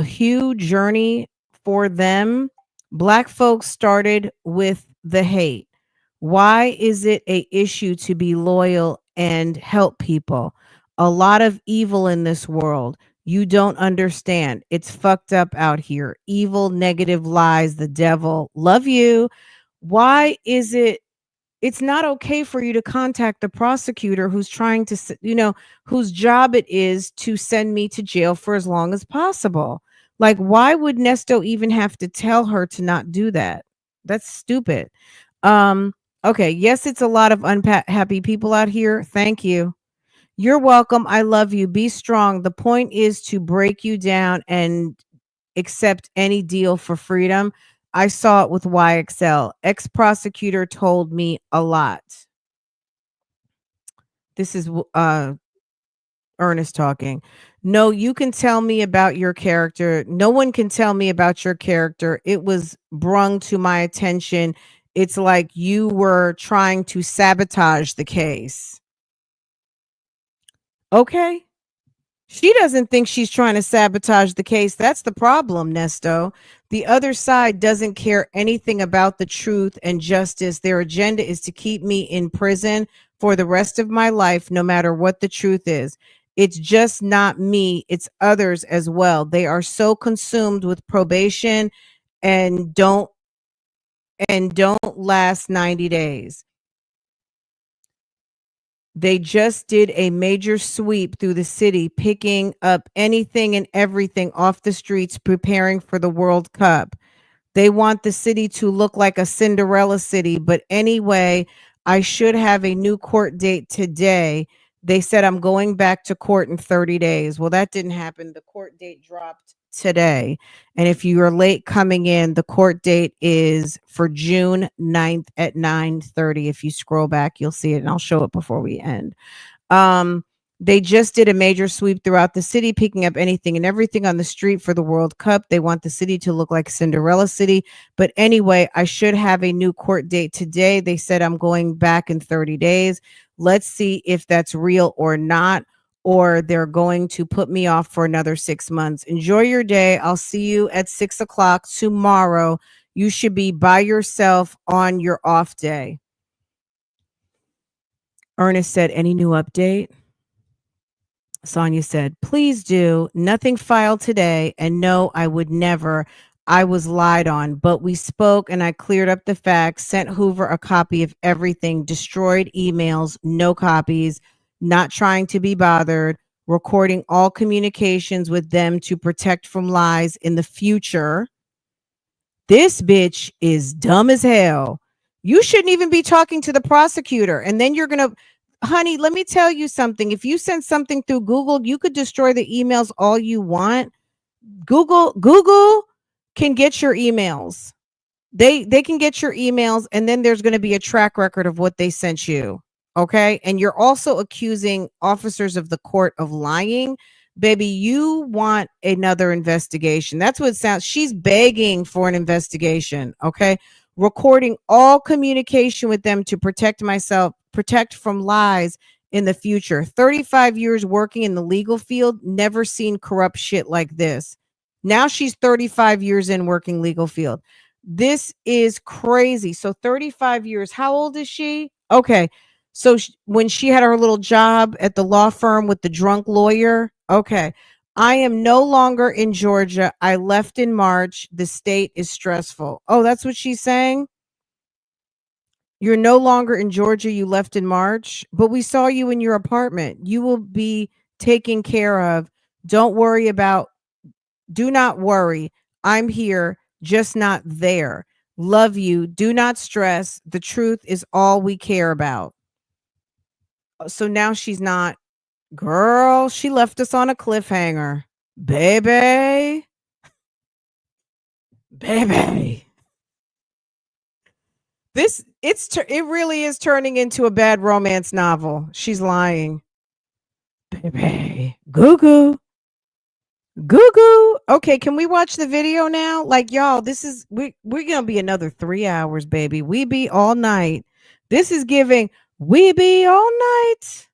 huge journey for them, Black folks started with the hate. Why is it a issue to be loyal and help people? A lot of evil in this world. You don't understand. It's fucked up out here. Evil, negative lies, the devil. Love you. Why is it it's not okay for you to contact the prosecutor who's trying to, whose job it is to send me to jail for as long as possible? Like, why would Nesto even have to tell her to not do that? That's stupid. Okay. Yes, it's a lot of unhappy people out here. Thank you. You're welcome. I love you. Be strong. The point is to break you down and accept any deal for freedom. I saw it with YXL. Ex-prosecutor told me a lot. This is Ernest talking. No, you can tell me about your character. No one can tell me about your character. It was brung to my attention. It's like you were trying to sabotage the case. Okay. She doesn't think she's trying to sabotage the case. That's the problem, Nesto. The other side doesn't care anything about the truth and justice. Their agenda is to keep me in prison for the rest of my life, no matter what the truth is. It's just not me, it's others as well. They are so consumed with probation and don't last 90 days. They just did a major sweep through the city, picking up anything and everything off the streets, preparing for the World Cup. They want the city to look like a Cinderella city. But anyway, I should have a new court date today. They said I'm going back to court in 30 days. Well, that didn't happen. The court date dropped today. And if you are late coming in, the court date is for June 9th at 9:30. If you scroll back, you'll see it, and I'll show it before we end. They just did a major sweep throughout the city, picking up anything and everything on the street for the World Cup. They want the city to look like Cinderella City. But anyway, I should have a new court date today. They said I'm going back in 30 days. Let's see if that's real or not, or they're going to put me off for another 6 months. Enjoy your day. I'll see you at 6 o'clock tomorrow. You should be by yourself on your off day. Ernest said, any new update? Sonya said, please do. Nothing filed today. And no, I would never. I was lied on, but we spoke and I cleared up the facts, sent Hoover a copy of everything, destroyed emails, no copies, not trying to be bothered, recording all communications with them to protect from lies in the future. This bitch is dumb as hell. You shouldn't even be talking to the prosecutor. And then you're going to, honey, let me tell you something. If you send something through Google, you could destroy the emails all you want. Google can get your emails. They can get your emails, and then there's going to be a track record of what they sent you. Okay? And you're also accusing officers of the court of lying. Baby, you want another investigation. That's what it sounds. She's begging for an investigation. Okay? Recording all communication with them to protect myself, protect from lies in the future. 35 years working in the legal field, never seen corrupt shit like this. Now she's 35 years in working legal field. This is crazy. So 35 years. How old is she? Okay. So when she had her little job at the law firm with the drunk lawyer. Okay. I am no longer in Georgia. I left in March. The state is stressful. Oh, that's what she's saying? You're no longer in Georgia. You left in March, but we saw you in your apartment. You will be taken care of. Don't worry about, do not worry. I'm here, just not there. Love you. Do not stress. The truth is all we care about. So now she's not, girl, she left us on a cliffhanger. Baby. It really is turning into a bad romance novel. She's lying. Baby. Goo goo. Okay, can we watch the video now? Like, y'all, this is we're gonna be another 3 hours, baby. We be all night. This is giving we be all night.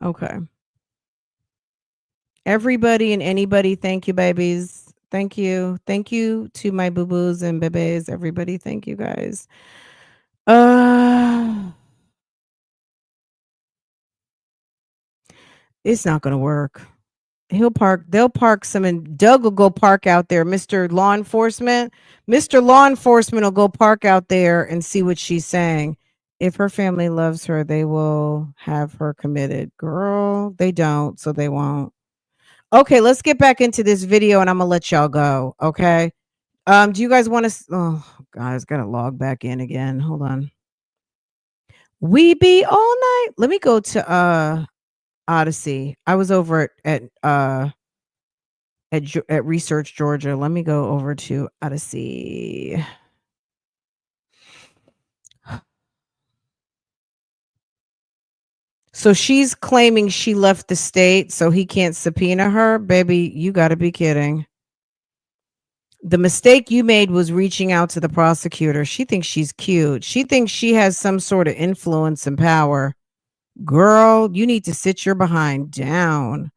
Okay. Everybody and anybody, thank you, babies. Thank you. Thank you to my boo-boos and bebes. Everybody, thank you guys. It's not gonna work. They'll park some, and Doug will go park out there. Mr. Law Enforcement will go park out there and see what she's saying. If her family loves her, they will have her committed. Girl, they don't, so they won't. Okay, let's get back into this video and I'm gonna let y'all go. Okay. Do you guys want to? Oh, guys, gotta log back in again. Hold on. We be all night. Let me go to Odyssey. I was over at Research Georgia. Let me go over to Odyssey. So she's claiming she left the state so he can't subpoena her. Baby, you got to be kidding. The mistake you made was reaching out to the prosecutor. She thinks she's cute. She thinks she has some sort of influence and power. Girl, you need to sit your behind down.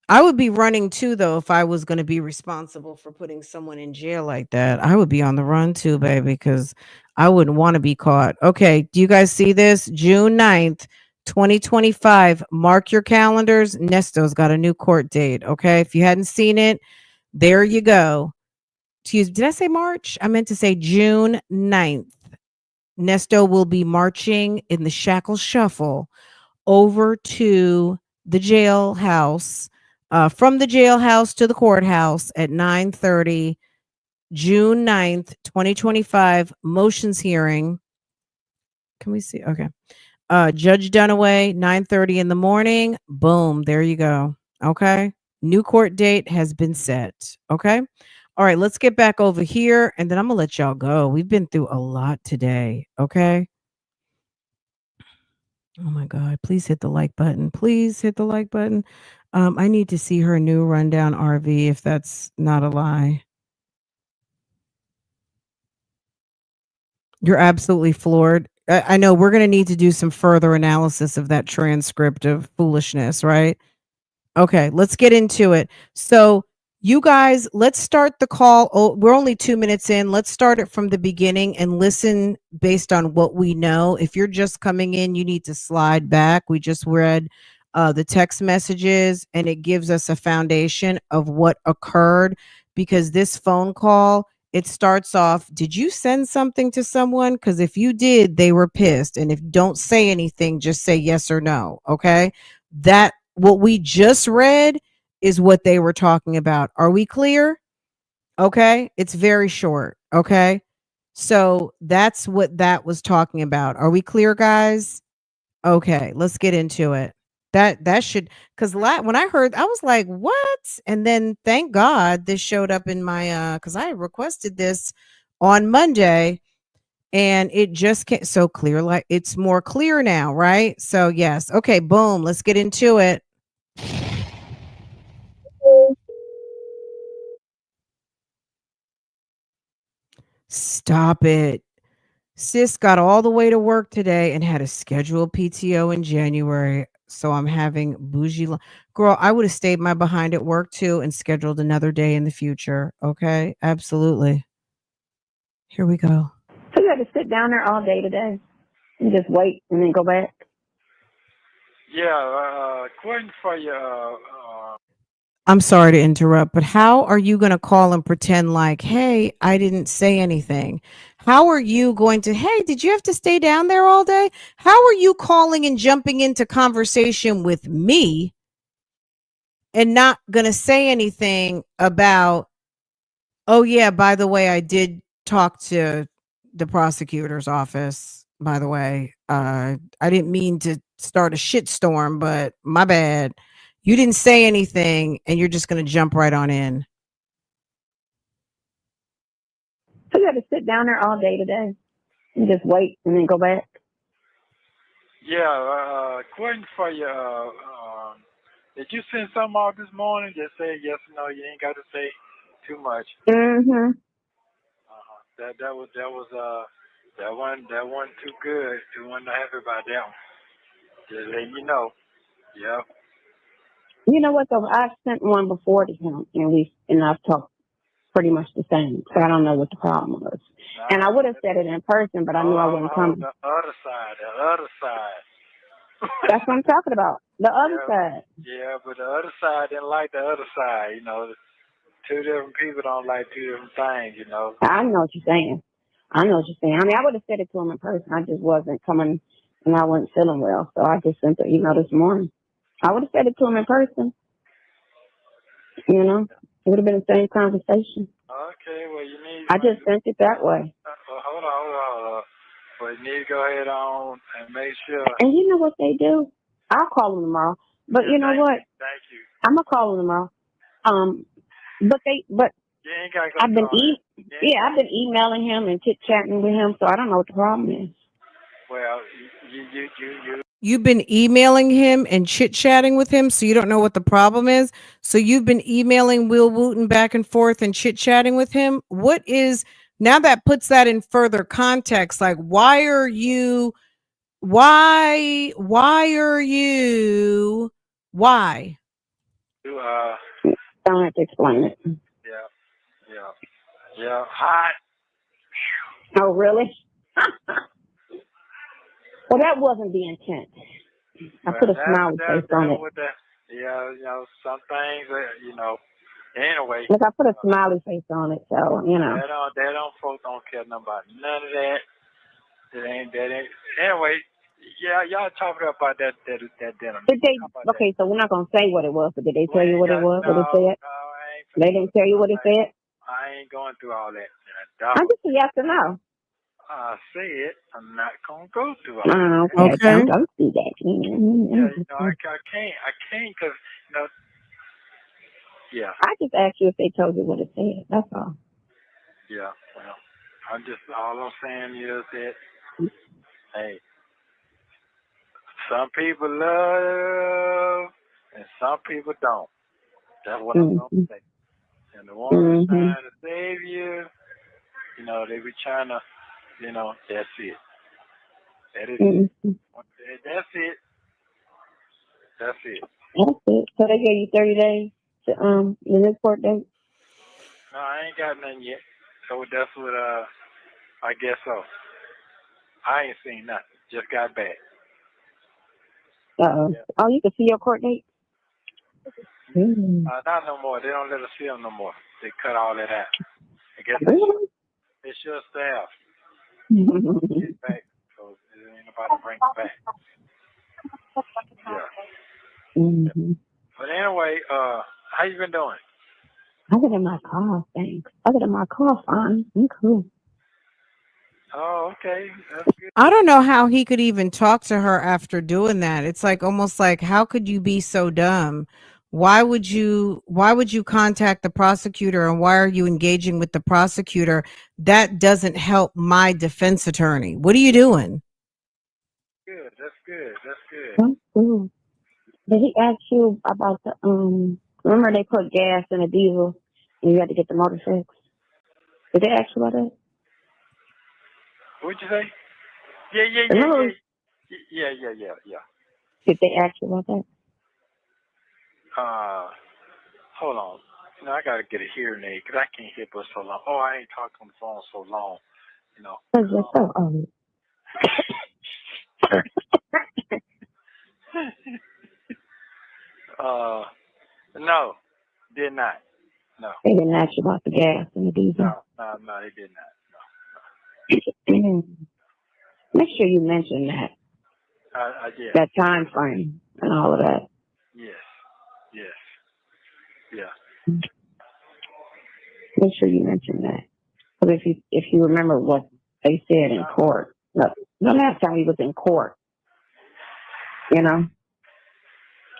I would be running too, though, if I was going to be responsible for putting someone in jail like that. I would be on the run too, baby, because I wouldn't want to be caught. Okay, do you guys see this? June 9th, 2025. Mark your calendars. Nesto's got a new court date. Okay, if you hadn't seen it, there you go. Did I say March? I meant to say June 9th. Nesto will be marching in the shackle shuffle over to the jailhouse, from the jailhouse to the courthouse at 9:30, June 9th, 2025. Motions hearing. Can we see? Okay. Judge Dunaway, 9:30 in the morning. Boom. There you go. Okay. New court date has been set. Okay. All right. Let's get back over here and then I'm going to let y'all go. We've been through a lot today. Okay. Oh my God. Please hit the like button. Please hit the like button. I need to see her new rundown RV if that's not a lie. You're absolutely floored. I know we're going to need to do some further analysis of that transcript of foolishness, right? Okay, let's get into it. So, you guys, let's start the call. Oh, we're only 2 minutes in. Let's start it from the beginning and listen based on what we know. If you're just coming in, you need to slide back. We just read the text messages and it gives us a foundation of what occurred because this phone call, it starts off, did you send something to someone? Because if you did, they were pissed. And if don't say anything, just say yes or no. Okay. That what we just read is what they were talking about. Are we clear? Okay. It's very short. Okay. So that's what that was talking about. Are we clear, guys? Okay. Let's get into it. That should, because when I heard, I was like, what? And then thank God this showed up in my, because I requested this on Monday and it just came so clear. Like it's more clear now, right? So, yes. Okay. Boom. Let's get into it. Stop it. Sis got all the way to work today and had a scheduled PTO in January. So I'm having bougie. Girl, I would have stayed my behind at work too and scheduled another day in the future. Okay. Absolutely. Here we go. So you had to sit down there all day today and just wait and then go back? Yeah, question for you. I'm sorry to interrupt, but how are you going to call and pretend like, hey, I didn't say anything? How are you going to, hey, did you have to stay down there all day? How are you calling and jumping into conversation with me and not going to say anything about, oh, yeah, by the way, I did talk to the prosecutor's office, by the way. I didn't mean to start a shitstorm, but my bad. You didn't say anything and you're just going to jump right on in. So you had to sit down there all day today and just wait and then go back? Yeah, question for you. Did you send something out this morning? Just say yes or no. You ain't got to say too much. Mm-hmm. That was that one too good to want to happy about that one. Just let you know. Yeah. You know what, though? I've sent one before to him, and I've talked pretty much the same, so I don't know what the problem was. And I would have said it in person, but I knew I wasn't coming. The other side. That's what I'm talking about. The other side. Yeah, but the other side didn't like the other side. You know, two different people don't like two different things. You know. I know what you're saying. I mean, I would have said it to him in person. I just wasn't coming, and I wasn't feeling well, so I just sent the email this morning. I would have said it to him in person. You know, it would have been the same conversation. Okay, well, you need. I just sent it that way. Hold on. Well, you need to go ahead on and make sure. And you know what they do? I'll call them tomorrow. But you know what? Thank you. I'm gonna call them tomorrow. But you ain't gotta go I've been emailing him and chit chatting with him, so I don't know what the problem is. Well, you You've been emailing him and chit-chatting with him, so you don't know what the problem is. So you've been emailing Will Wooten back and forth and chit-chatting with him. What is now that puts that in further context? Like, why are you why are you why? To Don't have to explain it. yeah, hot. Oh, really? Well, that wasn't the intent. I put a smiley face on it. Some things that, anyway. Look, I put a smiley face on it, so, They don't folks don't care nothing about none of that. That ain't. Anyway, yeah, y'all talking about that dinner. Did they, okay, so we're not going to say what it was, but did they tell you what it was, what it said? They didn't tell you what it said? I ain't going through all that. I just a yes or no. I said I'm not gonna go through all that. Okay. Don't do that. I can't because yeah. I just asked you if they told you what it said. That's all. Yeah. Well, all I'm saying is that hey, some people love and some people don't. That's what I'm gonna say. And the ones trying to save you, they be trying to, that's it. That is it. That's it. That's it. That's it. So they gave you 30 days to your next court date? No, I ain't got nothing yet. So that's what I guess so. I ain't seen nothing. Just got back. Uh-oh. Yeah. Oh, you can see your court date? Not no more. They don't let us see them no more. They cut all that out. I guess they should staff. Get back. So there ain't nobody bring it back. Yeah. But anyway, how you been doing? Other than my car, thanks. Other than my car, fine. I'm cool. Oh, okay. That's good. I don't know how he could even talk to her after doing that. It's like almost like, how could you be so dumb? Why would you contact the prosecutor, and why are you engaging with the prosecutor? That doesn't help my defense attorney. What are you doing? Good. That's good. That's good. That's cool. Did he ask you about the remember they put gas in a diesel and you had to get the motor fixed? Did they ask you about that? What'd you say? Yeah. Did they ask you about that? Hold on. I gotta get a hearing aid because I can't hear for so long. Oh, I ain't talked on the phone so long. No, did not. No. They didn't ask you about the gas and the diesel? No, they did not. No. Make sure you mention that. Yeah. That time frame and all of that. Yes. Yeah. Make sure you mention that. Because if you remember what they said in court, the last time he was in court,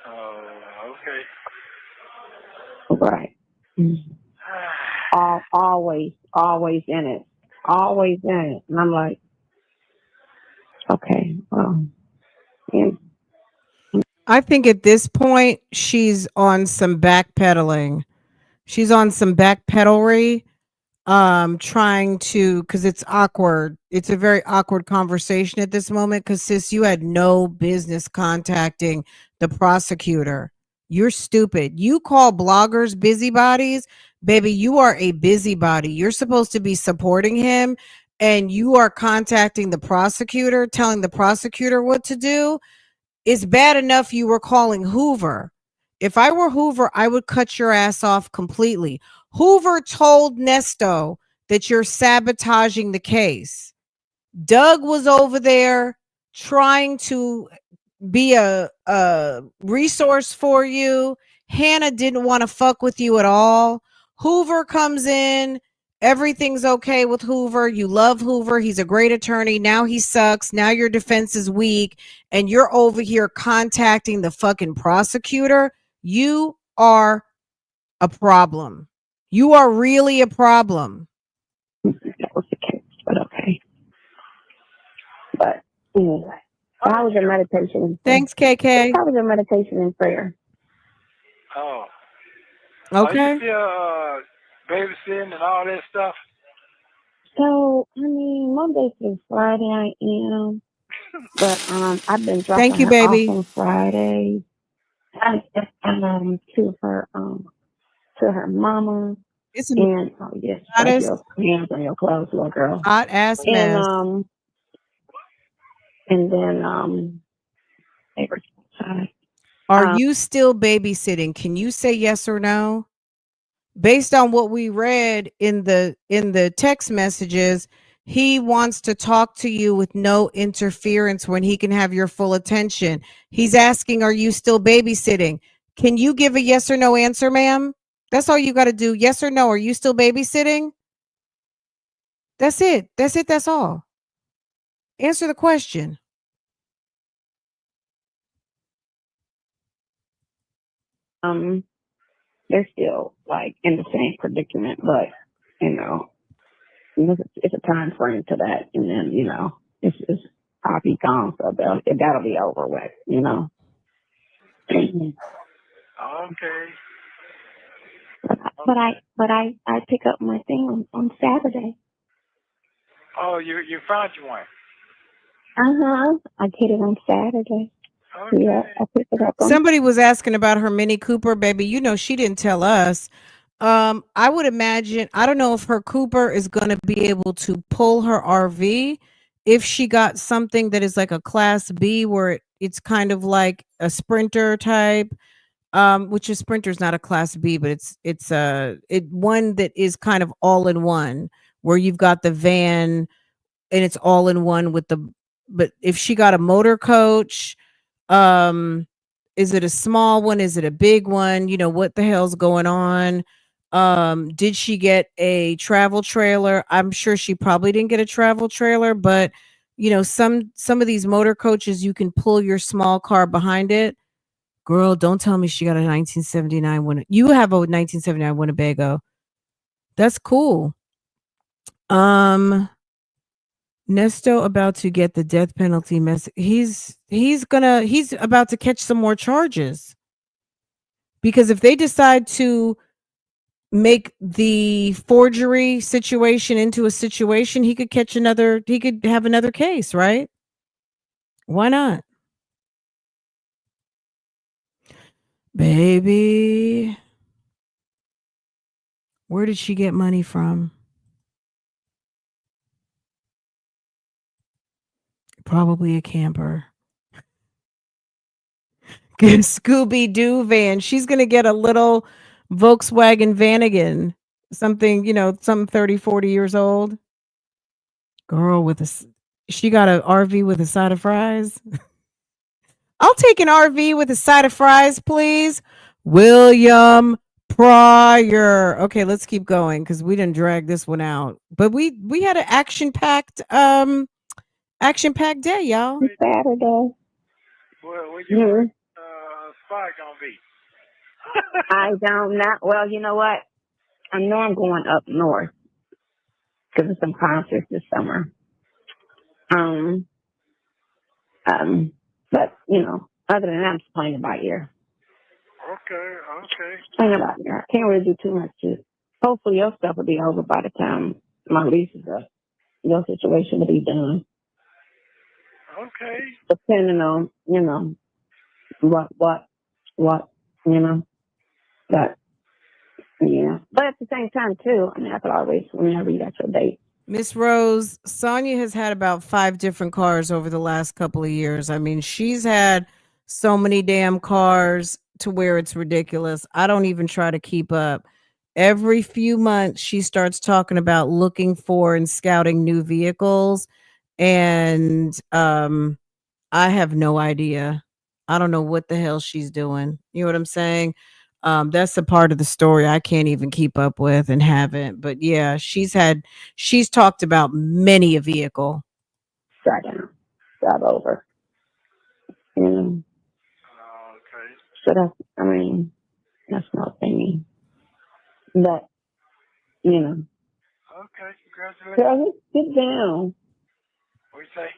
Oh, okay. Right. Always in it. Always in it. And I'm like, okay, well, yeah. I think at this point she's on some backpedaling. She's on some backpedalry, trying to, because it's awkward. It's a very awkward conversation at this moment because, sis, you had no business contacting the prosecutor. You're stupid. You call bloggers busybodies. Baby, you are a busybody. You're supposed to be supporting him, and you are contacting the prosecutor, telling the prosecutor what to do. It's bad enough you were calling Hoover. If I were Hoover, I would cut your ass off completely. Hoover told Nesto that you're sabotaging the case. Doug was over there trying to be a resource for you. Hannah didn't want to fuck with you at all. Hoover comes in. Everything's okay with Hoover. You love Hoover. He's a great attorney. Now he sucks. Now your defense is weak. And you're over here contacting the fucking prosecutor. You are a problem. You are really a problem. That was the case, but okay. But anyway, That was a meditation and prayer. Thanks, KK. That was a meditation and prayer. Oh. Okay. Are you still babysitting and all that stuff? So, I mean, Monday through Friday I am. But I've been dropping Thank you, her baby. off on Friday. To her mama. It's a And oh yes, wipe hottest your hands on your clothes, little girl. hot ass mess. And then they were outside. Are you still babysitting? Can you say yes or no? Based on what we read in the text messages, he wants to talk to you with no interference when he can have your full attention. He's asking, are you still babysitting? Can you give a yes or no answer, ma'am? That's all you got to do. Yes or no. Are you still babysitting? That's it. That's it. That's all. Answer the question. They're still like in the same predicament, but you know, it's a time frame to that, and then it's I'll be gone, so that'll be over with, Okay. But I pick up my thing on Saturday. Oh, you found you one. I get it on Saturday. Okay. Yeah, I pick it up on. Somebody was asking about her Mini Cooper, baby. She didn't tell us. I would imagine, I don't know if her Cooper is going to be able to pull her RV if she got something that is like a class B where it's kind of like a Sprinter type, which is Sprinter's not a class B, but it's one that is kind of all in one where you've got the van and it's all in one but if she got a motor coach, is it a small one? Is it a big one? What the hell's going on? Did she get a travel trailer? I'm sure she probably didn't get a travel trailer, but some of these motor coaches, you can pull your small car behind it. Girl, don't tell me she got a 1979 you have a 1979 Winnebago. That's cool. Nesto about to get the death penalty mess. He's about to catch some more charges. Because if they decide to make the forgery situation into a situation, he could have another case, right? Why not? Baby, where did she get money from? Probably a camper. Scooby-Doo van. She's going to get a little Volkswagen Vanagon. Something, some 30, 40 years old. Girl she got an RV with a side of fries. I'll take an RV with a side of fries, please. William Pryor. Okay, let's keep going because we didn't drag this one out. But we had an action-packed day, y'all. Saturday. Where your spot gonna be? I don't know. Well, you know what? I know I'm going up north because of some concerts this summer. But other than that, I'm just playing it by ear. Okay. Playing it by ear. I can't really do too much to. Hopefully, your stuff will be over by the time my lease is up. Your situation will be done. Okay. Depending on what that. Yeah, but at the same time too, I mean, I could always, whenever you got your date. Miss Rose, Sonya has had about 5 different cars over the last couple of years. I mean, she's had so many damn cars to where it's ridiculous. I don't even try to keep up. Every few months, she starts talking about looking for and scouting new vehicles. And I have no idea. I don't know what the hell she's doing. You know what I'm saying? That's a part of the story I can't even keep up with and haven't. But yeah, she's talked about many a vehicle. Start over. Okay. So that's no thingy. But Okay, congratulations. girl, sit down. What you say?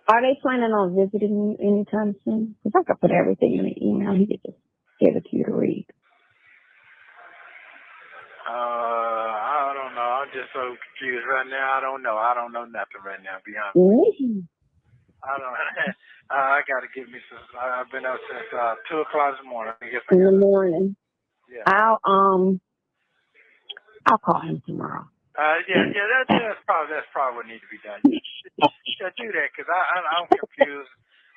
Are they planning on visiting you anytime soon? Because I could put everything in the email. He could just give it to you to read. I don't know. I'm just so confused right now. I don't know. I don't know nothing right now. Be honest. I don't. I got to give me some. I've been up since 2 o'clock this morning. I guess In the morning. Yeah. I'll call him tomorrow. That's probably what needs to be done. Yeah, do that because I'm confused.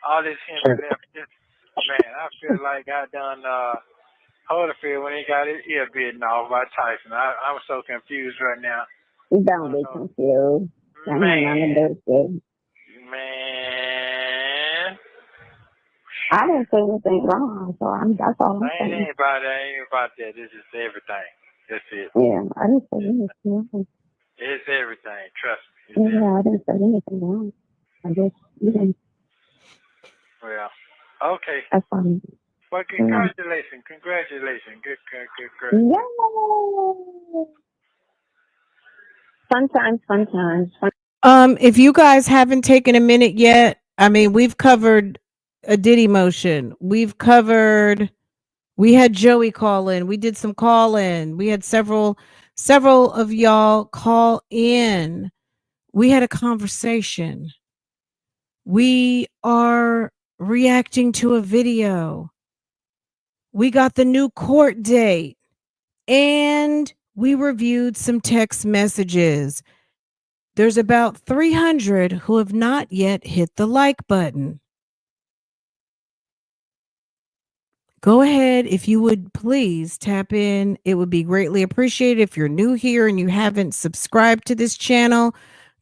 All this Henry left. Man, I feel like I done Holyfield when he got his ear bitten off by Tyson. I'm so confused right now. Don't be confused. Man. I didn't say anything wrong, so that's all I'm saying. Ain't about that. It's just everything. That's it. Yeah, I didn't say anything wrong. It's everything. Trust me. I didn't say anything wrong. I just, Well, okay. That's fine. Well, congratulations. Good. Yay! Fun times. If you guys haven't taken a minute yet, I mean, we've covered a Diddy motion. We had Joey call in. We did some call in. We had several of y'all call in. We had a conversation. We are reacting to a video. We got the new court date, and we reviewed some text messages. There's about 300 who have not yet hit the like button. Go ahead, if you would please tap in. It would be greatly appreciated. If you're new here and you haven't subscribed to this channel,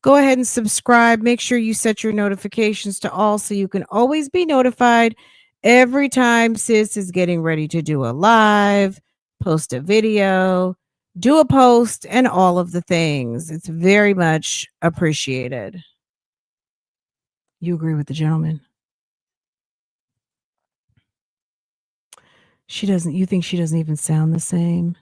go ahead and subscribe. Make sure you set your notifications to all so you can always be notified every time sis is getting ready to do a live, post a video, do a post, and all of the things. It's very much appreciated. You agree with the gentleman? You think she doesn't even sound the same?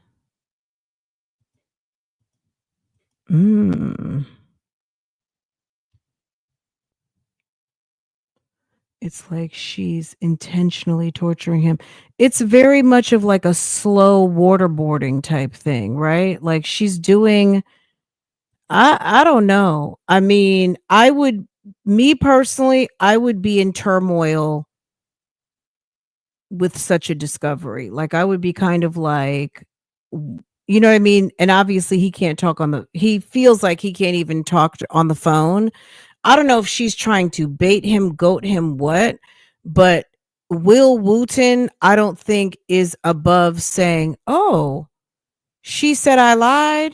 It's like she's intentionally torturing him. It's very much of like a slow waterboarding type thing, right? Like she's doing, I don't know. I mean, me personally, I would be in turmoil with such a discovery. Like I would be kind of like, you know what I mean? And obviously he can't talk he feels like he can't even talk on the phone. I don't know if she's trying to bait him, goat him, what, but Will Wooten, I don't think is above saying, oh, she said I lied.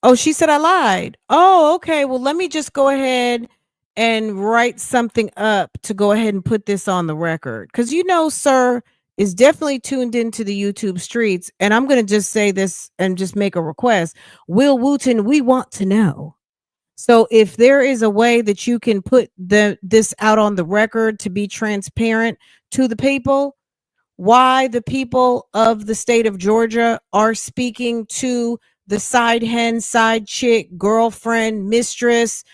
Oh, she said I lied. Oh, okay. Well, let me just go ahead and write something up to go ahead and put this on the record. Because, sir is definitely tuned into the YouTube streets. And I'm going to just say this and just make a request. Will Wooten, we want to know. So if there is a way that you can put this out on the record to be transparent to the people, why the people of the state of Georgia are speaking to the side hen, side chick, girlfriend, mistress,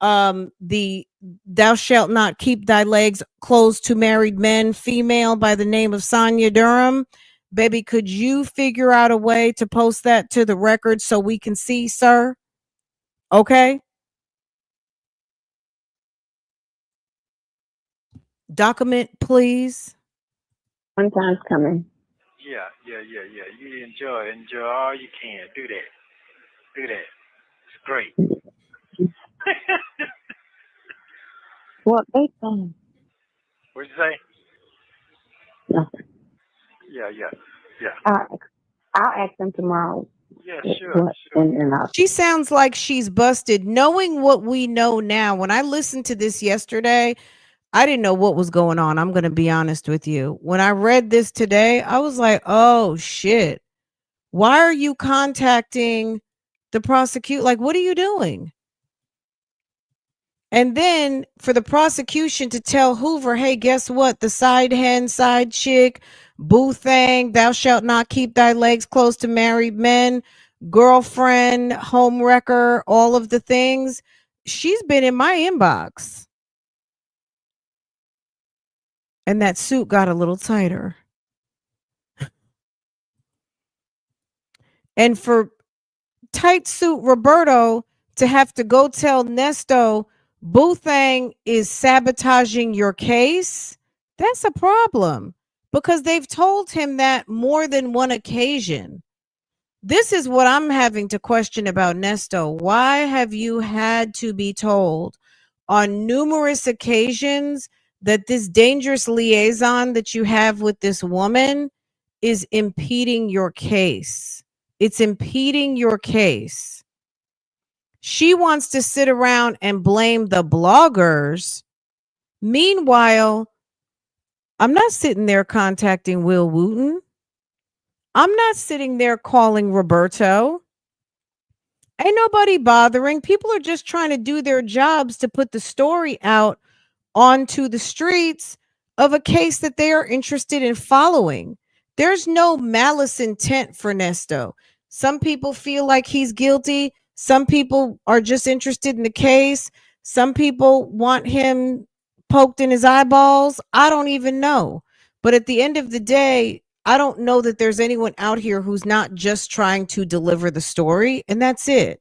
the thou shalt not keep thy legs closed to married men, female by the name of Sonya Durham. Baby, could you figure out a way to post that to the record so we can see, sir? Okay. Document, please. One time's coming. Yeah. You enjoy all you can. Do that. It's great. What they saying? What'd you say? Nothing. Yeah. I'll ask them tomorrow. Yeah, sure. She sounds like she's busted. Knowing what we know now, when I listened to this yesterday, I didn't know what was going on. I'm going to be honest with you. When I read this today, I was like, oh, shit. Why are you contacting the prosecutor? Like, what are you doing? And then for the prosecution to tell Hoover, hey, guess what? The side hen, side chick, boo thing, thou shalt not keep thy legs close to married men, girlfriend, home wrecker, all of the things. she's been in my inbox. And that suit got a little tighter. And for tight suit Roberto to have to go tell Nesto Boo Thang is sabotaging your case, that's a problem because they've told him that more than one occasion. This is what I'm having to question about Nesto. Why have you had to be told on numerous occasions that this dangerous liaison that you have with this woman is impeding your case? It's impeding your case. She wants to sit around and blame the bloggers. Meanwhile, I'm not sitting there contacting Will Wooten. I'm not sitting there calling Roberto. Ain't nobody bothering. People are just trying to do their jobs to put the story out onto the streets of a case that they are interested in following. There's no malice intent for Nesto. Some people feel like he's guilty. Some people are just interested in the case. Some people want him poked in his eyeballs. I don't even know. But at the end of the day, I don't know that there's anyone out here who's not just trying to deliver the story, and that's it.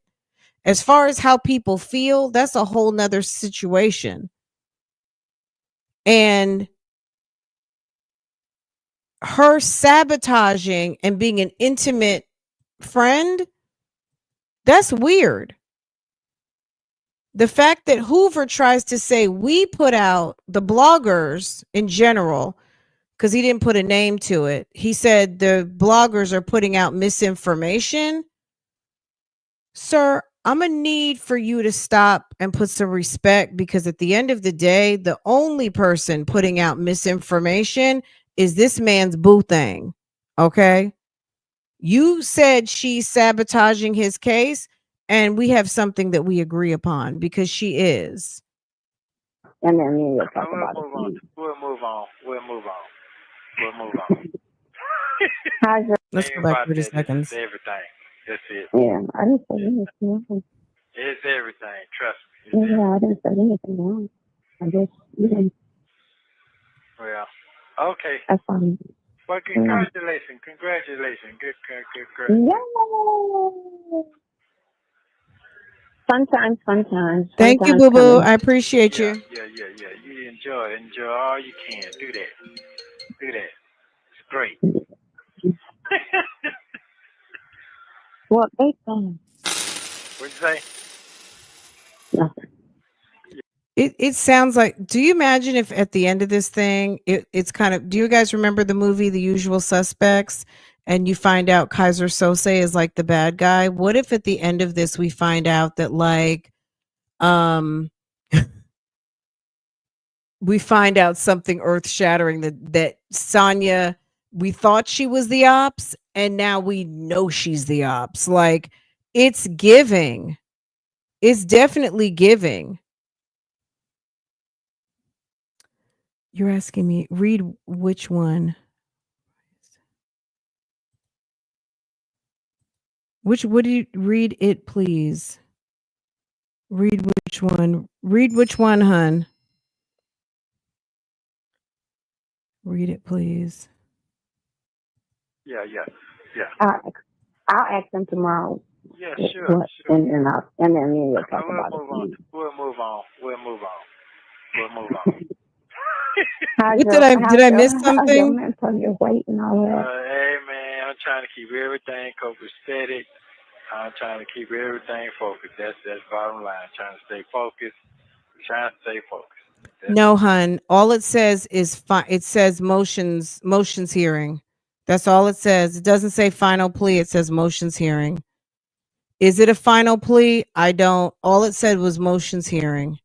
As far as how people feel, that's a whole nother situation. And her sabotaging and being an intimate friend, that's weird. The fact that Hoover tries to say we put out, the bloggers in general, because he didn't put a name to it. He said the bloggers are putting out misinformation. Sir, I'm going to need for you to stop and put some respect, because at the end of the day, the only person putting out misinformation is this man's Boo Thang. Okay? You said she's sabotaging his case, and we have something that we agree upon, because she is. And then we'll talk We'll about move it. on. We'll move on. We'll move on. We'll move on. How's your... Let's go back 30 This seconds. is everything. That's it. Yeah, I didn't say anything. It's everything. Trust me. It's Yeah, I didn't say anything wrong. I just, yeah, Well, okay. that's fine. Well, congratulations. Congratulations. Good. Yay! Fun times, fun times. Fun Thank you, times Boo Boo. coming. I appreciate you. Yeah. You enjoy all you can. Do that. It's great. What they saying? What'd you say? Nothing. It sounds like, do you imagine if at the end of this thing, it's kind of, do you guys remember the movie The Usual Suspects, and you find out Kaiser Sose is like the bad guy? What if at the end of this we find out that like we find out something earth-shattering, that Sonya, we thought she was the ops and now we know she's the ops. Like, it's giving. It's definitely giving. You're asking me, read which one? What do you read it, please? Read which one? Read which one, hun? Read it, please. Yeah. I'll ask them tomorrow. Yeah, sure. And then we'll talk about it. We'll move on. Did I miss something? Your weight and all that. Hey man, I'm trying to keep everything copacetic. I'm trying to keep everything focused. That's bottom line. Trying to stay focused. No, hun. All it says is it says motions hearing. That's all it says. It doesn't say final plea. It says motions hearing. Is it a final plea? I don't. All it said was motions hearing.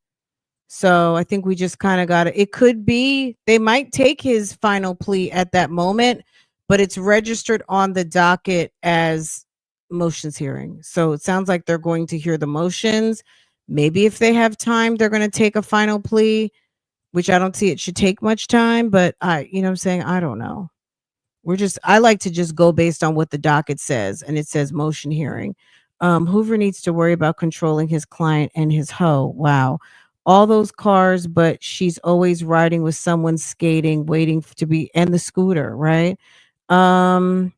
So I think we just kind of got it. It could be they might take his final plea at that moment, but it's registered on the docket as motions hearing. So it sounds like they're going to hear the motions. Maybe if they have time, they're going to take a final plea, which I don't see it should take much time, but you know what I'm saying? I don't know. I like to just go based on what the docket says, and it says motion hearing. Hoover needs to worry about controlling his client and his hoe. Wow. All those cars, but she's always riding with someone skating, waiting to be, and the scooter, right? Um,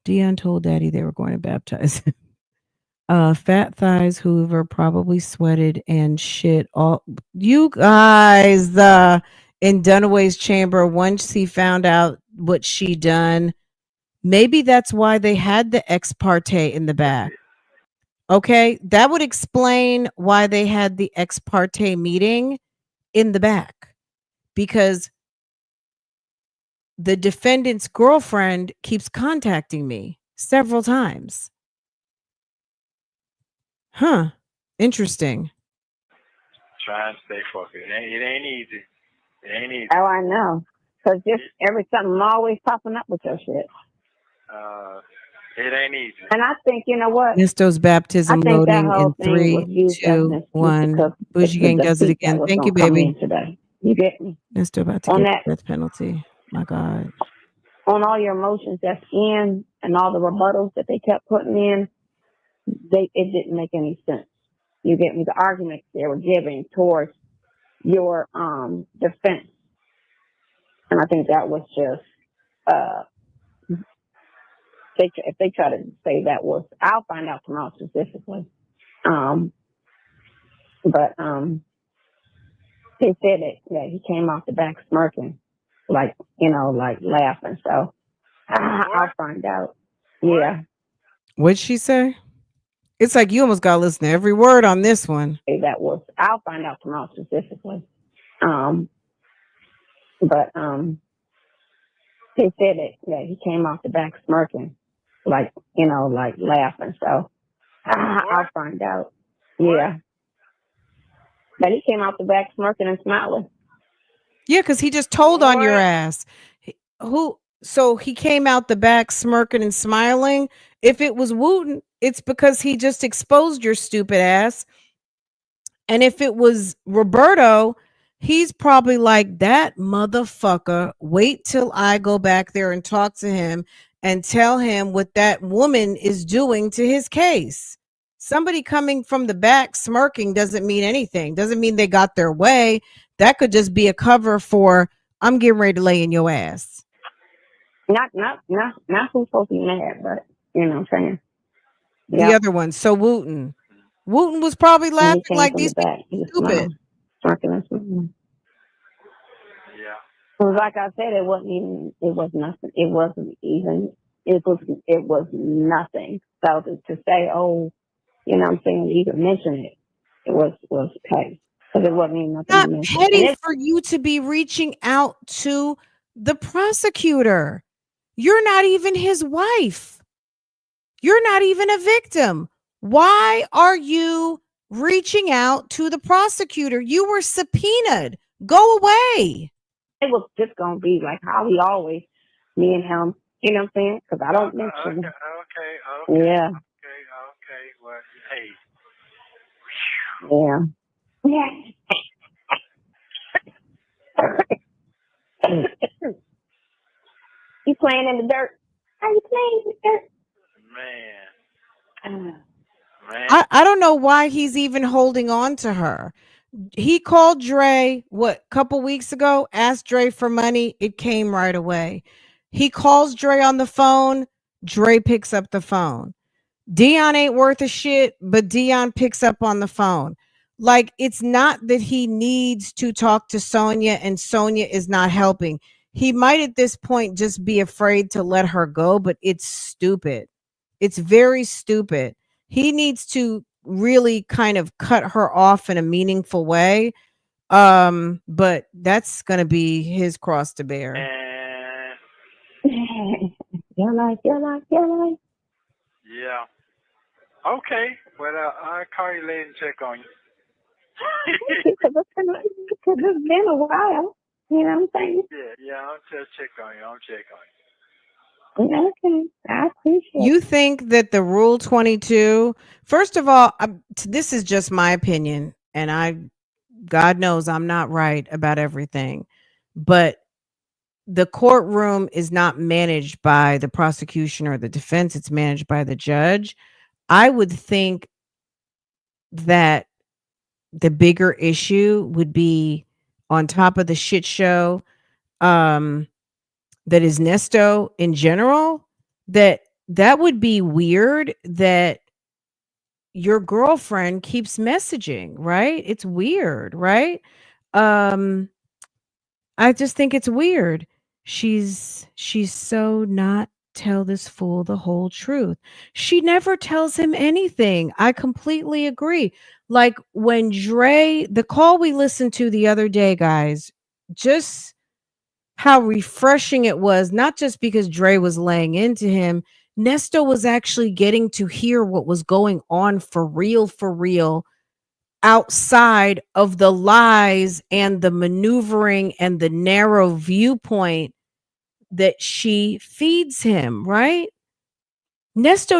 Dion told Daddy they were going to baptize him. Fat thighs Hoover probably sweated and shit all you guys in Dunaway's chamber once he found out what she done. Maybe that's why they had the ex parte in the back. Okay, that would explain why they had the ex parte meeting in the back, because the defendant's girlfriend keeps contacting me several times. Huh. Interesting. Try and stay focused. It ain't easy. It ain't easy. Oh, I know. Because just something always popping up with your shit. It ain't easy. And I think, you know what? Nisto's baptism I think that loading whole in thing was 3, used as an 2, excuse 1. because Bougie Gang the does it defeat that again. was Thank you, going to come baby. in today. You get me? Nisto about to On get that, the death penalty. My God. on all your emotions that's in and all the rebuttals that they kept putting in, it didn't make any sense. You get me? The arguments they were giving towards your defense. And I think that was just if they try to say that was, I'll find out tomorrow specifically. But he said that he came off the back smirking, like, like laughing. So I'll find out. Yeah. What'd she say? It's like you almost got to listen to every word on this one. That was, I'll find out tomorrow specifically. But he said that he came off the back smirking, like, like laughing. So I'll find out. Yeah. But he came off the back smirking and smiling. Yeah, because he just told on your ass. So he came out the back smirking and smiling. If it was Wooten, it's because he just exposed your stupid ass. And if it was Roberto, he's probably like, that motherfucker, wait till I go back there and talk to him and tell him what that woman is doing to his case. Somebody coming from the back smirking doesn't mean anything. Doesn't mean they got their way. That could just be a cover for, I'm getting ready to lay in your ass. Not who's supposed to be mad, but you know what I'm saying. The other one. So Wooten was probably laughing like these people stupid. Smirking and smiling. Yeah. Well, like I said, it was nothing. It was nothing. So to say, oh, you know what I'm saying, you could mention it. It was petty. Because it wasn't even nothing Not to mention. petty for you to be reaching out to the prosecutor. You're not even his wife. You're not even a victim. Why are you reaching out to the prosecutor? You were subpoenaed. Go away. It was just going to be like how he always, me and him, you know what I'm saying? Because I don't mention. Okay. Yeah. Okay. Well, hey. Yeah. Yeah. You playing in the dirt? Are you playing in the dirt? Man. I don't know why he's even holding on to her. He called Dre, couple weeks ago, asked Dre for money. It came right away. He calls Dre on the phone. Dre picks up the phone. Dion ain't worth a shit, but Dion picks up on the phone. Like, it's not that he needs to talk to Sonya and Sonya is not helping. He might at this point just be afraid to let her go, but it's stupid. It's very stupid. He needs to really kind of cut her off in a meaningful way. But that's gonna be his cross to bear. You're like. Yeah. Okay. Well, I'll call you later and check on you. Because it's been a while. You know what I'm saying? Yeah. I'll just check on you. Okay. I appreciate it. You think that the Rule 22, first of all, this is just my opinion, and God knows I'm not right about everything, but the courtroom is not managed by the prosecution or the defense, it's managed by the judge. I would think that the bigger issue would be on top of the shit show that is Nesto in general, that would be weird that your girlfriend keeps messaging, right? It's weird, right? Um I just think it's weird. She's so not tell this fool the whole truth. She never tells him anything. I completely agree. Like when Dre, the call we listened to the other day, guys, just how refreshing it was, not just because Dre was laying into him, Nesto was actually getting to hear what was going on for real, outside of the lies and the maneuvering and the narrow viewpoint that she feeds him, right? Nesto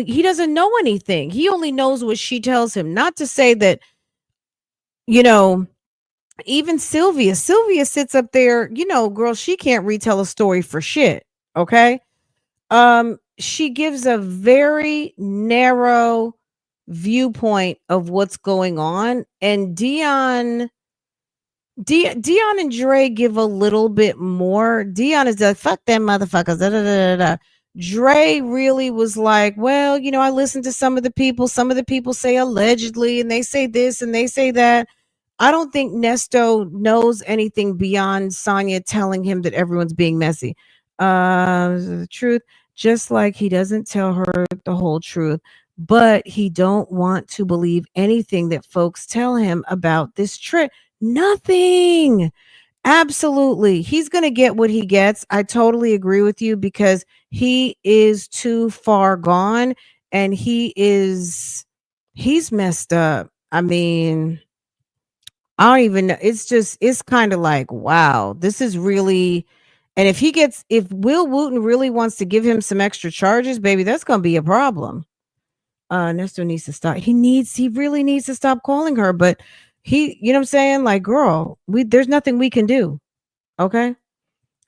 he doesn't know anything. He only knows what she tells him. Not to say that, you know, even Sylvia sits up there, girl, she can't retell a story for shit. Okay. She gives a very narrow viewpoint of what's going on. And Dion and Dre give a little bit more. Dion is like, fuck them motherfuckers. Da, da, da, da, da. Dre really was like, well, I listened to some of the people. Some of the people say allegedly, and they say this and they say that. I don't think Nesto knows anything beyond Sonya telling him that everyone's being messy. The truth, just like he doesn't tell her the whole truth, but he don't want to believe anything that folks tell him about this trip. Nothing. Absolutely. He's going to get what he gets. I totally agree with you because he is too far gone and he's messed up. I mean, I don't even know. It's kind of like, wow, this is really, and if Will Wooten really wants to give him some extra charges, baby, that's going to be a problem. Nestor needs to stop. He really needs to stop calling her, but you know what I'm saying? Like, girl, there's nothing we can do. Okay.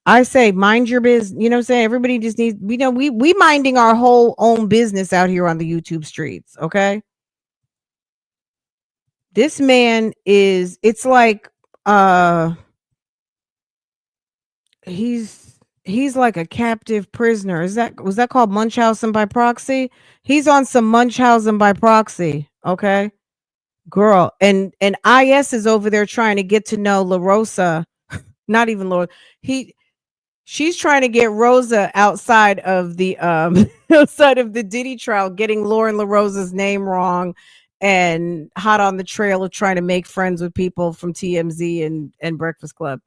I say, mind your business. You know what I'm saying? Everybody just needs, we minding our whole own business out here on the YouTube streets. Okay. This man it's like, he's like a captive prisoner. Was that called Munchausen by proxy? He's on some Munchausen by proxy. Okay. Girl, and IS is over there trying to get to know La Rosa. Not even Lord. She's trying to get Rosa outside of the outside of the Diddy trial, getting Lauren La Rosa's name wrong and hot on the trail of trying to make friends with people from TMZ and Breakfast Club.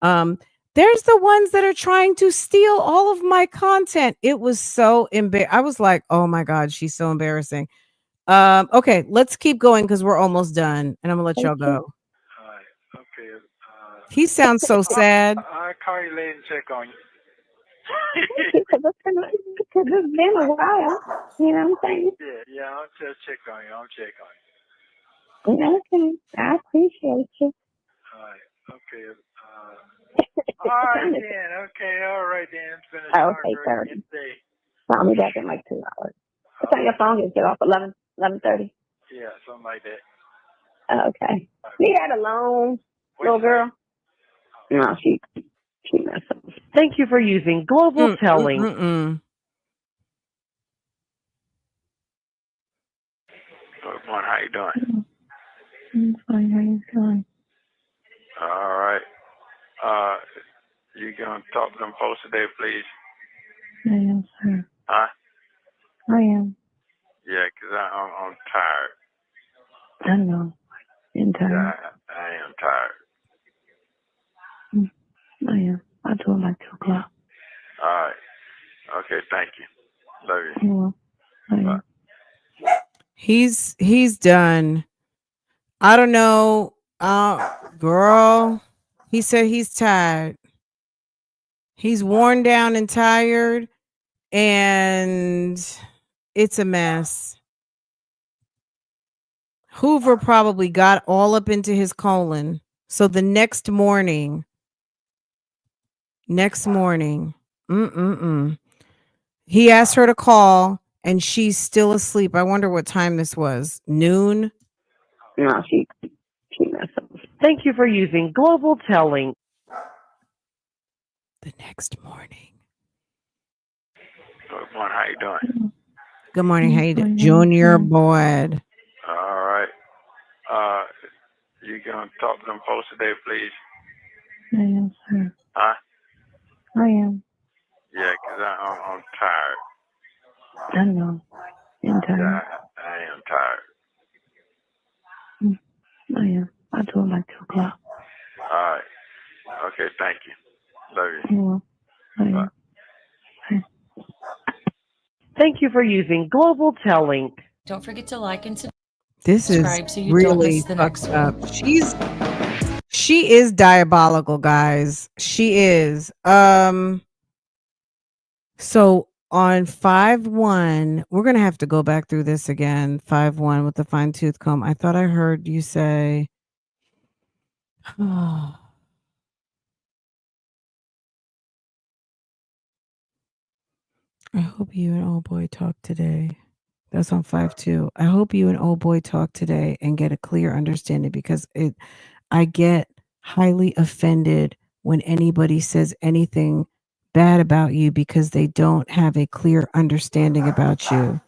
There's the ones that are trying to steal all of my content. It was so embarrassing. I was like, oh my God, she's so embarrassing. Okay, let's keep going because we're almost done, and I'm gonna let y'all go. All right. Okay. He sounds so sad. I'll call you later and check on you. Because it's been a while. You know what I'm saying? Yeah, I'll just check on you. Okay. I appreciate you. All right. Okay. All right then. Okay. All right then. It's been a start Okay, day. Call me back in like 2 hours. What time your phone gets off? 11:30? Yeah, something like that. Okay. Leave that alone, little girl. No, she messed up. Thank you for using Global Telling. Good morning. How you doing? I'm fine. How you doing? All right. You gonna talk to them folks today, please? I am, sir. Huh? I am. Yeah, 'cause I'm tired. I know. I'm tired. Yeah, I am tired. I am. I'll do it like 2 o'clock. All right. Okay, thank you. Love you. You will. Bye. He's done. I don't know. Girl, he said he's tired. He's worn down and tired, and it's a mess. Hoover probably got all up into his colon. So the next morning, Next morning. He asked her to call and she's still asleep. I wonder what time this was. Noon? No, she messed up. Thank you for using Global Telling. The next morning. Good morning. How you doing? Good morning. How you doing? Junior Boyd. All right. You gonna talk to them folks today, please? I am, sir. Huh? I am. Yeah, 'cause I'm tired. I know. I'm tired. Yeah, I am tired. I am. I'll do it like 2 o'clock. All right. Okay, thank you. Love you. I am. Thank you for using Global Telling. Don't forget to like and This is subscribe so you don't really miss the next fucked one. up. She is diabolical, guys. She is. So on 5-1, we're gonna have to go back through this again. 5-1 with the fine tooth comb. I thought I heard you say I hope you and old boy talk today. That's on 5-2. I hope you and old boy talk today and get a clear understanding because I get highly offended when anybody says anything bad about you because they don't have a clear understanding about you.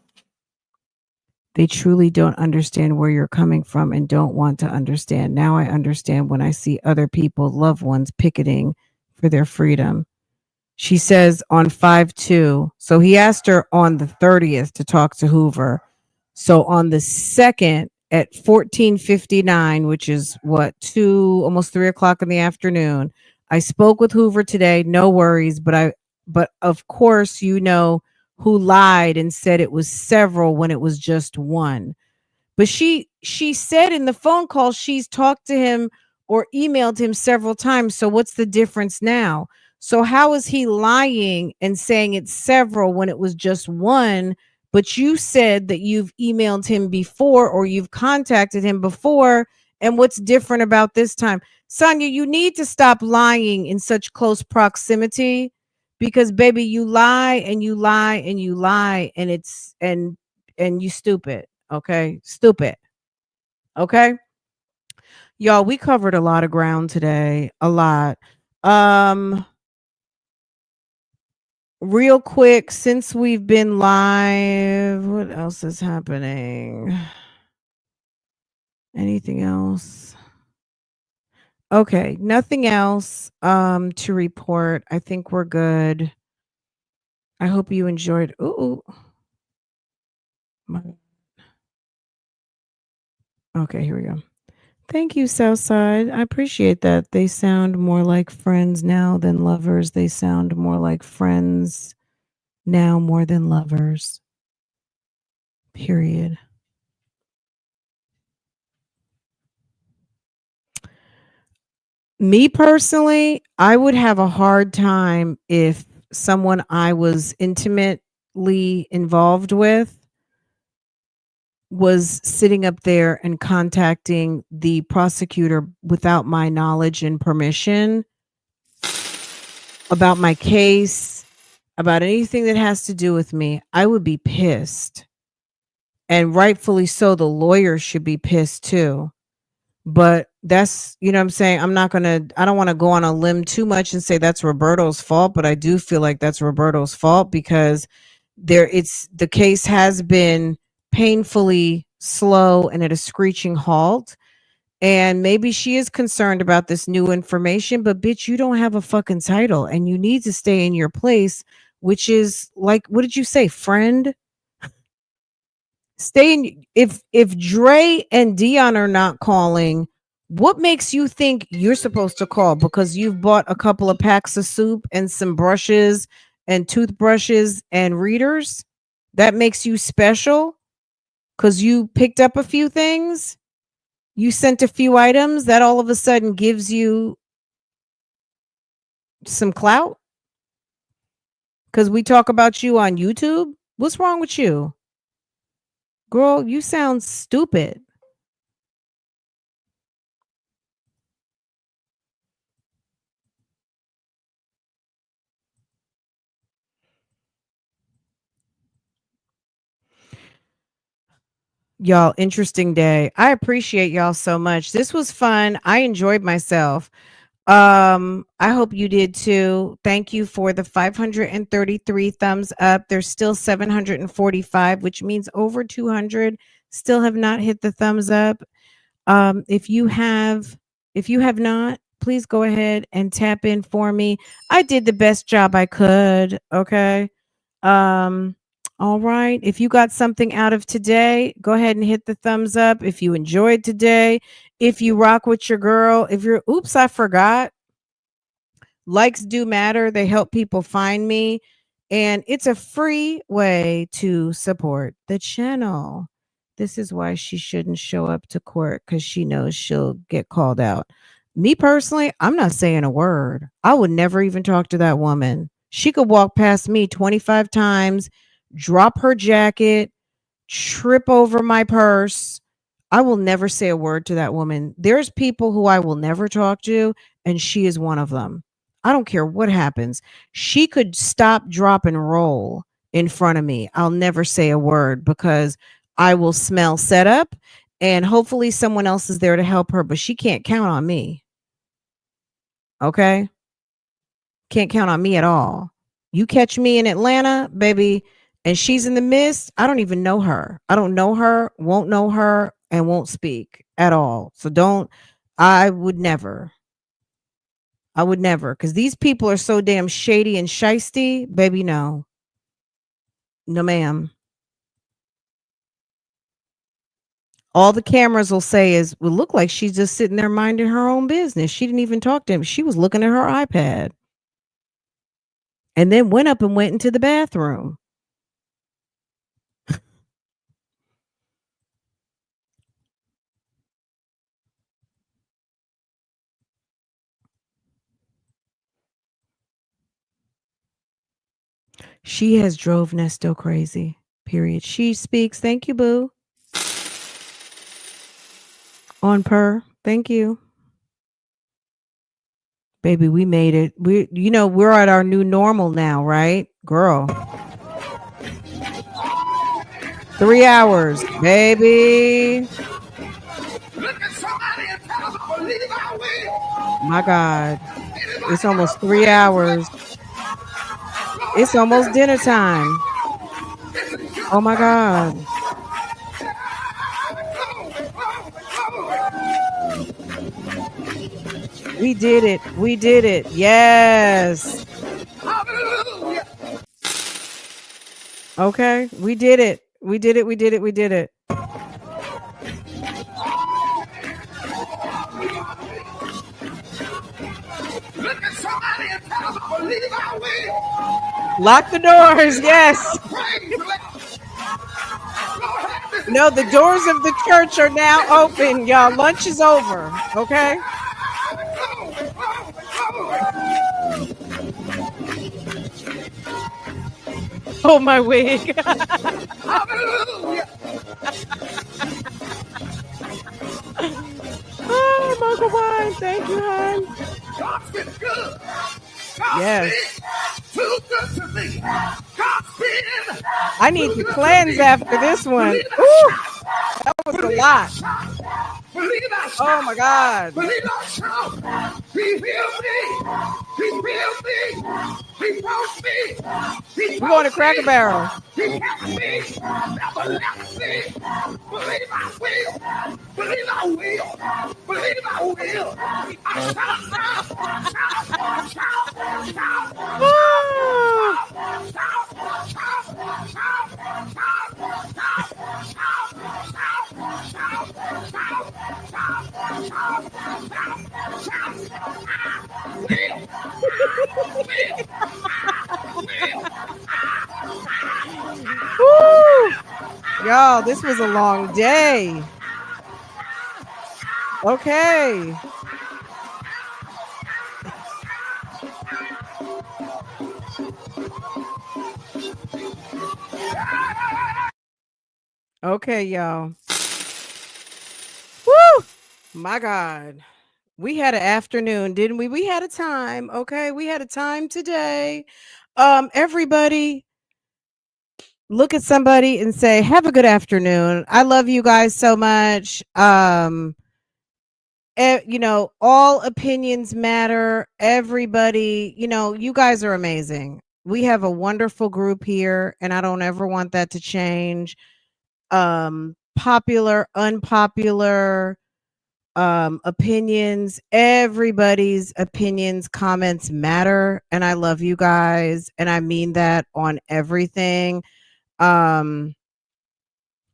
They truly don't understand where you're coming from and don't want to understand. Now I understand when I see other people, loved ones, picketing for their freedom. She says on 5-2. So he asked her on the 30th to talk to Hoover. So on the 2nd at 14:59, which is what, almost 3 o'clock in the afternoon, I spoke with Hoover today. No worries, but of course, who lied and said it was several when it was just one. But she said in the phone call she's talked to him or emailed him several times. So what's the difference now? So how is he lying and saying it's several when it was just one? But you said that you've emailed him before or you've contacted him before. And what's different about this time? Sonya, you need to stop lying in such close proximity because baby, you lie and you lie and you lie and you stupid. Okay. Stupid. Okay. Y'all, we covered a lot of ground today. A lot. Real quick, since we've been live, what else is happening? Anything else? Okay, nothing else to report. I think we're good. I hope you enjoyed. Okay, here we go. Thank you, Southside. I appreciate that. They sound more like friends now than lovers. They sound more like friends now more than lovers. Period. Me personally, I would have a hard time if someone I was intimately involved with was sitting up there and contacting the prosecutor without my knowledge and permission about my case, about anything that has to do with me. I would be pissed. And rightfully so, the lawyer should be pissed too. But that's, what I'm saying, I don't want to go on a limb too much and say that's Roberto's fault, but I do feel like that's Roberto's fault because the case has been painfully slow and at a screeching halt. And maybe she is concerned about this new information, but bitch, you don't have a fucking title and you need to stay in your place, which is like, what did you say, friend? Stay in. If Dre and Dion are not calling, what makes you think you're supposed to call? Because you've bought a couple of packs of soup and some brushes and toothbrushes and readers? That makes you special? Because you picked up a few things? You sent a few items that all of a sudden gives you some clout? Because we talk about you on YouTube? What's wrong with you? Girl, you sound stupid. Y'all, interesting day. I appreciate y'all so much. This was fun. I enjoyed myself. I hope you did too. Thank you for the 533 thumbs up. There's still 745, which means over 200 still have not hit the thumbs up. If you have not, please go ahead and tap in for me. I did the best job I could, okay? Um all right. If you got something out of today, go ahead and hit the thumbs up. If you enjoyed today, if you rock with your girl, if you're oops, I forgot. Likes do matter. They help people find me. And it's a free way to support the channel. This is why she shouldn't show up to court because she knows she'll get called out. Me personally, I'm not saying a word. I would never even talk to that woman. She could walk past me 25 times, drop her jacket, trip over my purse. I will never say a word to that woman. There's people who I will never talk to, and she is one of them. I don't care what happens. She could stop, drop, and roll in front of me. I'll never say a word because I will smell setup, and hopefully someone else is there to help her, but she can't count on me. Okay? Can't count on me at all. You catch me in Atlanta, baby, and she's in the mist, I don't even know her. I don't know her, won't know her, and won't speak at all. So I would never. Because these people are so damn shady and shisty. Baby, no. No, ma'am. All the cameras will say is, will look like she's just sitting there minding her own business. She didn't even talk to him. She was looking at her iPad. And then went up and went into the bathroom. She has drove Nesto crazy. Period. She speaks. Thank you, boo. On per. Thank you. Baby, we made it. We're at our new normal now, right? Girl. 3 hours, baby. My God. It's almost 3 hours. It's almost dinner time. Oh my God. We did it. We did it. Yes. Okay. We did it. We did it. We did it. We did it. Lock the doors. Yes. No, the doors of the church are now open, y'all. Lunch is over. Okay. Oh, my wig. Oh, Michael Wine. Thank you, hon. God's been good. Yes. Too good to me. I need to cleanse after this one. Ooh, that was a lot. Oh my God. He healed me. He healed me. He brought me. We're going to Cracker Barrel. He helped me. Never left me. Believe I will. Believe I will. Believe I will. Y'all, this was a long day. Okay. Okay, y'all. Woo! My God. We had an afternoon, didn't we? We had a time. Okay. We had a time today. Everybody, look at somebody and say, have a good afternoon. I love you guys so much. You know, all opinions matter. Everybody, you know, you guys are amazing. We have a wonderful group here, and I don't ever want that to change. Popular, unpopular, opinions, everybody's opinions, comments matter, and I love you guys, and I mean that on everything. Um,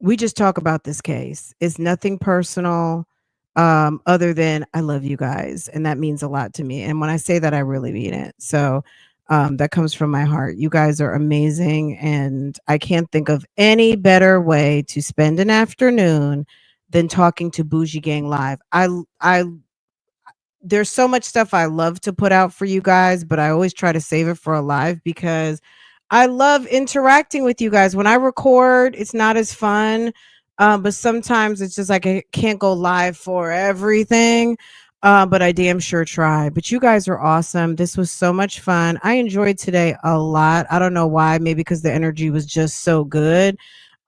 we just talk about this case. It's nothing personal, other than I love you guys, and that means a lot to me. And when I say that, I really mean it. So that comes from my heart. You guys are amazing, and I can't think of any better way to spend an afternoon than talking to Bougie Gang Live. I there's so much stuff I love to put out for you guys, but I always try to save it for a live because I love interacting with you guys. When I record, it's not as fun, but sometimes it's just like I can't go live for everything. But I damn sure try. But you guys are awesome. This was so much fun. I enjoyed today a lot. I don't know why. Maybe because the energy was just so good.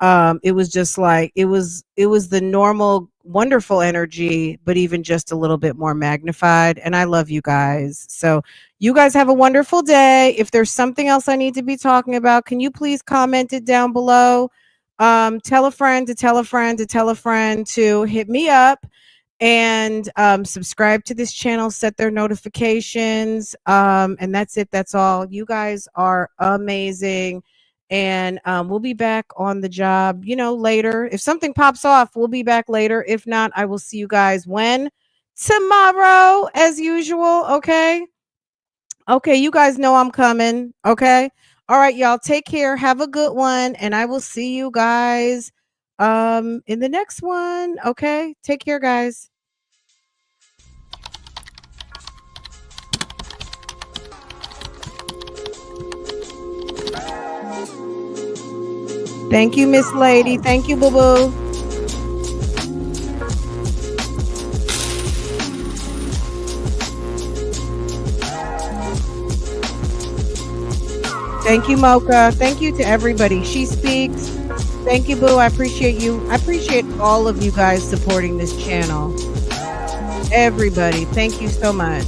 It was just like it was the normal wonderful energy, but even just a little bit more magnified. And I love you guys. So you guys have a wonderful day. If there's something else I need to be talking about, can you please comment it down below? Tell a friend to tell a friend to tell a friend to hit me up, and subscribe to this channel, set their notifications, and that's it. That's all. You guys are amazing, and we'll be back on the job, you know, later. If something pops off, we'll be back later. If not, I will see you guys when? Tomorrow, as usual. Okay, you guys know I'm coming. Okay, all right, y'all, take care, have a good one, and I will see you guys in the next one. Okay, take care, guys. Thank you, Miss Lady. Thank you, Boo Boo. Thank you, Mocha. Thank you to everybody. She Speaks. Thank you, Boo. I appreciate you. I appreciate all of you guys supporting this channel. Everybody, thank you so much.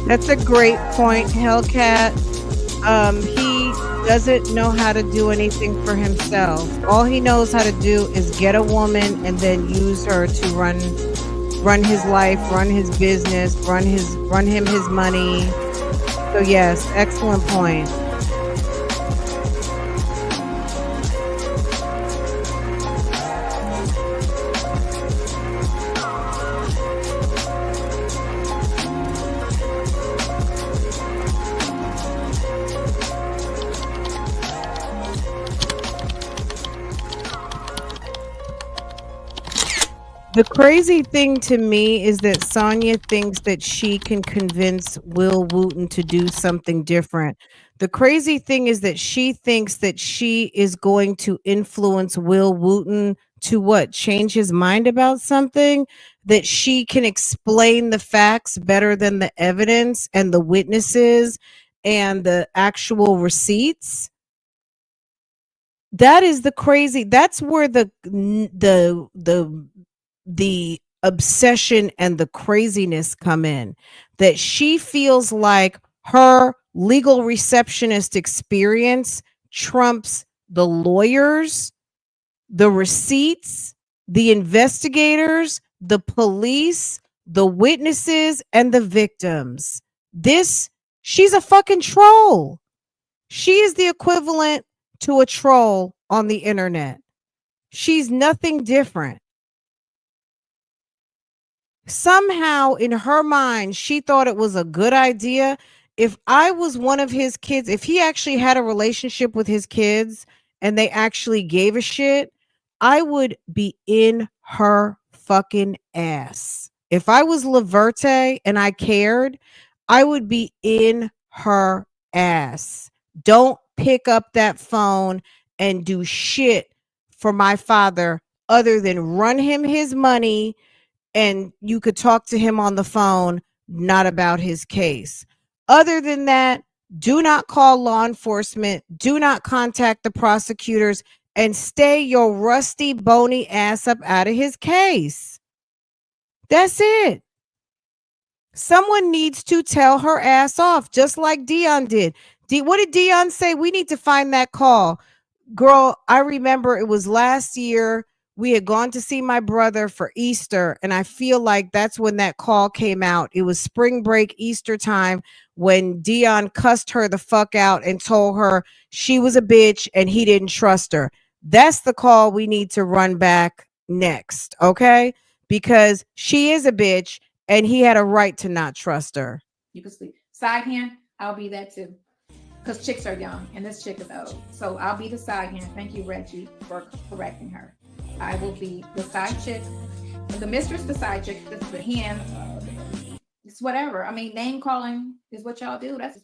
That's a great point, Hellcat. He doesn't know how to do anything for himself. All he knows how to do is get a woman and then use her to run his life, run his business, run him his money. So yes, excellent point. The crazy thing to me is that Sonya thinks that she can convince Will Wooten to do something different. The crazy thing is that she thinks that she is going to influence Will Wooten to what? Change his mind about something? That she can explain the facts better than the evidence and the witnesses and the actual receipts? That is the crazy. That's where the obsession and the craziness come in, that she feels like her legal receptionist experience trumps the lawyers, the receipts, the investigators, the police, the witnesses and the victims. She's a fucking troll. She is the equivalent to a troll on the internet. She's nothing different. Somehow in her mind, she thought it was a good idea. If I was one of his kids, if he actually had a relationship with his kids and they actually gave a shit, I would be in her fucking ass. If I was Laverte and I cared, I would be in her ass. Don't pick up that phone and do shit for my father other than run him his money, and you could talk to him on the phone, not about his case. Other than that, do not call law enforcement. Do not contact the prosecutors, and stay your rusty, bony ass up out of his case. That's it. Someone needs to tell her ass off, just like Dion did. What did Dion say? We need to find that call. Girl, I remember it was last year. We had gone to see my brother for Easter, and I feel like that's when that call came out. It was spring break, Easter time, when Dion cussed her the fuck out and told her she was a bitch and he didn't trust her. That's the call we need to run back next, okay? Because she is a bitch and he had a right to not trust her. You can sleep. Side hand, I'll be that too. Because chicks are young and this chick is old. So I'll be the side hand. Thank you, Reggie, for correcting her. I will be the side chick, the mistress, the side chick, the hand. It's whatever. I mean, name calling is what y'all do. That's